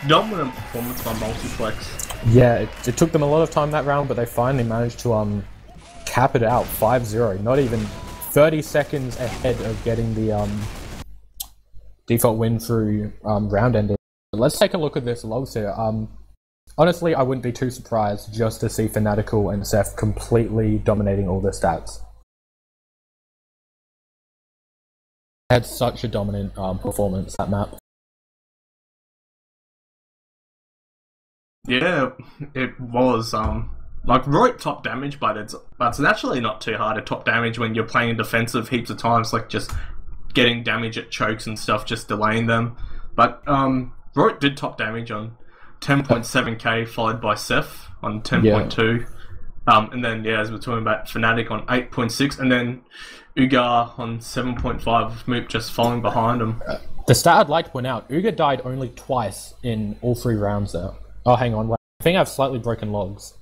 S2: Dominant performance by Multiplex.
S1: Yeah, it took them a lot of time that round, but they finally managed to cap it out 5-0. Not even 30 seconds ahead of getting the default win through round ending. Let's take a look at this logs here. Honestly, I wouldn't be too surprised just to see Fanatical and Seth completely dominating all their stats. Had such a dominant performance, that map.
S2: Yeah, it was. Like, Roit top damage, but it's naturally not too hard to top damage when you're playing defensive heaps of times, like just getting damage at chokes and stuff, just delaying them. But Roit did top damage on 10.7k, followed by Seth on 10.2. Yeah. And then, yeah, as we're talking about, Fnatic on 8.6, and then Ugar on 7.5, with Moop just following behind him.
S1: The stat I'd like to point out, Ugar died only twice in all 3 rounds there. Oh, hang on, wait. I think I've slightly broken logs.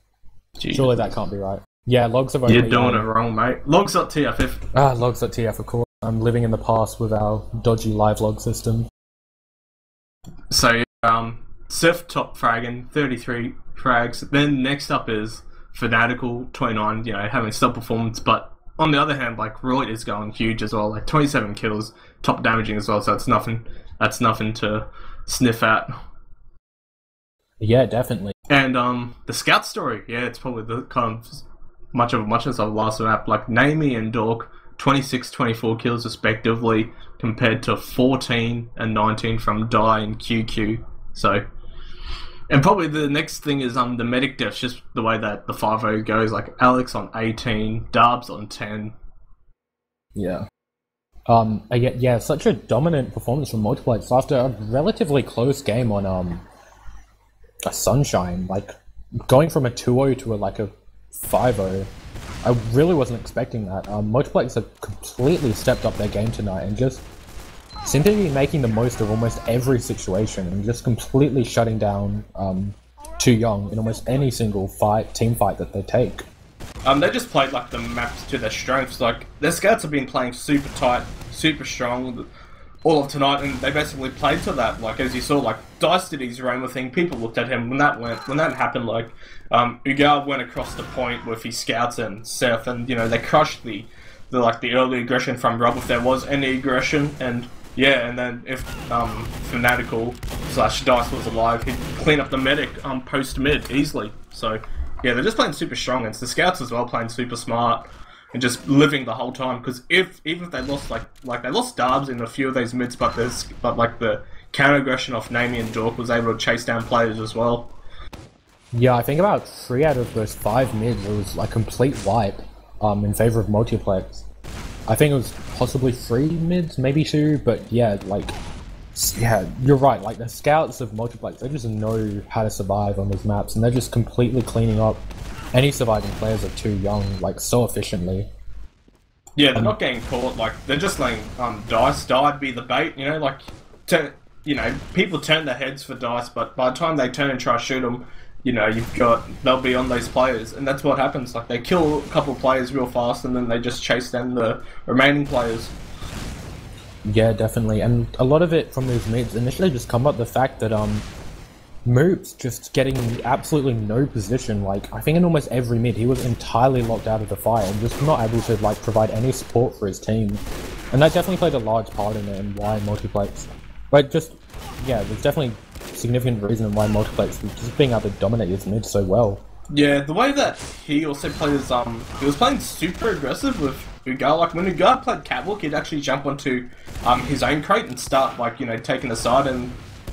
S1: Jeez. Surely that can't be right. Yeah, logs have only...
S2: You're doing it wrong, mate. Logs.tff.
S1: Ah, logs.tf, of course. I'm living in the past with our dodgy live log system.
S2: So, Seth top fragging, 33 frags. Then next up is Fanatical, 29, you know, having sub performance. But on the other hand, like, Roit is going huge as well, like 27 kills, top damaging as well, so it's nothing, that's nothing to sniff at.
S1: Yeah, definitely.
S2: And the scout story, yeah, it's probably the kind of muchness of the last map. Like, Nami and Dork, 26, 24 kills respectively, compared to 14 and 19 from Die and QQ. So, and probably the next thing is the medic deaths, just the way that the 5-0 goes. Like, Alex on 18, Darbs on 10.
S1: Yeah. Yeah, such a dominant performance from Multiplex after a relatively close game on a Sunshine. Like, going from a 2-0 to a 5-0, I really wasn't expecting that. Multiplex have completely stepped up their game tonight and just seem to be making the most of almost every situation and just completely shutting down Too Young in almost any single team fight that they take.
S2: They just played like the maps to their strengths. Like, their scouts have been playing super tight, super strong all of tonight, and they basically played to that. Like, as you saw, like, Dice did his Roma thing. People looked at him when that happened. Like, Ugar went across the point with his scouts and Seth, and you know, they crushed the early aggression from Rob if there was any aggression. And yeah, and then if Fanatical / Dice was alive, he'd clean up the medic post mid easily. So yeah, they're just playing super strong, and it's the scouts as well playing super smart and just living the whole time. Because even if they lost like they lost Darbs in a few of those mids, but like the counter aggression off Nami and Dork was able to chase down players as well.
S1: Yeah, I think about 3 out of those 5 mids, it was like complete wipe in favor of Multiplex. I think it was possibly 3 mids, maybe 2, but yeah, like Yeah, you're right. Like the scouts of Multiplex, they just know how to survive on these maps, and they're just completely cleaning up any surviving players that are too young, like so efficiently.
S2: Yeah, they're not getting caught. Like they're just letting dice be the bait. You know, like people turn their heads for dice, but by the time they turn and try to shoot them, you know, they'll be on those players, and that's what happens. Like they kill a couple of players real fast, and then they just chase down the remaining players.
S1: Yeah, definitely, and a lot of it from these mids initially just come up the fact that Moop's just getting absolutely no position. Like I think in almost every mid he was entirely locked out of the fight and just not able to like provide any support for his team, and that definitely played a large part in it and why Multiplex. But just yeah, there's definitely significant reason why Multiplex was just being able to dominate his mid so well.
S2: Yeah, the way that he also played his he was playing super aggressive with Ugar. Like when Ugar played Catwalk, he'd actually jump onto his own crate and start like taking a side, and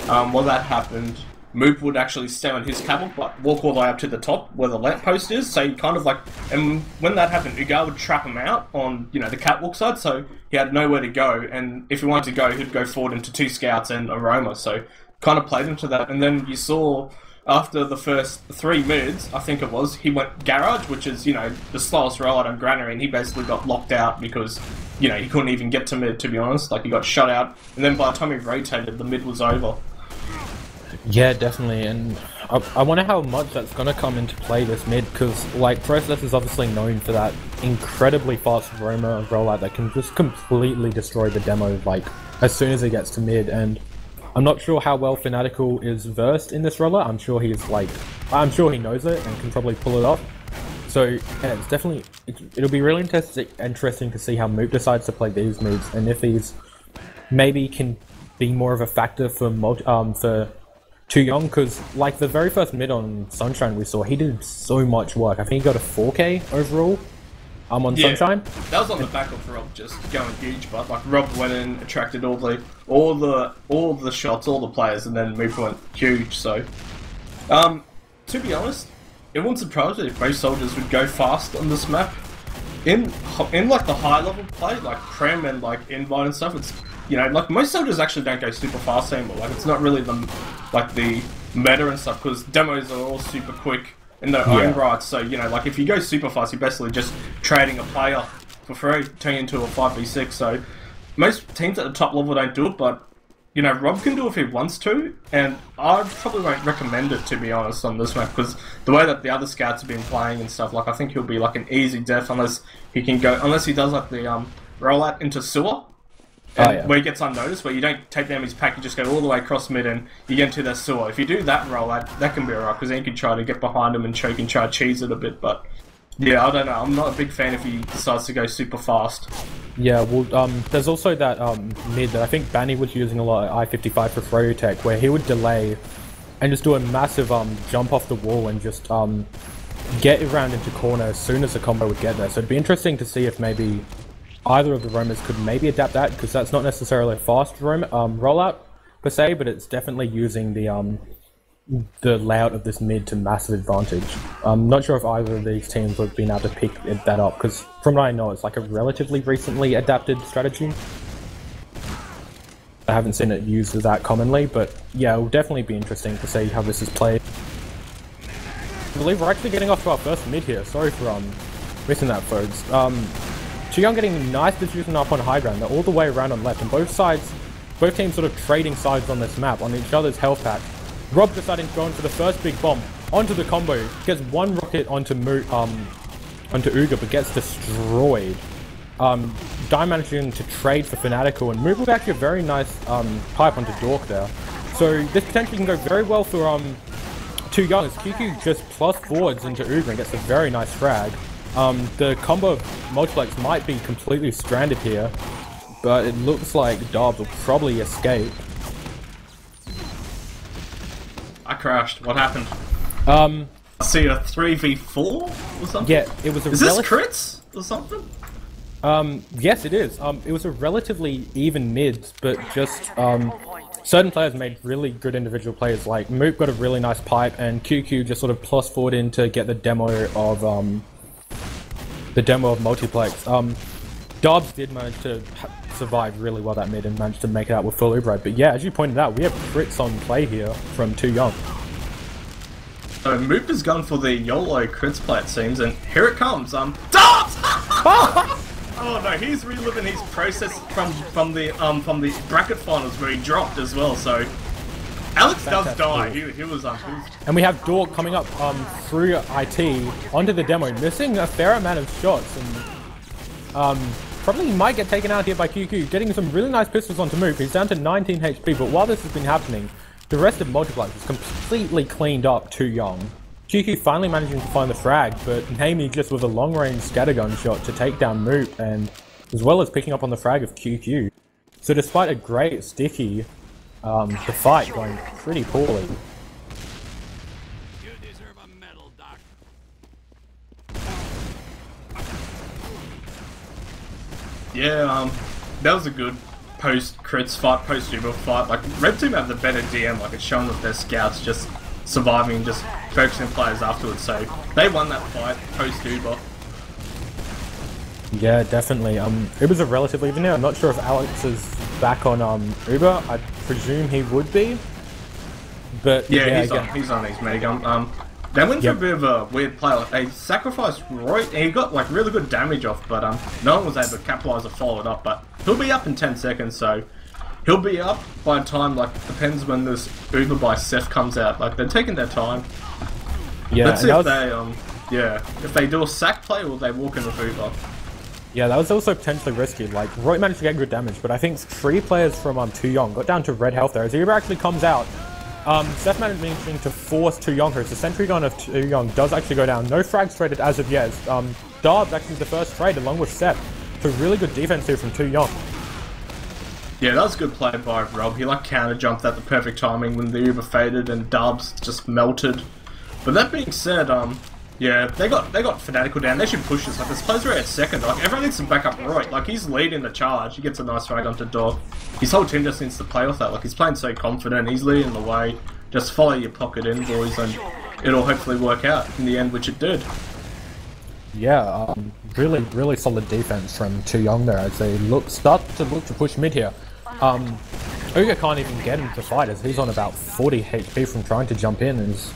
S2: while that happened, Moop would actually stay on his Catwalk but walk all the way up to the top where the lamppost is. So he kind of like, and when that happened, Ugar would trap him out on the Catwalk side, so he had nowhere to go. And if he wanted to go, he'd go forward into 2 scouts and Aroma. So kind of played into that, and then you saw. After the first 3 mids, I think it was, he went Garage, which is, the slowest rollout on Granary, and he basically got locked out because, he couldn't even get to mid, to be honest. Like, he got shut out, and then by the time he rotated, the mid was over.
S1: Yeah, definitely, and I wonder how much that's going to come into play this mid, because, like, Process is obviously known for that incredibly fast Roma rollout that can just completely destroy the demo, like, as soon as it gets to mid, and I'm not sure how well Fanatical is versed in this roller. I'm sure he knows it and can probably pull it off. So yeah, it's definitely it'll be really interesting to see how Moop decides to play these moves, and if these maybe can be more of a factor for Too Young, because like the very first mid on Sunshine we saw, he did so much work. I think he got a 4K overall. On Sunshine.
S2: That was on the back of Rob just going huge, but like Rob went in, attracted all the shots, all the players, and then Moop went huge. So, to be honest, it wouldn't surprise me if most soldiers would go fast on this map. In like the high level play, like Prem and like Invite and stuff, it's like most soldiers actually don't go super fast anymore. Like it's not really the meta and stuff, because demos are all super quick in their own right. So, like if you go super fast, you're basically just trading a player for free, turning into a 5v6. So most teams at the top level don't do it, but Rob can do it if he wants to, and I probably won't recommend it, to be honest, on this map, because the way that the other scouts have been playing and stuff, like I think he'll be like an easy death unless he does like the rollout into sewer. Where he gets unnoticed, where you don't take down his pack, you just go all the way across mid and you get into their sewer. If you do that rollout, that can be alright, because then you can try to get behind him and choke and try to cheese it a bit. But yeah, I don't know. I'm not a big fan if he decides to go super fast.
S1: Yeah, well, there's also that mid that I think Banny was using a lot at I-55 for Froyo Tech, where he would delay and just do a massive jump off the wall and just get around into corner as soon as the combo would get there. So it'd be interesting to see if maybe either of the roamers could maybe adapt that, because that's not necessarily a fast rollout per se, but it's definitely using the layout of this mid to massive advantage. I'm not sure if either of these teams would have been able to pick that up, because from what I know, it's like a relatively recently adapted strategy. I haven't seen it used that commonly, but yeah, it will definitely be interesting to see how this is played. I believe we're actually getting off to our first mid here. Sorry for missing that, folks. Too Young getting nice position up on high ground. They're all the way around on left, and both teams sort of trading sides on this map, on each other's health pack. Rob deciding to go in for the first big bomb onto the combo, gets one rocket onto Uga, but gets destroyed. Dime managing to trade for Fanatical, and move with actually a very nice pipe onto Dork there. So this potentially can go very well for Too Young, as QQ just plus forwards into Uga and gets a very nice frag. The combo of Multiplex might be completely stranded here, but it looks like Dobbs will probably escape.
S2: I crashed. What happened? I see a 3v4 or something?
S1: Yeah, it was a...
S2: Is this crits or something?
S1: Yes, it is. It was a relatively even mids, but just certain players made really good individual plays. Like Moop got a really nice pipe, and QQ just sort of plus forward in to get the demo of Multiplex. Dobbs did manage to survived really well that mid and managed to make it out with full Uber. But yeah, as you pointed out, we have crits on play here from Too Young.
S2: So Moop has gone for the YOLO crits play, it seems, and here it comes. Darts! Oh no, he's reliving his process from the bracket finals where he dropped as well. So Alex does die. He was
S1: and we have Dork coming up through IT onto the demo, missing a fair amount of shots, and probably might get taken out here by QQ, getting some really nice pistols onto Moop. He's down to 19 HP, but while this has been happening, the rest of Multiplex is completely cleaned up Too Young. QQ finally managing to find the frag, but Namie just with a long-range scattergun shot to take down Moop, and as well as picking up on the frag of QQ. So despite a great sticky, the fight going pretty poorly.
S3: You deserve a medal, Doc.
S2: Yeah, that was a good post-crits fight, post-Uber fight. Like, Red Team have the better DM, like it's shown with their scouts just surviving, just focusing players afterwards, so they won that fight post-Uber.
S1: Yeah, definitely. Uber's a relatively even now. I'm not sure if Alex is back on Uber. I presume he would be. But
S2: yeah, he's on his Megan. They went for a bit of a weird play. Like, they sacrificed Roy, and he got like really good damage off, but no one was able to capitalize or follow it up. But he'll be up in 10 seconds, so he'll be up by the time, like, depends when this Uber by Seth comes out. Like, they're taking their time.
S1: Yeah,
S2: let's see if they if they do a sack play or they walk in with Uber.
S1: Yeah, that was also potentially risky. Like, Roy managed to get good damage, but I think 3 players from Too Young got down to red health there. As Uber actually comes out, Seth managing to force Too Young here. So the sentry gun of Too Young does actually go down. No frags traded as of yet. Darb's actually the first trade along with Seth. So really good defense here from Too Young.
S2: Yeah, that was good play by Rob. He like counter jumped at the perfect timing when the Uber faded and Darbs just melted. But that being said, yeah, they got Fanatical down. They should push this. Like, this player's right at second. Like, everyone needs to back up Roy. Like, he's leading the charge. He gets a nice frag onto Dog. His whole team just needs to play with that. Like, he's playing so confident. He's leading the way. Just follow your pocket in, boys, and it'll hopefully work out in the end, which it did.
S1: Yeah, really solid defense from Too Young there as they start to look to push mid here. Uga can't even get him to fight as he's on about 40 HP from trying to jump in, and as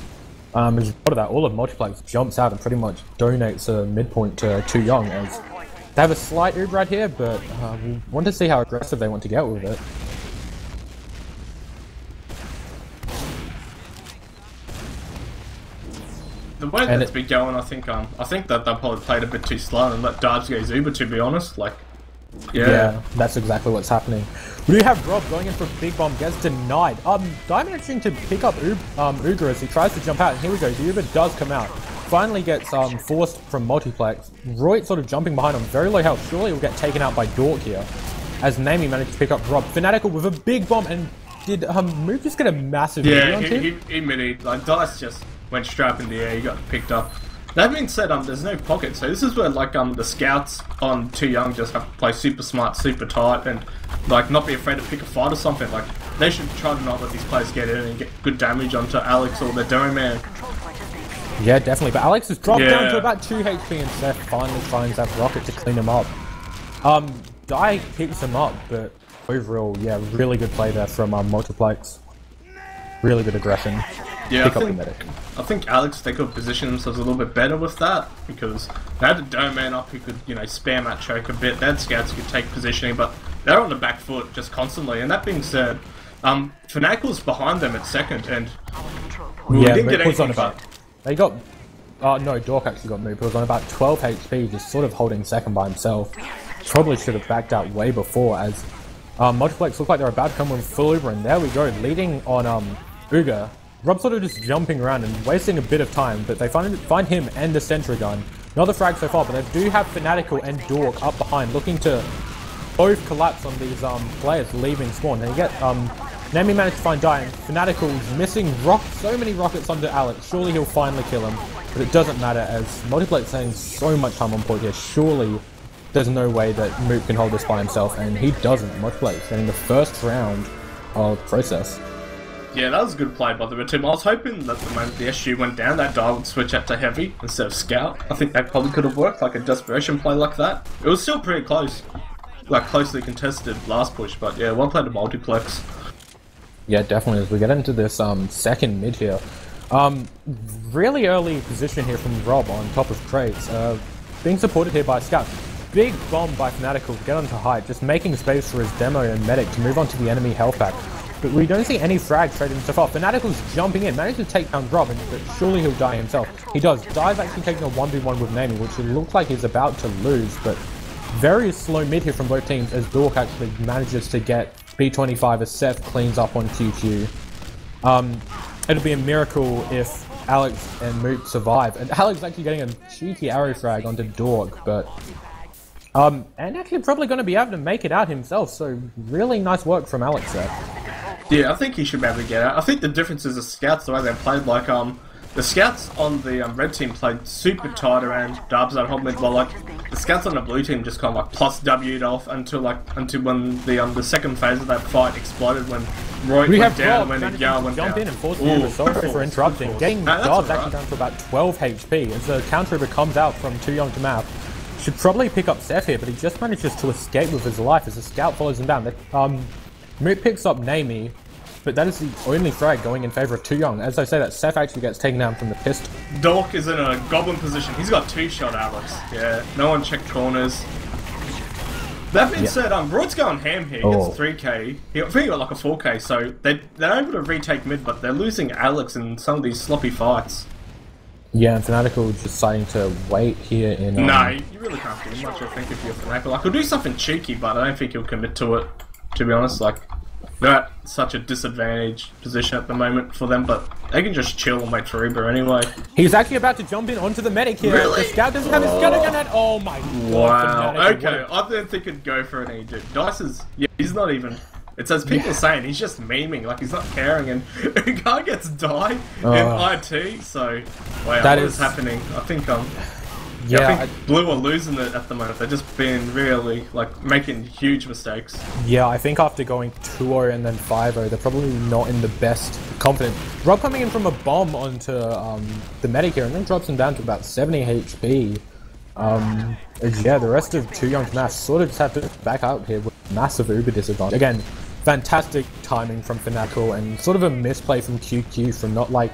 S1: a result of that, all of Multiplex jumps out and pretty much donates a midpoint to Too Young as they have a slight Uber right here, but we want to see how aggressive they want to get with it.
S2: The way that it's been going, I think that they probably played a bit too slow and let Darbs go Uber, to be honest. Like, yeah,
S1: that's exactly what's happening. We do have Rob going in for a big bomb, gets denied. Dai managing to pick up Uga as he tries to jump out, and here we go, the Uber does come out. Finally gets forced from Multiplex. Roy sort of jumping behind on very low health. Surely he'll get taken out by Dork here. As Namie managed to pick up Rob. Fanatical with a big bomb, and did Moop just get a massive
S2: yeah, he mini, like, Dice just went straight up in the air, he got picked up. That being said, there's no pocket, so this is where, like, the scouts on Too Young just have to play super smart, super tight, and, like, not be afraid to pick a fight or something. Like, they should try to not let these players get in and get good damage onto Alex or the Dome Man.
S1: Yeah, definitely, but Alex has dropped down to about 2 HP, and Seth finally finds that rocket to clean him up. Dai picks him up, but overall, yeah, really good play there from Multiplex. Really good aggression.
S2: Yeah, I think Alex, they could position themselves a little bit better with that, because they had the Dome Man up who could, spam that choke a bit. They had scouts who could take positioning, but they're on the back foot just constantly. And that being said, Fanatical's behind them at second, and we didn't get anything back.
S1: They got... no, Dork actually got moved. He was on about 12 HP, just sort of holding second by himself. Probably should have backed out way before, as Multiplex look like they're about to come with full Uber, and there we go, leading on Uga. Rob sort of just jumping around and wasting a bit of time, but they find him and the sentry gun. Not the frag so far, but they do have Fanatical and Dork up behind, looking to both collapse on these players leaving spawn. And you get Namie managed to find Dai, and Fanatical's missing so many rockets onto Alex. Surely he'll finally kill him, but it doesn't matter as Multiplex saying so much time on point here. Surely there's no way that Moop can hold this by himself, and he doesn't. Multiplex getting the first round of process.
S2: Yeah, that was a good play by the team. I was hoping that the moment the SG went down, that Dai would switch up to heavy instead of scout. I think that probably could have worked, like a desperation play like that. It was still pretty close. like closely contested last push, but yeah, well played to Multiplex.
S1: Yeah, definitely. As we get into this second mid here, really early position here from Rob on top of crates, being supported here by Scout. Big bomb by Fanatical to get onto height, just making space for his demo and medic to move on to the enemy health pack. But we don't see any frags trading so far. Fanatical's jumping in, managed to take down Rob, but surely he'll die himself. He does. Dive's actually taking a 1v1 with Namie, which it looks like he's about to lose, but very slow mid here from both teams as Dork actually manages to get B25 as Seth cleans up on QQ. It'll be a miracle if Alex and Moot survive. And Alex actually getting a cheeky arrow frag onto Dork, but and actually probably going to be able to make it out himself, so really nice work from Alex there.
S2: Yeah, I think he should be able to get out. I think the difference is the scouts, the way they played, like, the scouts on the red team played super tight around Darbs that whole mid, while like the scouts on the blue team just kind of like plus W'd off until when the second phase of that fight exploded when Roy went down and when Yao went
S1: jump
S2: down.
S1: in and force the sorry for interrupting. Getting Darbs actually down to about 12 HP as the counter comes out from Too Young to Map. Should probably pick up Seth here, but he just manages to escape with his life as the scout follows him down. Moot picks up Namie, but that is the only frag going in favor of Too Young. As I say that, Seth actually gets taken down from the pistol.
S2: Dork is in a goblin position. He's got 2-shot Alex. Yeah, no one checked corners. That being said, Royd's going ham here. He gets 3k. I think he got like a 4k, so they're able to retake mid, but they're losing Alex in some of these sloppy fights.
S1: Yeah, and Fanatical just deciding to wait here in...
S2: No, you really can't do much, I think, if you're Fanatical. Like, he'll do something cheeky, but I don't think he'll commit to it, to be honest. Like, they're at such a disadvantaged position at the moment for them, but they can just chill and wait for Uber anyway.
S1: He's actually about to jump in onto the medic here.
S2: Really?
S1: The scout doesn't have his gun again. Oh my god.
S2: Wow. Okay, I didn't think he'd go for it, and he did. Dice is... Yeah, he's not even... It's as people saying, he's just memeing, like he's not caring, and a guy gets died in IT, so... Wow, what is happening? I think, I think Blue are losing it at the moment. They're just being really, like, making huge mistakes.
S1: Yeah, I think after going 2-0 and then 5-0, they're probably not in the best confidence. Rob coming in from a bomb onto the medic here, and then drops him down to about 70 HP. Yeah, the rest of Too Young to Mass sort of just have to back out here with massive Uber disadvantage. Again, fantastic timing from Fanatical and sort of a misplay from QQ from not, like,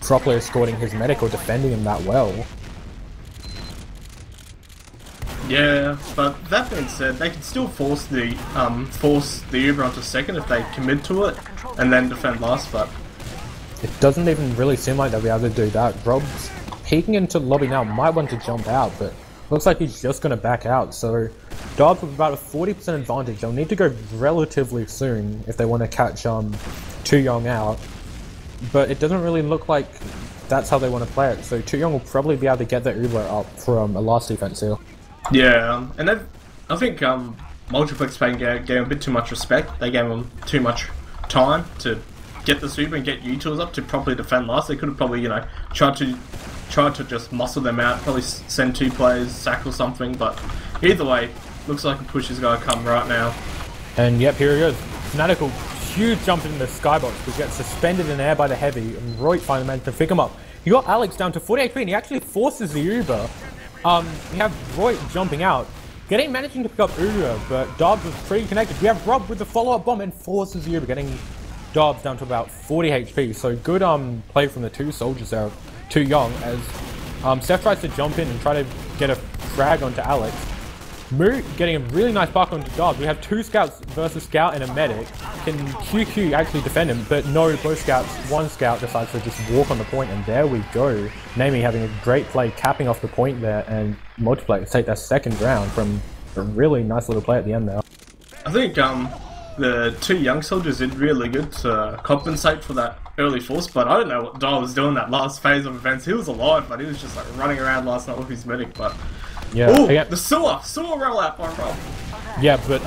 S1: properly escorting his medic or defending him that well.
S2: Yeah, but that being said, they can still force the Uber onto second if they commit to it, and then defend last, but...
S1: It doesn't even really seem like they'll be able to do that. Rob's peeking into the lobby now, might want to jump out, but looks like he's just going to back out, so Darbs with about a 40% advantage. They'll need to go relatively soon if they want to catch Too Young out, but it doesn't really look like that's how they want to play it, so Too Young will probably be able to get their Uber up from a last defense here.
S2: Yeah, and I think Multiplex gave him a bit too much respect. They gave him too much time to get the super and get U-tools up to properly defend last. They could have probably, you know, tried to just muscle them out, probably send 2 players, sack or something, but either way, looks like a push is going to come right now.
S1: And yep, here he goes. Fanatical, huge jump into the skybox, but gets suspended in air by the heavy, and Roy finally managed to pick him up. He got Alex down to 40 HP, and he actually forces the Uber. We have Roy jumping out, managing to pick up Uber, but Dobbs was pretty connected. We have Rob with the follow-up bomb and forces Uber, getting Dobbs down to about 40 HP. So good play from the 2 soldiers there, Too Young, as Seth tries to jump in and try to get a frag onto Alex. Moot getting a really nice buck onto Dobbs. We have 2 scouts versus scout and a medic. Can QQ actually defend him? But no, both scouts. 1 scout decides to just walk on the point, and there we go. Namie having a great play, capping off the point there, and Multiplex take that second round from a really nice little play at the end there.
S2: I think the 2 young soldiers did really good to compensate for that early force, but I don't know what Dial was doing that last phase of events. He was alive, but he was just like running around last night with his medic, but...
S1: Yeah.
S2: Ooh, the sewer rollout by Rob.
S1: Yeah, but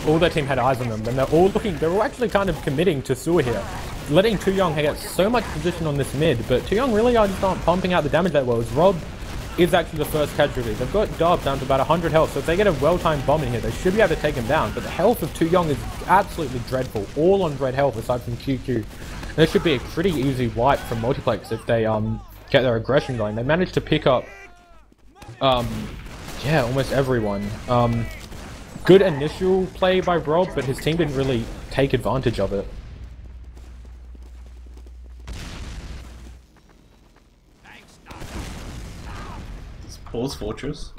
S1: all their team had eyes on them, and they're all actually kind of committing to sewer here. Letting Too Young get so much position on this mid, but Too Young really just aren't pumping out the damage that well, as Rob is actually the first casualty. They've got Darbs down to about 100 health, so if they get a well-timed bomb in here, they should be able to take him down, but the health of Too Young is absolutely dreadful, all on red health aside from QQ. And this should be a pretty easy wipe from Multiplex if they get their aggression going. They managed to pick up yeah, almost everyone. good initial play by Rob, but his team didn't really take advantage of it.
S2: Pause Fortress.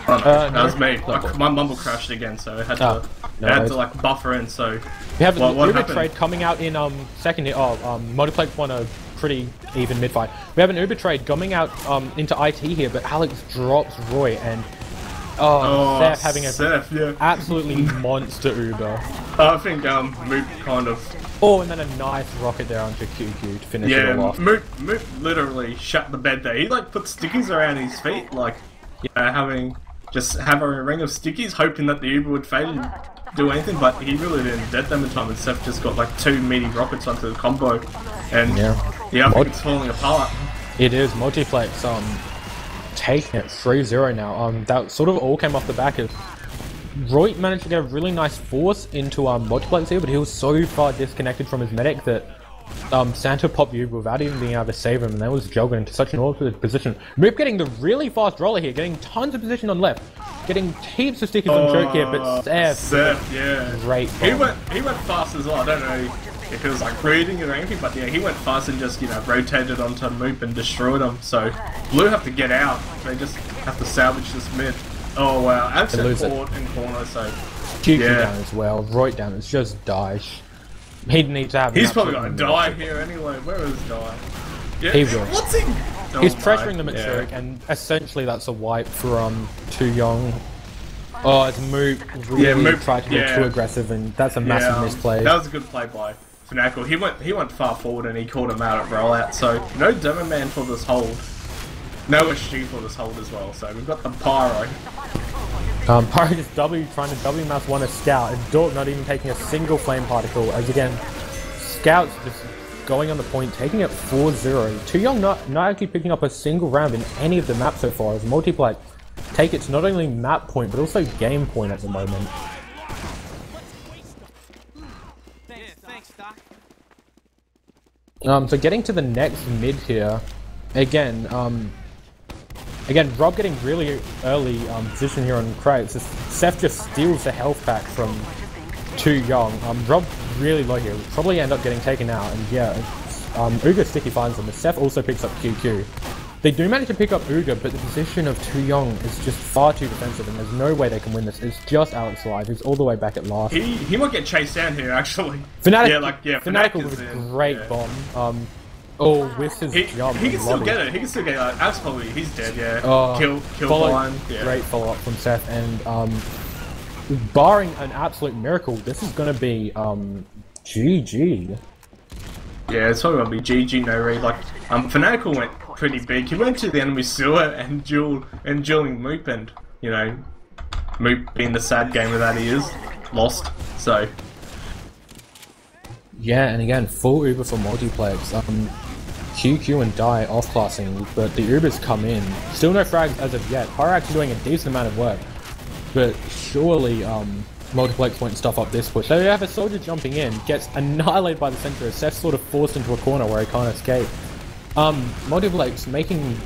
S2: Oh, no, that was me. My mumble crashed again, so I had to like buffer in. So
S1: we have
S2: what
S1: Uber
S2: happened?
S1: trade coming out in second here. Multiplex won a pretty even mid fight. We have an Uber trade coming out into IT here, but Alex drops Roy and Seth having a absolutely monster Uber.
S2: I think Moop kind of.
S1: Oh, and then a nice rocket there onto QQ to finish it all off.
S2: Moop literally shut the bed there. He like put stickies around his feet, like having a ring of stickies, hoping that the Uber would fade and do anything, but he really didn't dead them in time, and Seth just got like 2 meaty rockets onto the combo, and I think it's falling apart.
S1: It is. Multiplex taking it 3-0 now. That sort of all came off the back of Roy managed to get a really nice force into Multiplex here, but he was so far disconnected from his medic that Santa popped Uber without even being able to save him, and that was juggling into such an awkward position. Moop getting the really fast roller here, getting tons of position on left, getting heaps of stickers on choke here, but Seth, great bomb.
S2: He went fast as well. I don't know if it was like reading it or anything, but yeah, he went fast and just rotated onto Moop and destroyed him. So Blue have to get out. They just have to salvage this mid. Oh wow, Absent forward in corner, so
S1: QQ down as well, Roy down, it's just Daesh. He'd need to have.
S2: He's probably gonna die here anyway. Where is Die? Yeah.
S1: He will.
S2: What's he?
S1: He's pressuring them at Zurich, and essentially that's a wipe for Too Young. Oh, it's Moop really tried to be too aggressive, and that's a massive misplay.
S2: That was a good play by Fnackle. He went far forward and he called him out at rollout. So no Demo Man for this hold. No SG for this hold as well, so we've got the Pyro.
S1: Pyro just trying to W mass one a scout, and Dork not even taking a single flame particle, as again, Scout's just going on the point, taking it 4-0. Too Young not actually picking up a single round in any of the maps so far, as Multiplex take it to not only map point, but also game point at the moment. So getting to the next mid here, again, Rob getting really early position here on crates. Seth just steals the health pack from Too Young. Rob really low here, will probably end up getting taken out, and Uga sticky finds him, but Seth also picks up QQ. They do manage to pick up Uga, but the position of Too Young is just far too defensive, and there's no way they can win this. It's just Alex Live, who's all the way back at last.
S2: He might get chased down here, actually.
S1: Fnatic with a great bomb. With his jump.
S2: He can still get it. He can still get it. Absolutely, he's dead. Kill blind.
S1: Great follow up from Seth, and barring an absolute miracle, this is going to be GG.
S2: Yeah, it's probably going to be GG no read. Like Fanatical went pretty big. He went to the enemy sewer and dueling Moop, and Moop being the sad gamer that he is, lost. So
S1: yeah, and again, full Uber for Multiplex. QQ and Die off-classing, but the Ubers come in. Still no frags as of yet. Pyro actually doing a decent amount of work, but surely Multiplex won't stuff up this push. So you have a soldier jumping in, gets annihilated by the center, as Seth's sort of forced into a corner where he can't escape. Multiplex making,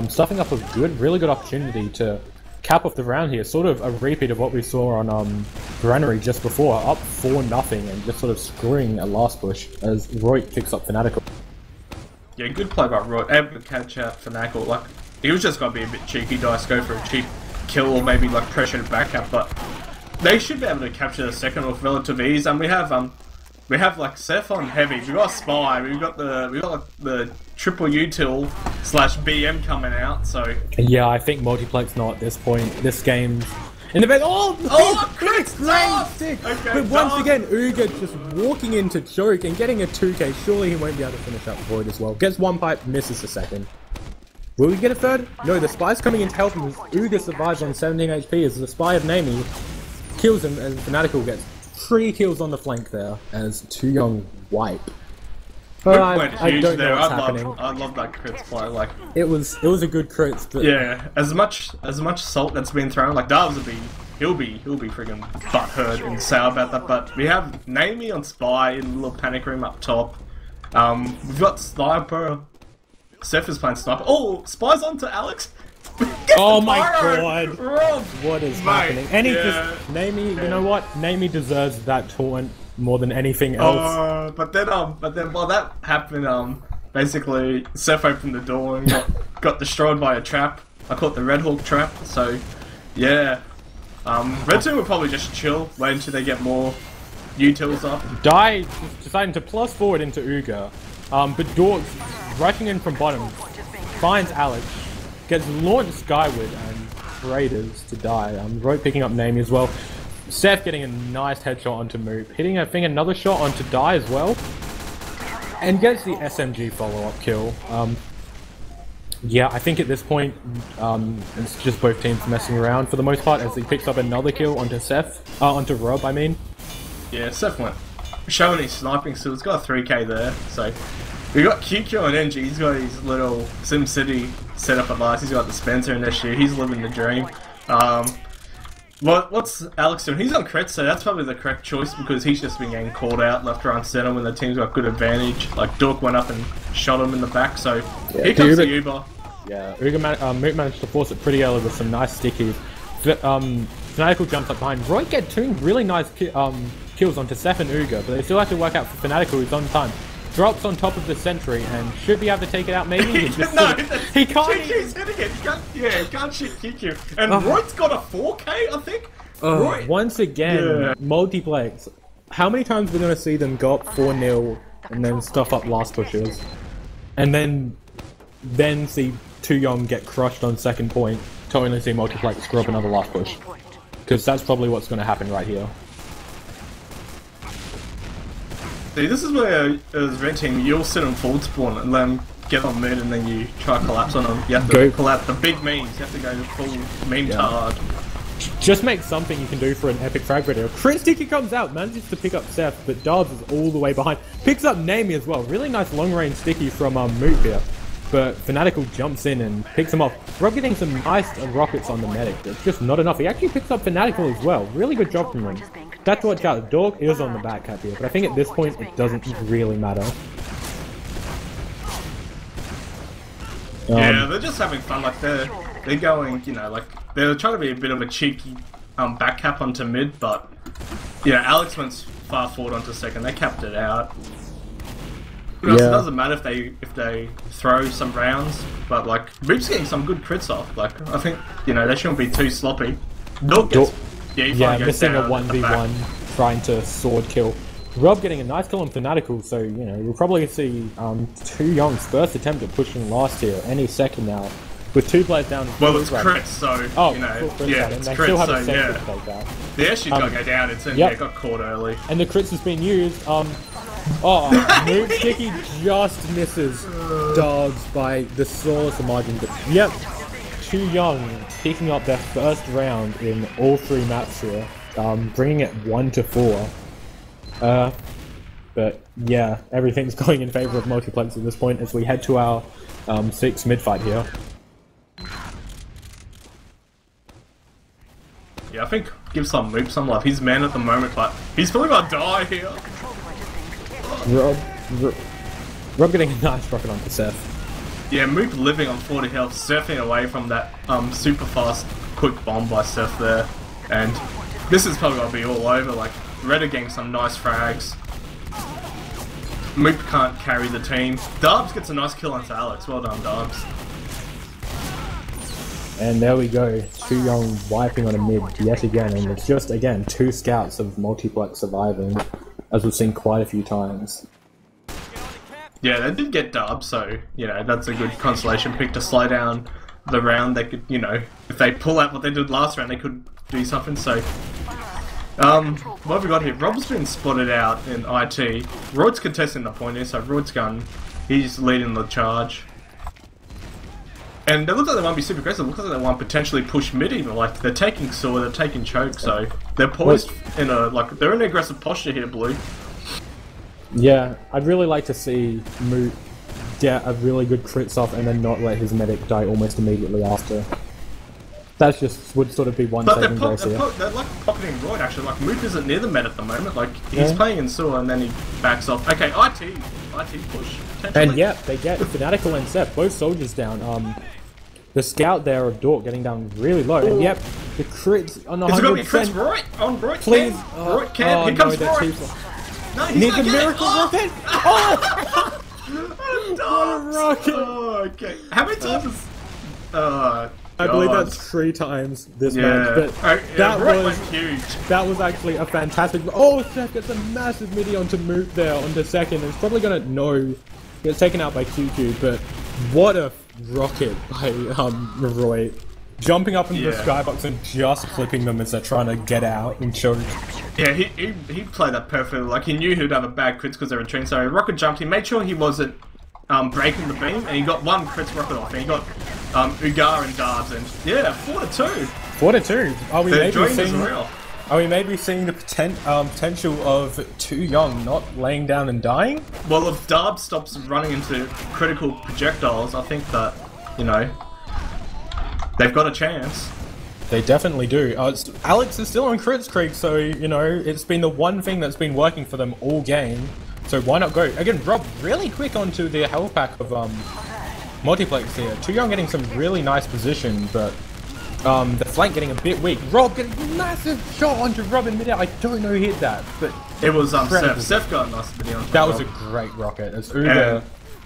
S1: stuffing up a really good opportunity to cap off the round here, sort of a repeat of what we saw on Granary just before, up 4-0 and just sort of screwing a last push as Roy picks up Fanatical.
S2: Yeah, good play by Roy, able to catch out Fanatical. Like, he was just going to be a bit cheeky, Dice, go for a cheap kill or maybe like pressure to back up, but they should be able to capture the second with relative ease, and we have like Seth on heavy, we've got Spy, we've got the triple util / BM coming out, so
S1: yeah, I think Multiplex not at this point. This game's in the bed. Great stick! Okay, but once again, Uga just walking into choke and getting a 2k. Surely he won't be able to finish up Void as well. Gets one pipe, misses the second. Will we get a third? No, the Spy's coming in to help him. Uga survives on 17 HP as the Spy of Namie kills him, and Fanatical gets 3 kills on the flank there as Too Young wipe. I don't know what's happening.
S2: I love that crit play. Like
S1: it was a good crit. But
S2: yeah, as much salt that's been thrown, like Darves he'll be friggin' butthurt and sour about that. But we have Namie on Spy in the little panic room up top. We've got Sniper. Seth is playing Sniper. Oh, Spy's onto Alex.
S1: Oh my
S2: Pyro!
S1: god!
S2: Rob!
S1: What is
S2: Mate,
S1: happening? And he
S2: yeah.
S1: just Namie, you know what? Namie deserves that taunt more than anything else.
S2: But then while that happened, basically Seth opened the door and got destroyed by a trap. I call it the Red Hawk trap. So, yeah. Red Team will probably just chill, wait until they get more utils up.
S1: Die deciding to plus forward into Uga, but Dork's rushing in from bottom, finds Alex, gets launched skyward and Raiders to die. Rote picking up Namie as well. Seth getting a nice headshot onto Moop, hitting I think another shot onto Die as well, and gets the SMG follow-up kill. Yeah, I think at this point it's just both teams messing around for the most part as he picks up another kill onto Seth, onto Rob I mean.
S2: Yeah, Seth went showing his sniping skills, got a 3k there, so we got QQ and NG, he's got his little SimCity set up at last, he's got the Spencer in this year, he's living the dream. What's Alex doing? He's on crit, so that's probably the correct choice because he's just been getting called out left, right, and center when the team's got good advantage. Like Dork went up and shot him in the back, so here comes the Uber.
S1: Yeah, Moot managed to force it pretty early with some nice stickies. Fanatical jumps up behind. Roy get two really nice kills onto Seth and Uga, but they still have to work out for Fanatical who's on time. Drops on top of the sentry and should be able to take it out maybe. He can't.
S2: QQ's hitting it. He can't shoot QQ. And Roy's got a 4k, I think. Roy.
S1: Once again, Multiplex. How many times are we going to see them go up 4-0 and then stuff up last pushes? And then see Too Young get crushed on second point to only see Multiplex screw up another last push. Because that's probably what's going to happen right here.
S2: See, this is where, as red team, you'll sit on forward spawn and let them get on mid and then you try to collapse on them. You have to pull out the big memes, you have to go full meme hard.
S1: Just make something you can do for an epic frag video. Crit Sticky comes out, manages to pick up Seth, but Darbs is all the way behind. Picks up Namie as well. Really nice long range sticky from Moot here. But Fanatical jumps in and picks him off. Rob getting some nice rockets on the medic. It's just not enough. He actually picks up Fanatical as well. Really good job from him. That's what out. Dork is on the back cap here, but I think at this point it doesn't really matter.
S2: Yeah, they're just having fun. Like they're going, you know, like they're trying to be a bit of a cheeky back cap onto mid, but yeah, Alex went far forward onto second. They capped it out. It doesn't matter if they throw some rounds, but like Moop's getting some good crits off. Like I think they shouldn't be too sloppy. Dork gets
S1: missing a 1v1 trying to sword kill. Rob getting a nice kill on Fanatical, so we'll probably see Too Young's first attempt at pushing last here any second now. With two players down.
S2: Well, it's crits, so it's
S1: they
S2: crits,
S1: still have
S2: so
S1: a second to take out.
S2: The airship's got to go down. It got caught early.
S1: And the crits has been used. Moot Sticky just misses Dogs by the smallest margin. Yep, Too Young picking up their first round in all three maps here, bringing it 1-4. But yeah, everything's going in favor of Multiplex at this point as we head to our 6 mid fight here.
S2: Yeah, I think give some Moop some love. He's man at the moment, but he's probably gonna die here.
S1: Rob getting a nice rocket onto Seth.
S2: Yeah, Moop living on 40 health, surfing away from that super fast quick bomb by Seth there. And this is probably gonna be all over. Like Red are getting some nice frags. Moop can't carry the team. Darbs gets a nice kill onto Alex. Well done, Darbs.
S1: And there we go, Too Young wiping on a mid yet again, and it's just again 2 scouts of Multiplex surviving, as we've seen quite a few times.
S2: Yeah, they did get Darbs, so that's a good consolation pick to slow down the round. They could, if they pull out what they did last round, they could do something. So, what have we got here? Rob's been spotted out in IT. Royd's contesting the point here, so Royd's gun, he's leading the charge. And it looks like they won't be super aggressive. It looks like they want potentially push mid even. Like they're taking sword, they're taking choke, so they're poised in they're in an aggressive posture here, Blue.
S1: Yeah, I'd really like to see Moot get a really good crits off and then not let his medic die almost immediately after. That just would sort of be one saving grace here.
S2: They're like pocketing Royd actually. Like Moot isn't near the med at the moment. Like he's playing in sewer and then he backs off. Okay, IT push.
S1: And yeah, they get Fanatical and Seth, both soldiers down. the scout there of Dork getting down really low. And yep, the crits on 100%.
S2: It's gonna be crits right on Roy.
S1: Please.
S2: Roy can. Here comes Roy. No, he's
S1: Needs
S2: not
S1: a miracle rocket. Oh!
S2: What
S1: a rocket.
S2: Oh, okay. How many times?
S1: I believe that's 3 times this match, but that was actually a fantastic. Oh, Seth gets a massive midi onto Moot there onto second. It's probably gonna gets taken out by QQ, but what a rocket by Roy, jumping up into the skybox and just flipping them as they're trying to get out and choke.
S2: Yeah, he played that perfectly. Like he knew he'd have a bad crits because they were retreating. So rocket jumped. He made sure he wasn't breaking the beam, and he got 1 crits rocket off, and he got Ugar and Darbs, and yeah, 4-2.
S1: 4-2. Are we maybe seeing the potential of Too Young not laying down and dying?
S2: Well, if Darbs stops running into critical projectiles, I think that they've got a chance.
S1: They definitely do. Alex is still on crit streak, so it's been the one thing that's been working for them all game. So why not go? Again, Rob really quick onto the health pack of Multiplex here. Too Young getting some really nice position, but the flank getting a bit weak. Rob getting a massive shot onto Rob in midair. I don't know who hit that, but
S2: it was Seth. Seth got a nice video onto
S1: that was a great rocket. As Uga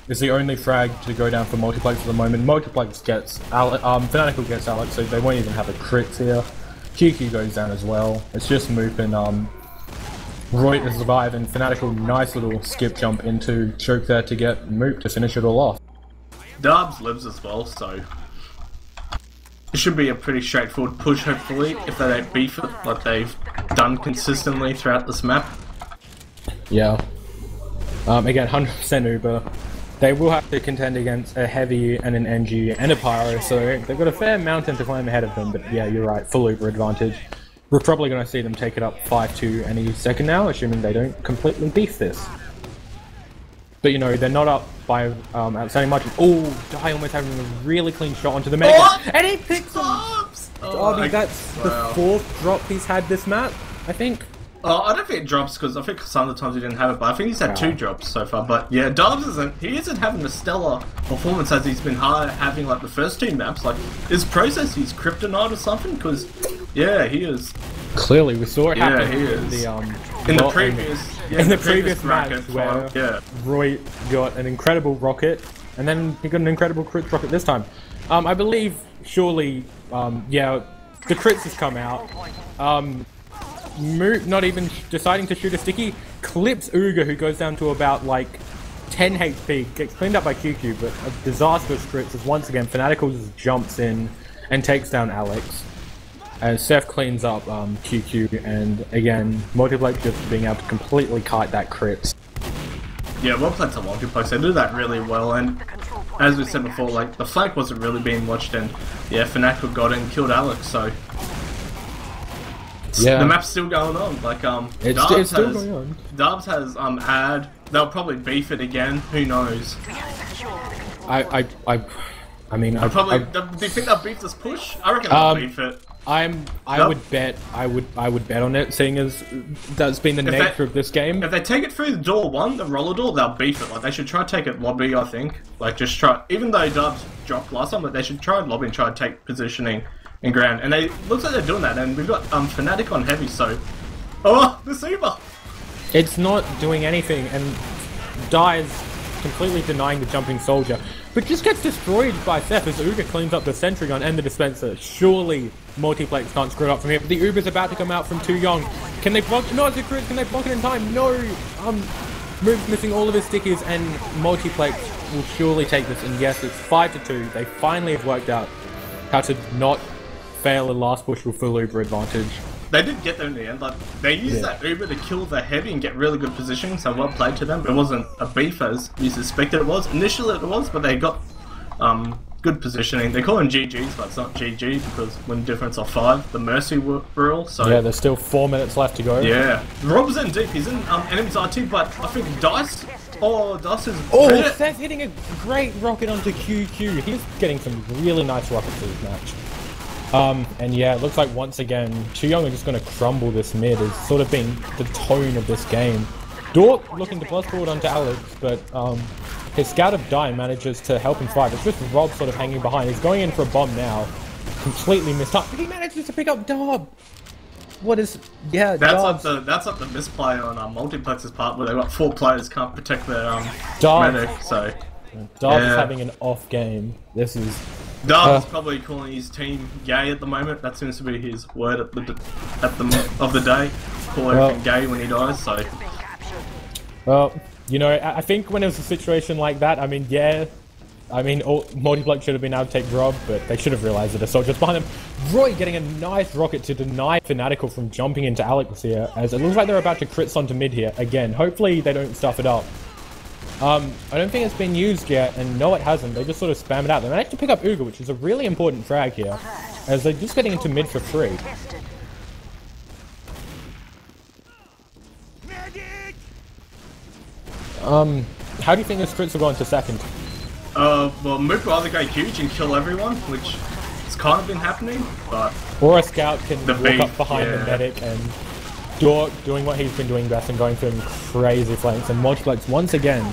S1: is the only frag to go down for Multiplex at the moment. Multiplex gets Fanatical gets Alex, so they won't even have a crits here. QQ goes down as well. It's just Moop and Roy to survive, and Fanatical, nice little skip jump into choke there to get Moop to finish it all off.
S2: Darbs lives as well, so it should be a pretty straightforward push, hopefully, if they don't beef it like they've done consistently throughout this map.
S1: Yeah. Again, 100% Uber. They will have to contend against a Heavy and an NG and a Pyro, so they've got a fair mountain to climb ahead of them, but yeah, you're right, full Uber advantage. We're probably going to see them take it up 5-2 any second now, assuming they don't completely beef this. But they're not up by outstanding margin. Oh, Die almost having a really clean shot onto the Mega. And he picks up! That's the 4th drop he's had this map, I think.
S2: I don't think it drops because I think some of the times he didn't have it, but I think he's had 2 drops so far. But yeah, Darbs isn't having a stellar performance as he's been having like the first 2 maps. Like his process, he's kryptonite or something. Because yeah, he is.
S1: Clearly, we saw it happen.
S2: Yeah, he is. In the previous
S1: match where Roy got an incredible rocket, and then he got an incredible crit rocket this time. I believe surely, the crits has come out. Moot not even deciding to shoot a sticky, clips Uga, who goes down to about like 10 HP, gets cleaned up by QQ, but a disastrous crits as once again Fanatical just jumps in and takes down Alex. As Seth cleans up QQ, and again, Multiplex just being able to completely kite that crits.
S2: Yeah, well played to Multiplex, they do that really well, and as we said before, like the flank wasn't really being watched, and yeah, Fanatical got it and killed Alex, so the map's still going on. Like
S1: it's still going on.
S2: Darbs has ad. They'll probably beef it again. Who knows?
S1: I mean,
S2: do you think they'll beef this push? I reckon they'll beef it.
S1: I would bet on it, seeing as that's been the nature of this game.
S2: If they take it through the door 1, the roller door, they'll beef it. Like they should try to take it lobby, I think. Like just try, even though Darbs dropped last time, but they should try lobby and try to take positioning in ground. And looks like they're doing that. And we've got Fnatic on heavy, so the Super.
S1: It's not doing anything, and dies completely denying the jumping soldier, but just gets destroyed by Seth as Uga cleans up the sentry gun and the dispenser. Surely Multiplex can't screw it up from here, but the Uber's about to come out from Too Young. Can they block? No, it's a crit. Can they block it in time? No. Move's missing all of his stickies, and Multiplex will surely take this. And yes, it's 5-2. They finally have worked out how to not fail the last push with full Uber advantage.
S2: They did get there in the end. Like they used that Uber to kill the heavy and get really good positioning, so well played to them. It wasn't a beef as you suspected it was. Initially it was, but they got good positioning. They call them GGs, but it's not GG because when difference of 5, the Mercy rule. So
S1: yeah, there's still 4 minutes left to go.
S2: Yeah, Rob's in deep. He's in enemy's RT, but I think Dice. Dice is.
S1: Seth hitting a great rocket onto QQ. He's getting some really nice rockets for this match. And yeah, it looks like once again, Too Young are just going to crumble this mid. It's sort of been the tone of this game. Dork looking to plus forward onto Alex, but his scout of Die manages to help him survive. It's just Rob sort of hanging behind. He's going in for a bomb now. Completely missed up. He manages to pick up Dob! What is... Yeah,
S2: that's like the misplay on Multiplex's part, where they've got 4 players can't protect their
S1: Dob.
S2: medic, so...
S1: Dob is having an off game. This is...
S2: Dob is probably calling his team gay at the moment. That seems to be his word of the day. Call everything gay when he dies, so...
S1: Well, you know, I think when it was a situation like that, I mean, yeah... I mean, Multiplex should have been able to take Rob, but they should have realized that a soldier's behind them. Roy getting a nice rocket to deny Fanatical from jumping into Alex here, as it looks like they're about to crits onto mid here. Again, hopefully they don't stuff it up. I don't think it's been used yet, and no it hasn't. They just sort of spam it out. They managed to pick up Uga, which is a really important frag here, as they're just getting into mid for free. How do you think this crits will go into second?
S2: Well, Moop will either go huge and kill everyone, which has kind of been happening, but...
S1: Or a scout can walk up behind the medic and doing what he's been doing best and going for crazy flanks, and Multiplex once again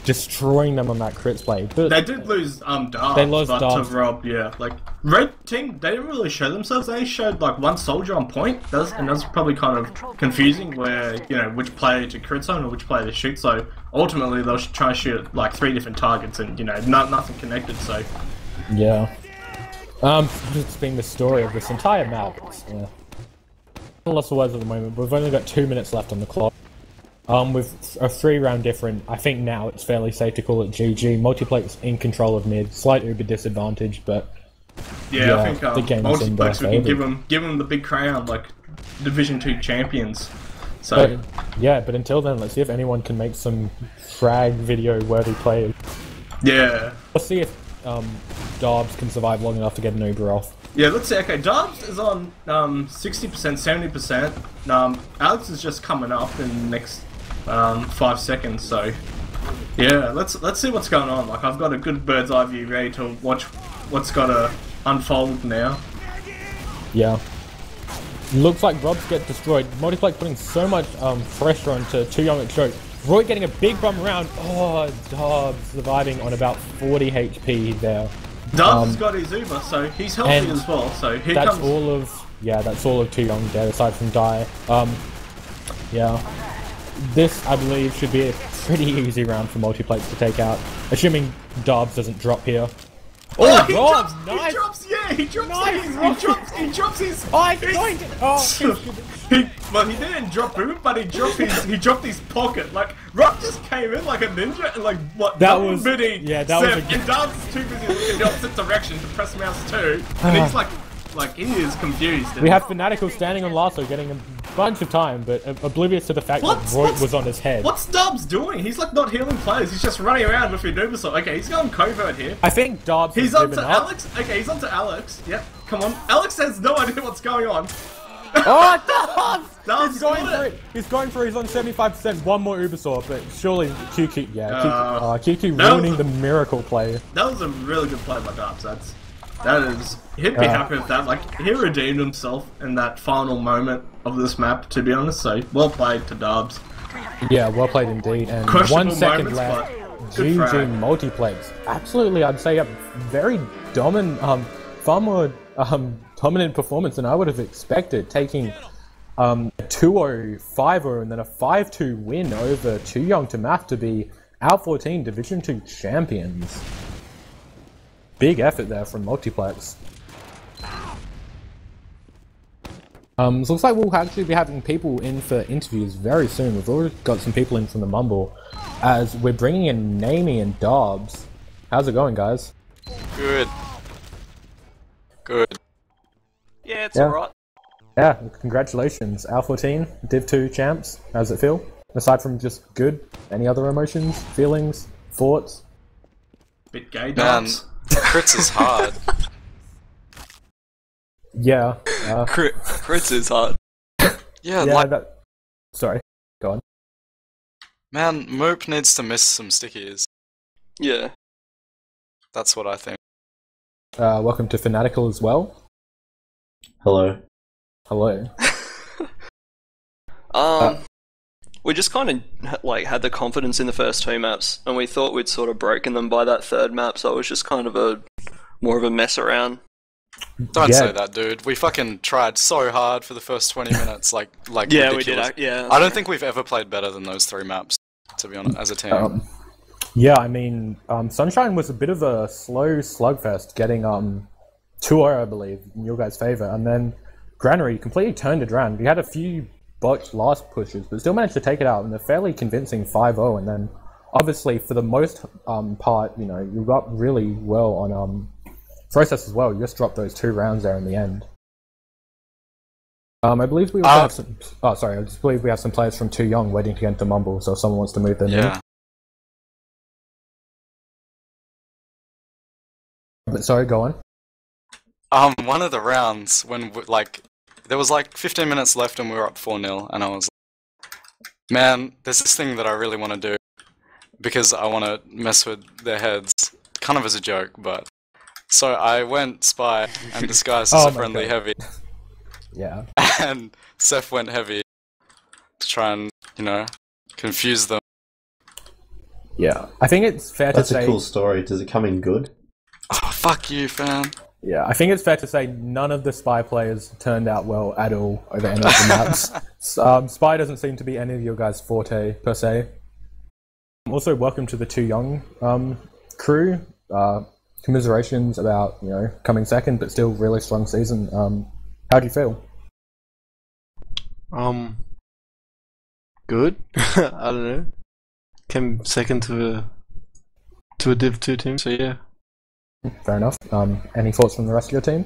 S1: destroying them on that crits play. But
S2: they did lose Darbs,
S1: they lost
S2: but
S1: Darbs.
S2: to Rob, yeah. Like, Red Team, they didn't really show themselves. They showed like 1 soldier on point, and that's probably kind of confusing where, you know, which player to crit zone or which player to shoot, so ultimately they'll try to shoot like 3 different targets and, you know, nothing connected, so...
S1: Yeah. It's been the story of this entire map. Yeah. Lots of words at the moment. We've only got 2 minutes left on the clock. With a 3-round difference, I think now it's fairly safe to call it GG. Multiplex in control of mid, slight Uber disadvantage, but
S2: yeah, I think
S1: the game's
S2: Multiplex,
S1: in
S2: we can give them the big crown, like Division 2 champions. So
S1: but until then, let's see if anyone can make some frag video worthy plays.
S2: Yeah.
S1: Let's see if Dobbs can survive long enough to get an Uber off.
S2: Yeah, let's see. Okay, Dobbs is on 60%, 70%. Alex is just coming up in the next 5 seconds. So yeah, let's see what's going on. Like, I've got a good bird's eye view ready to watch what's got to unfold now.
S1: Yeah. Looks like Robs get destroyed. Multiplex putting so much pressure onto Too Young at choke. Roy getting a big bum around. Oh, Dobbs surviving on about 40 HP there.
S2: Dobbs has got his Uber, so he's healthy as well. So here
S1: that's
S2: comes...
S1: all of that's all of Too Young dead aside from Die. Yeah. This, I believe, should be a pretty easy round for Multiplex to take out, assuming Dobbs doesn't drop here.
S2: Oh, he
S1: Rob,
S2: drops!
S1: nice.
S2: He drops his...
S1: Oh, he's going to... Oh,
S2: he didn't drop boom, but he dropped his pocket. Like, Rob just came in like a ninja and like, what?
S1: That was...
S2: Mini
S1: Yeah, that was a...
S2: And Dobbs is too busy looking in the opposite direction to press mouse 2. And he's like he is confused.
S1: We have Fanatical standing on Lasso getting a bunch of time, but oblivious to the fact that Roy was on his head.
S2: What's Dobbs doing? He's like not healing players, he's just running around with Unubisoft. Okay, he's going covert here.
S1: I think Dobbs
S2: He's on to Alex. Okay, he's on to Alex. Yep, come on. Alex has no idea what's going on.
S1: Oh, Dobbs!
S2: He's going for it.
S1: He's going for it. He's on 75%. One more Ubisoft, but surely QQ. Yeah, QQ ruining the miracle play.
S2: That was a really good play by Dobbs. He'd be happy with that. Like, he redeemed himself in that final moment of this map, to be honest. So well played to Dobbs.
S1: Yeah, well played indeed. And 1 second left. GG Multiplex. Absolutely, I'd say a very dominant, far more dominant performance than I would have expected, taking a 2-0, 5-0, and then a 5-2 win over Too Young to Math to be Out 14 Division 2 champions. Big effort there from Multiplex. Looks like we'll actually be having people in for interviews very soon. We've already got some people in from the Mumble, as we're bringing in Namie and Dobbs. How's it going, guys?
S4: Good. Good. Yeah, it's alright.
S1: Yeah, congratulations. Al 14, Div 2 champs. How's it feel? Aside from just good, any other emotions, feelings, thoughts?
S2: Bit gay,
S4: Man,
S2: Dobbs.
S4: crits is hard.
S1: Yeah.
S4: Crits is hard. Yeah, like...
S1: Sorry, go on.
S4: Man, Moop needs to miss some stickies. Yeah. That's what I think.
S1: Welcome to Fanatical as well.
S5: Hello.
S1: Hello.
S5: We just kind of like had the confidence in the first 2 maps, and we thought we'd sort of broken them by that 3rd map. So it was just kind of more of a mess around.
S4: Don't say that, dude. We fucking tried so hard for the first 20 minutes, like
S5: yeah,
S4: ridiculous.
S5: we did. Yeah,
S4: I don't think we've ever played better than those 3 maps, to be honest, as a team.
S1: Yeah, I mean, Sunshine was a bit of a slow slugfest, getting 2-0, I believe, in your guys' favour, and then Granary completely turned it around. We had a few botched last pushes, but still managed to take it out in a fairly convincing 5-0, and then obviously for the most part, you know, you got really well on Process as well. You just dropped those 2 rounds there in the end. I believe we also have some... Oh, sorry, I just believe we have some players from Too Young waiting to get into Mumble, so if someone wants to move their name. But sorry, go on.
S4: One of the rounds, when, there was 15 minutes left and we were up 4-0, and I was like, man, there's this thing that I really want to do, because I want to mess with their heads, kind of as a joke, but... So I went Spy and disguised as a friendly heavy.
S1: Yeah.
S4: And Seth went heavy to try and, you know, confuse them.
S1: Yeah. I think it's fair to say...
S6: That's a cool story. Does it come in good?
S4: Oh, fuck you, fam.
S1: Yeah, I think it's fair to say none of the Spy players turned out well at all over any of the maps. Spy doesn't seem to be any of your guys' forte, per se. Also, welcome to the Too Young crew. Commiserations about, you know, coming second, but still really strong season. How do you feel?
S7: Good. I don't know. Came second to a Div 2 team, so yeah.
S1: Fair enough. Any thoughts from the rest of your team?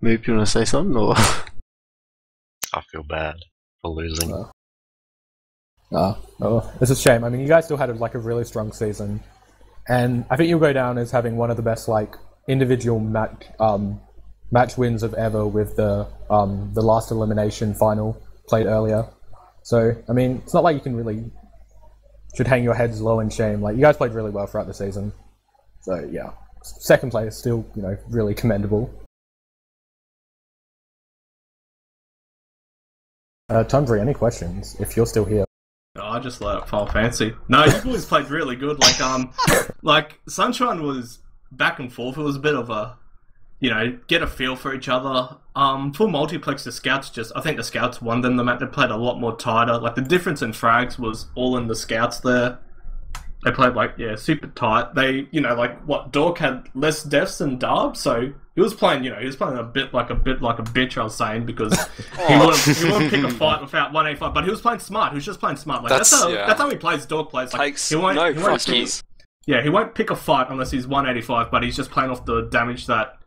S7: Maybe you want to say something, or?
S8: I feel bad for losing.
S1: It's a shame. I mean, you guys still had a really strong season. And I think you'll go down as having one of the best individual match wins of ever with the last elimination final played earlier. So I mean, it's not like you can really should hang your heads low in shame. You guys played really well throughout the season. So yeah, second place still really commendable. Tonberry, any questions? If you're still here.
S2: I just let it fall fancy. No, you boys played really good. Sunshine was back and forth. It was a bit of a, get a feel for each other. For Multiplex, the Scouts I think the Scouts won them the match. They played a lot more tighter. The difference in frags was all in the Scouts there. They played super tight. They, Dork had less deaths than Darb, so he was playing, a bit like a bitch, I was saying, because he wouldn't pick a fight without 185, but he was playing smart. He was just playing smart. That's how he plays. Dork plays. He won't pick a fight unless he's 185, but he's just playing off the damage that,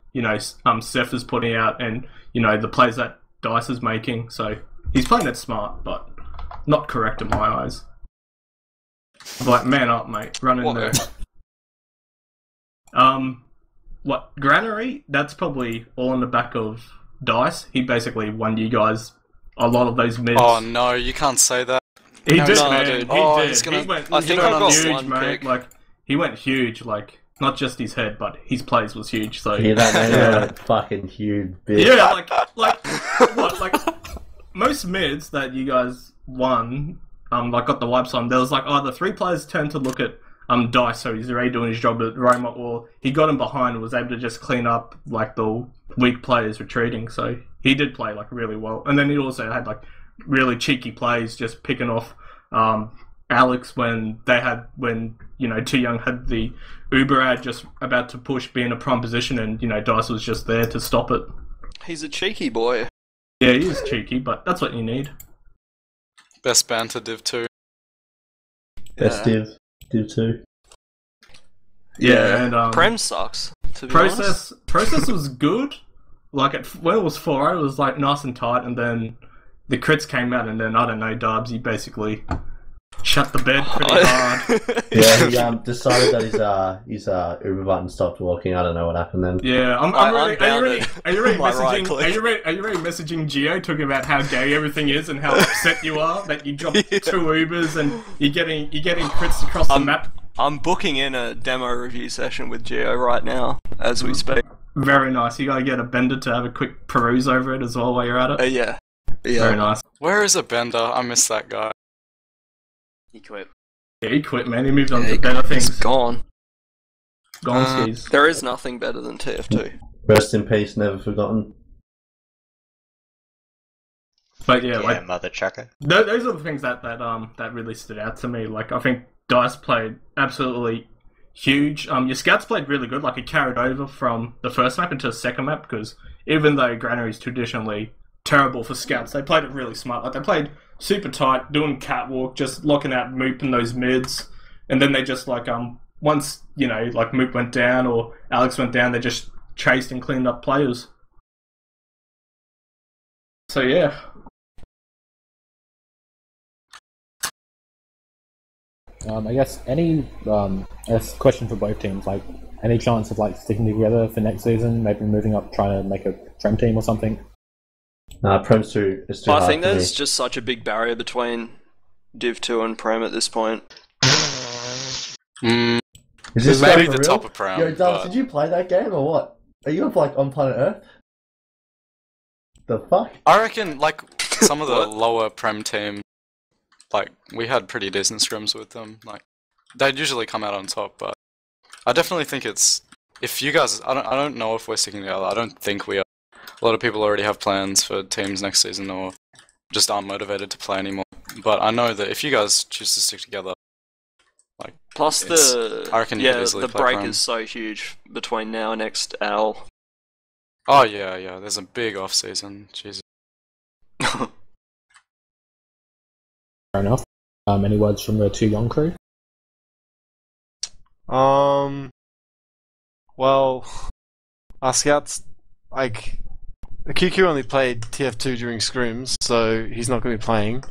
S2: Seth is putting out and, the plays that Dice is making. So he's playing it smart, but not correct in my eyes. Man up, mate. Run in there. Granary? That's probably all on the back of Dice. He basically won you guys a lot of those mids.
S4: Oh no, you can't say that.
S2: He did, man. Dude. He
S4: went
S2: huge, mate. He went huge, not just his head, but his plays was huge. So
S6: yeah, that fucking huge bitch.
S2: Yeah, most mids that you guys won, got the wipes on. There was either 3 players turned to look at Dice, so he's already doing his job at Roma, or he got him behind and was able to just clean up the weak players retreating. So he did play really well, and then he also had really cheeky plays, just picking off Alex when Too Young had the Uber ad just about to push, be in a prime position, and Dice was just there to stop it.
S5: He's a cheeky boy.
S2: Yeah, he is cheeky, but that's what you need.
S4: Best banter Div 2.
S6: Best Div 2.
S2: Yeah, and
S5: Prem sucks, to be honest.
S2: Process was good. When it was 4-0, it was nice and tight, and then the crits came out, and then I don't know, Darbs, he basically shut the bed pretty hard.
S6: Yeah, he decided that his Uber button stopped working. I don't know what happened then.
S2: Yeah, are you really messaging Geo, talking about how gay everything is and how upset you are that you dropped 2 Ubers and you're getting crits across the map?
S5: I'm booking in a demo review session with Geo right now as we speak.
S2: Very nice. You gotta get a bender to have a quick peruse over it as well while you're at it.
S5: Yeah.
S2: Very nice.
S4: Where is a Bender? I miss that guy.
S5: He quit.
S2: Yeah, he quit, man. He moved on to
S5: He-
S2: better
S5: He's
S2: things.
S5: gone.
S2: Gone skis.
S5: There is nothing better than TF2.
S6: Rest in peace, never forgotten.
S2: But yeah,
S8: Yeah,
S2: like
S8: mother trucker.
S2: those are the things that really stood out to me. Like I think Dice played absolutely huge. Your scouts played really good. Like it carried over from the first map into the second map because even though Granary is traditionally terrible for scouts, they played it really smart. Like they played super tight, doing catwalk, just locking out Moop in those mids, and then they just like once like Moop went down or Alex went down, they just chased and cleaned up players. So yeah.
S1: I guess question for both teams, like any chance of like sticking together for next season, maybe moving up, trying to make a Prem team or something?
S6: Prem's too. It's too hard
S5: I think
S6: for me.
S5: there's just such a big barrier between Div 2 and Prem at this point.
S6: Is this
S4: Maybe
S6: game
S4: the
S6: for
S4: top
S6: real?
S4: of Prem.
S6: Yo, Dubs,
S4: but-
S6: did you play that game or what? Are you on planet Earth? The fuck?
S4: I reckon, like, some of the lower Prem teams, like, we had pretty decent scrims with them. Like, they'd usually come out on top, but I definitely think it's... If you guys... I don't know if we're sticking together. I don't think we are. A lot of people already have plans for teams next season or just aren't motivated to play anymore. But I know that if you guys choose to stick together, like...
S5: Plus
S4: I reckon you could
S5: the
S4: easily play
S5: break
S4: Prem.
S5: is so huge between now and next owl.
S4: Oh, yeah. There's a big off-season. Jesus.
S1: Fair enough. Any words from the 2 young crew?
S7: Well, our scouts, like, QQ only played TF2 during scrims, so he's not going to be playing.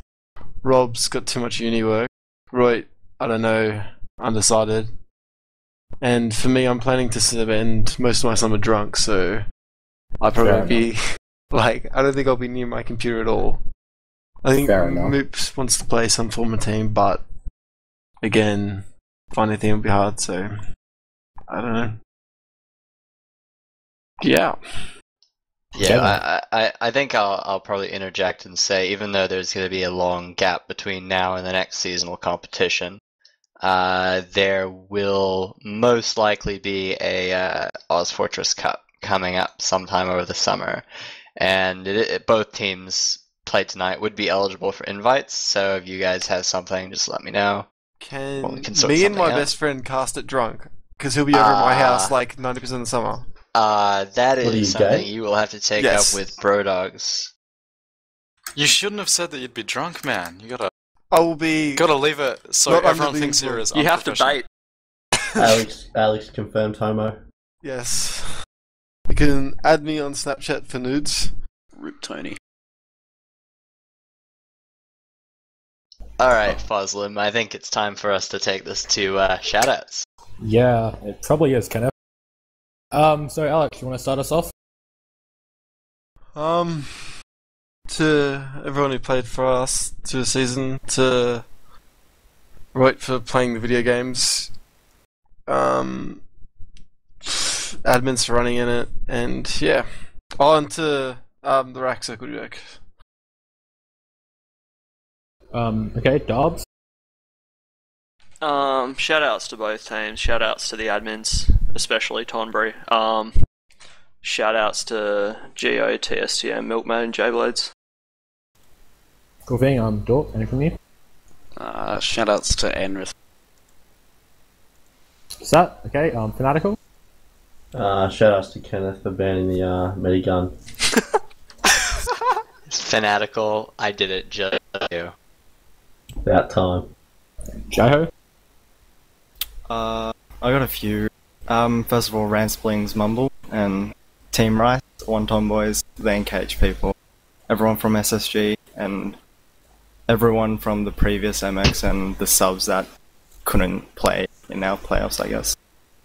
S7: Rob's got too much uni work. Roy, I don't know, undecided. And for me, I'm planning to spend most of my summer drunk, so I'll probably
S1: Fair
S7: be, like, I don't think I'll be near my computer at all. I think
S1: Fair enough.
S7: Moops wants to play some form of team, but again, finding a team will be hard, so I don't know. Yeah.
S8: Yeah, I think I'll probably interject and say, even though there's going to be a long gap between now and the next seasonal competition, there will most likely be a Oz Fortress Cup coming up sometime over the summer, and both teams played tonight would be eligible for invites. So if you guys have something, just let me know. Well, we can sort
S7: Me and my
S8: something out.
S7: best friend cast it drunk? Because he'll be over at my house like 90% of the summer.
S8: That
S6: What are you,
S8: is something
S6: gay?
S8: you will have to take
S7: Yes.
S8: up with Brodogs.
S4: You shouldn't have said that you'd be drunk, man. You
S7: I will be.
S4: gotta leave it so
S7: Not
S4: everyone
S7: under the
S4: thinks you're as
S5: You have to
S4: unprofessional.
S5: bait.
S6: Alex confirmed homo.
S7: Yes. You can add me on Snapchat for nudes.
S5: Rip Tony.
S8: Alright, Fozzlm, I think it's time for us to take this to shoutouts.
S1: Yeah, it probably is, Kenneth. So Alex, you want to start us off?
S7: To everyone who played for us through the season, to Roy for playing the video games, admins for running in it, and yeah. Oh, and to the rack circle work.
S1: Okay, Dobbs.
S5: Shout outs to both teams. Shout outs to the admins, especially Tonberry. Shout outs to Geo, TSTM, Milkmaid, and J-Blades.
S1: Cool thing. Dork, anything from you?
S9: Shoutouts to Enrith.
S1: Sat, okay, Fanatical.
S6: Shout outs to Kenneth for banning the Medigun.
S8: Fanatical, I did it just for you.
S6: About time.
S1: Jaiho.
S10: I got a few. First of all, Ranspling's Mumble and Team Rice, One Tomboys, the NKH people, everyone from SSG, and everyone from the previous MX and the subs that couldn't play in our playoffs, I guess.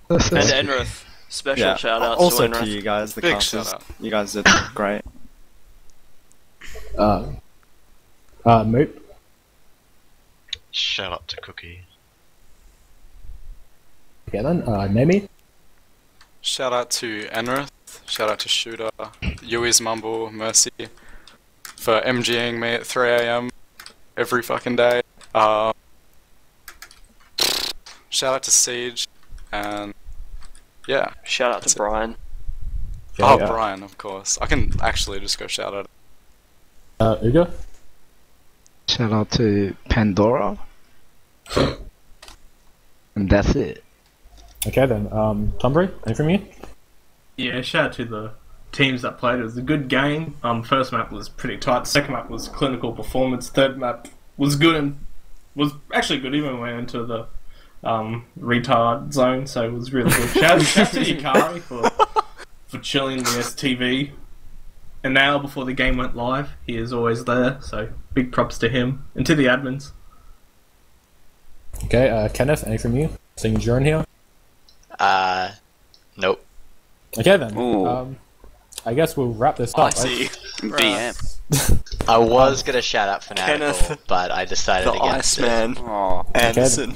S5: And Enrith. Special shout outs
S10: also
S5: to Enrith.
S10: to you guys, the
S4: Big
S10: casters.
S4: shout out.
S10: You guys did great.
S1: Moop.
S8: Shout out to Cookie.
S1: Okay then, Nemi.
S4: Shout out to Enrith. Shout out to Shooter. Yui's Mumble. Mercy. for MGing me at 3 AM every fucking day. Shout out to Siege, and yeah.
S5: Shout out to Brian.
S4: Oh, Brian, of course. I can actually just go shout out.
S1: Ugo?
S11: Shout out to Pandora. And that's it.
S1: Okay then, Tonberry, anything from you?
S2: Yeah, shout out to the teams that played. It was a good game. First map was pretty tight. Second map was clinical performance. Third map was good and was actually good even when we went into the retard zone, so it was really good. Shout out to Yukari for chilling the STV. And now, before the game went live, he is always there, so big props to him. And to the admins.
S1: Okay, Kenneth, anything from you? Seeing you're in here?
S8: Nope.
S1: Okay then, I guess we'll wrap this up.
S9: I see. BM.
S8: I was gonna shout out Fanatical, but I decided
S5: The
S8: against it.
S5: Iceman. Anderson.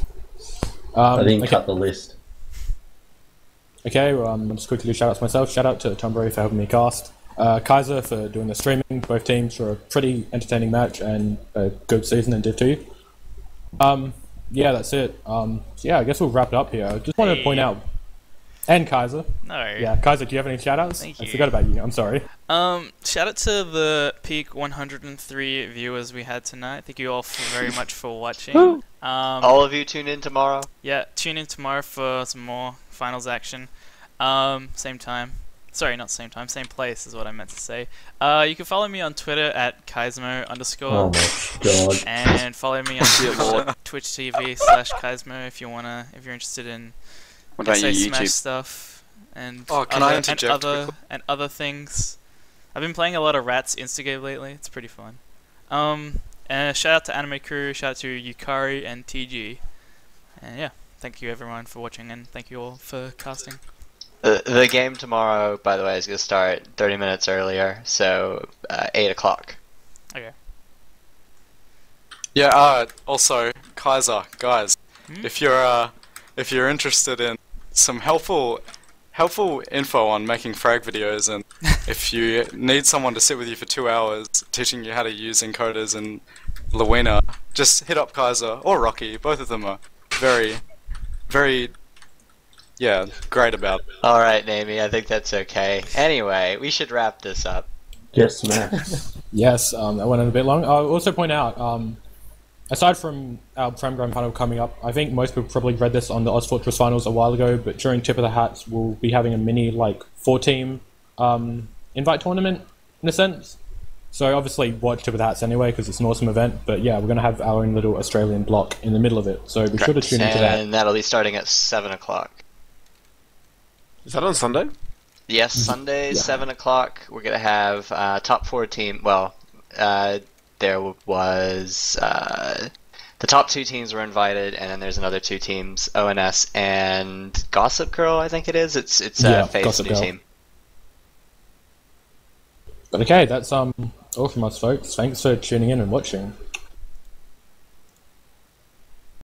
S6: I didn't cut the list.
S1: Okay, well, I'll just quickly do shout outs myself. Shout out to Tonberry for having me cast. Kaiza for doing the streaming. Both teams for a pretty entertaining match and a good season in Div 2. Yeah, that's it. Yeah, I guess we'll wrap it up here. I just wanted to point out. And Kaiza.
S12: No.
S1: Yeah, Kaiza, do you have any shout-outs?
S12: Thank you.
S1: I forgot about you, I'm sorry.
S12: Shout out to the peak 103 viewers we had tonight. Thank you all very much for watching.
S8: All of you tune in tomorrow?
S12: Yeah, tune in tomorrow for some more finals action. Same time. Sorry, not same time, same place is what I meant to say. You can follow me on Twitter at Kaismo_.
S6: Oh my god.
S12: And follow me on Twitch TV/Kaismo if you're interested in
S9: What about your
S12: Smash
S9: YouTube?
S12: stuff and
S4: can I interject
S12: and other things. I've been playing a lot of Rats Instigate lately. It's pretty fun. And shout out to Anime Crew, shout out to Yukari and TG. And yeah, thank you everyone for watching and thank you all for casting.
S8: The game tomorrow, by the way, is going to start 30 minutes earlier, so 8 o'clock.
S12: Okay.
S4: Yeah, also, Kaiza, guys, if you're interested in some helpful info on making frag videos, and if you need someone to sit with you for 2 hours teaching you how to use encoders and Luina, just hit up Kaiza or Rocky. Both of them are very, very, great about it.
S8: Alright, Namie, I think that's okay. Anyway, we should wrap this up.
S6: Yes, Max.
S1: Yes, that went on a bit long. I'll also point out, aside from our Prem Grand Final coming up, I think most people probably read this on the OzFortress Finals a while ago, but during Tip of the Hats, we'll be having a mini, 4-team invite tournament, in a sense. So obviously watch Tip of the Hats anyway, because it's an awesome event, but yeah, we're going to have our own little Australian block in the middle of it, so be sure to tune into that.
S8: And that'll be starting at 7 o'clock.
S7: Is that on Sunday?
S8: Yes, Sunday, 7 o'clock. We're going to have top 4 team. Well, there was the top 2 teams were invited, and then there's another 2 teams, ONS and Gossip Girl, I think it is. It's Faith's new team.
S1: But okay, that's all from us, folks. Thanks for tuning in and watching.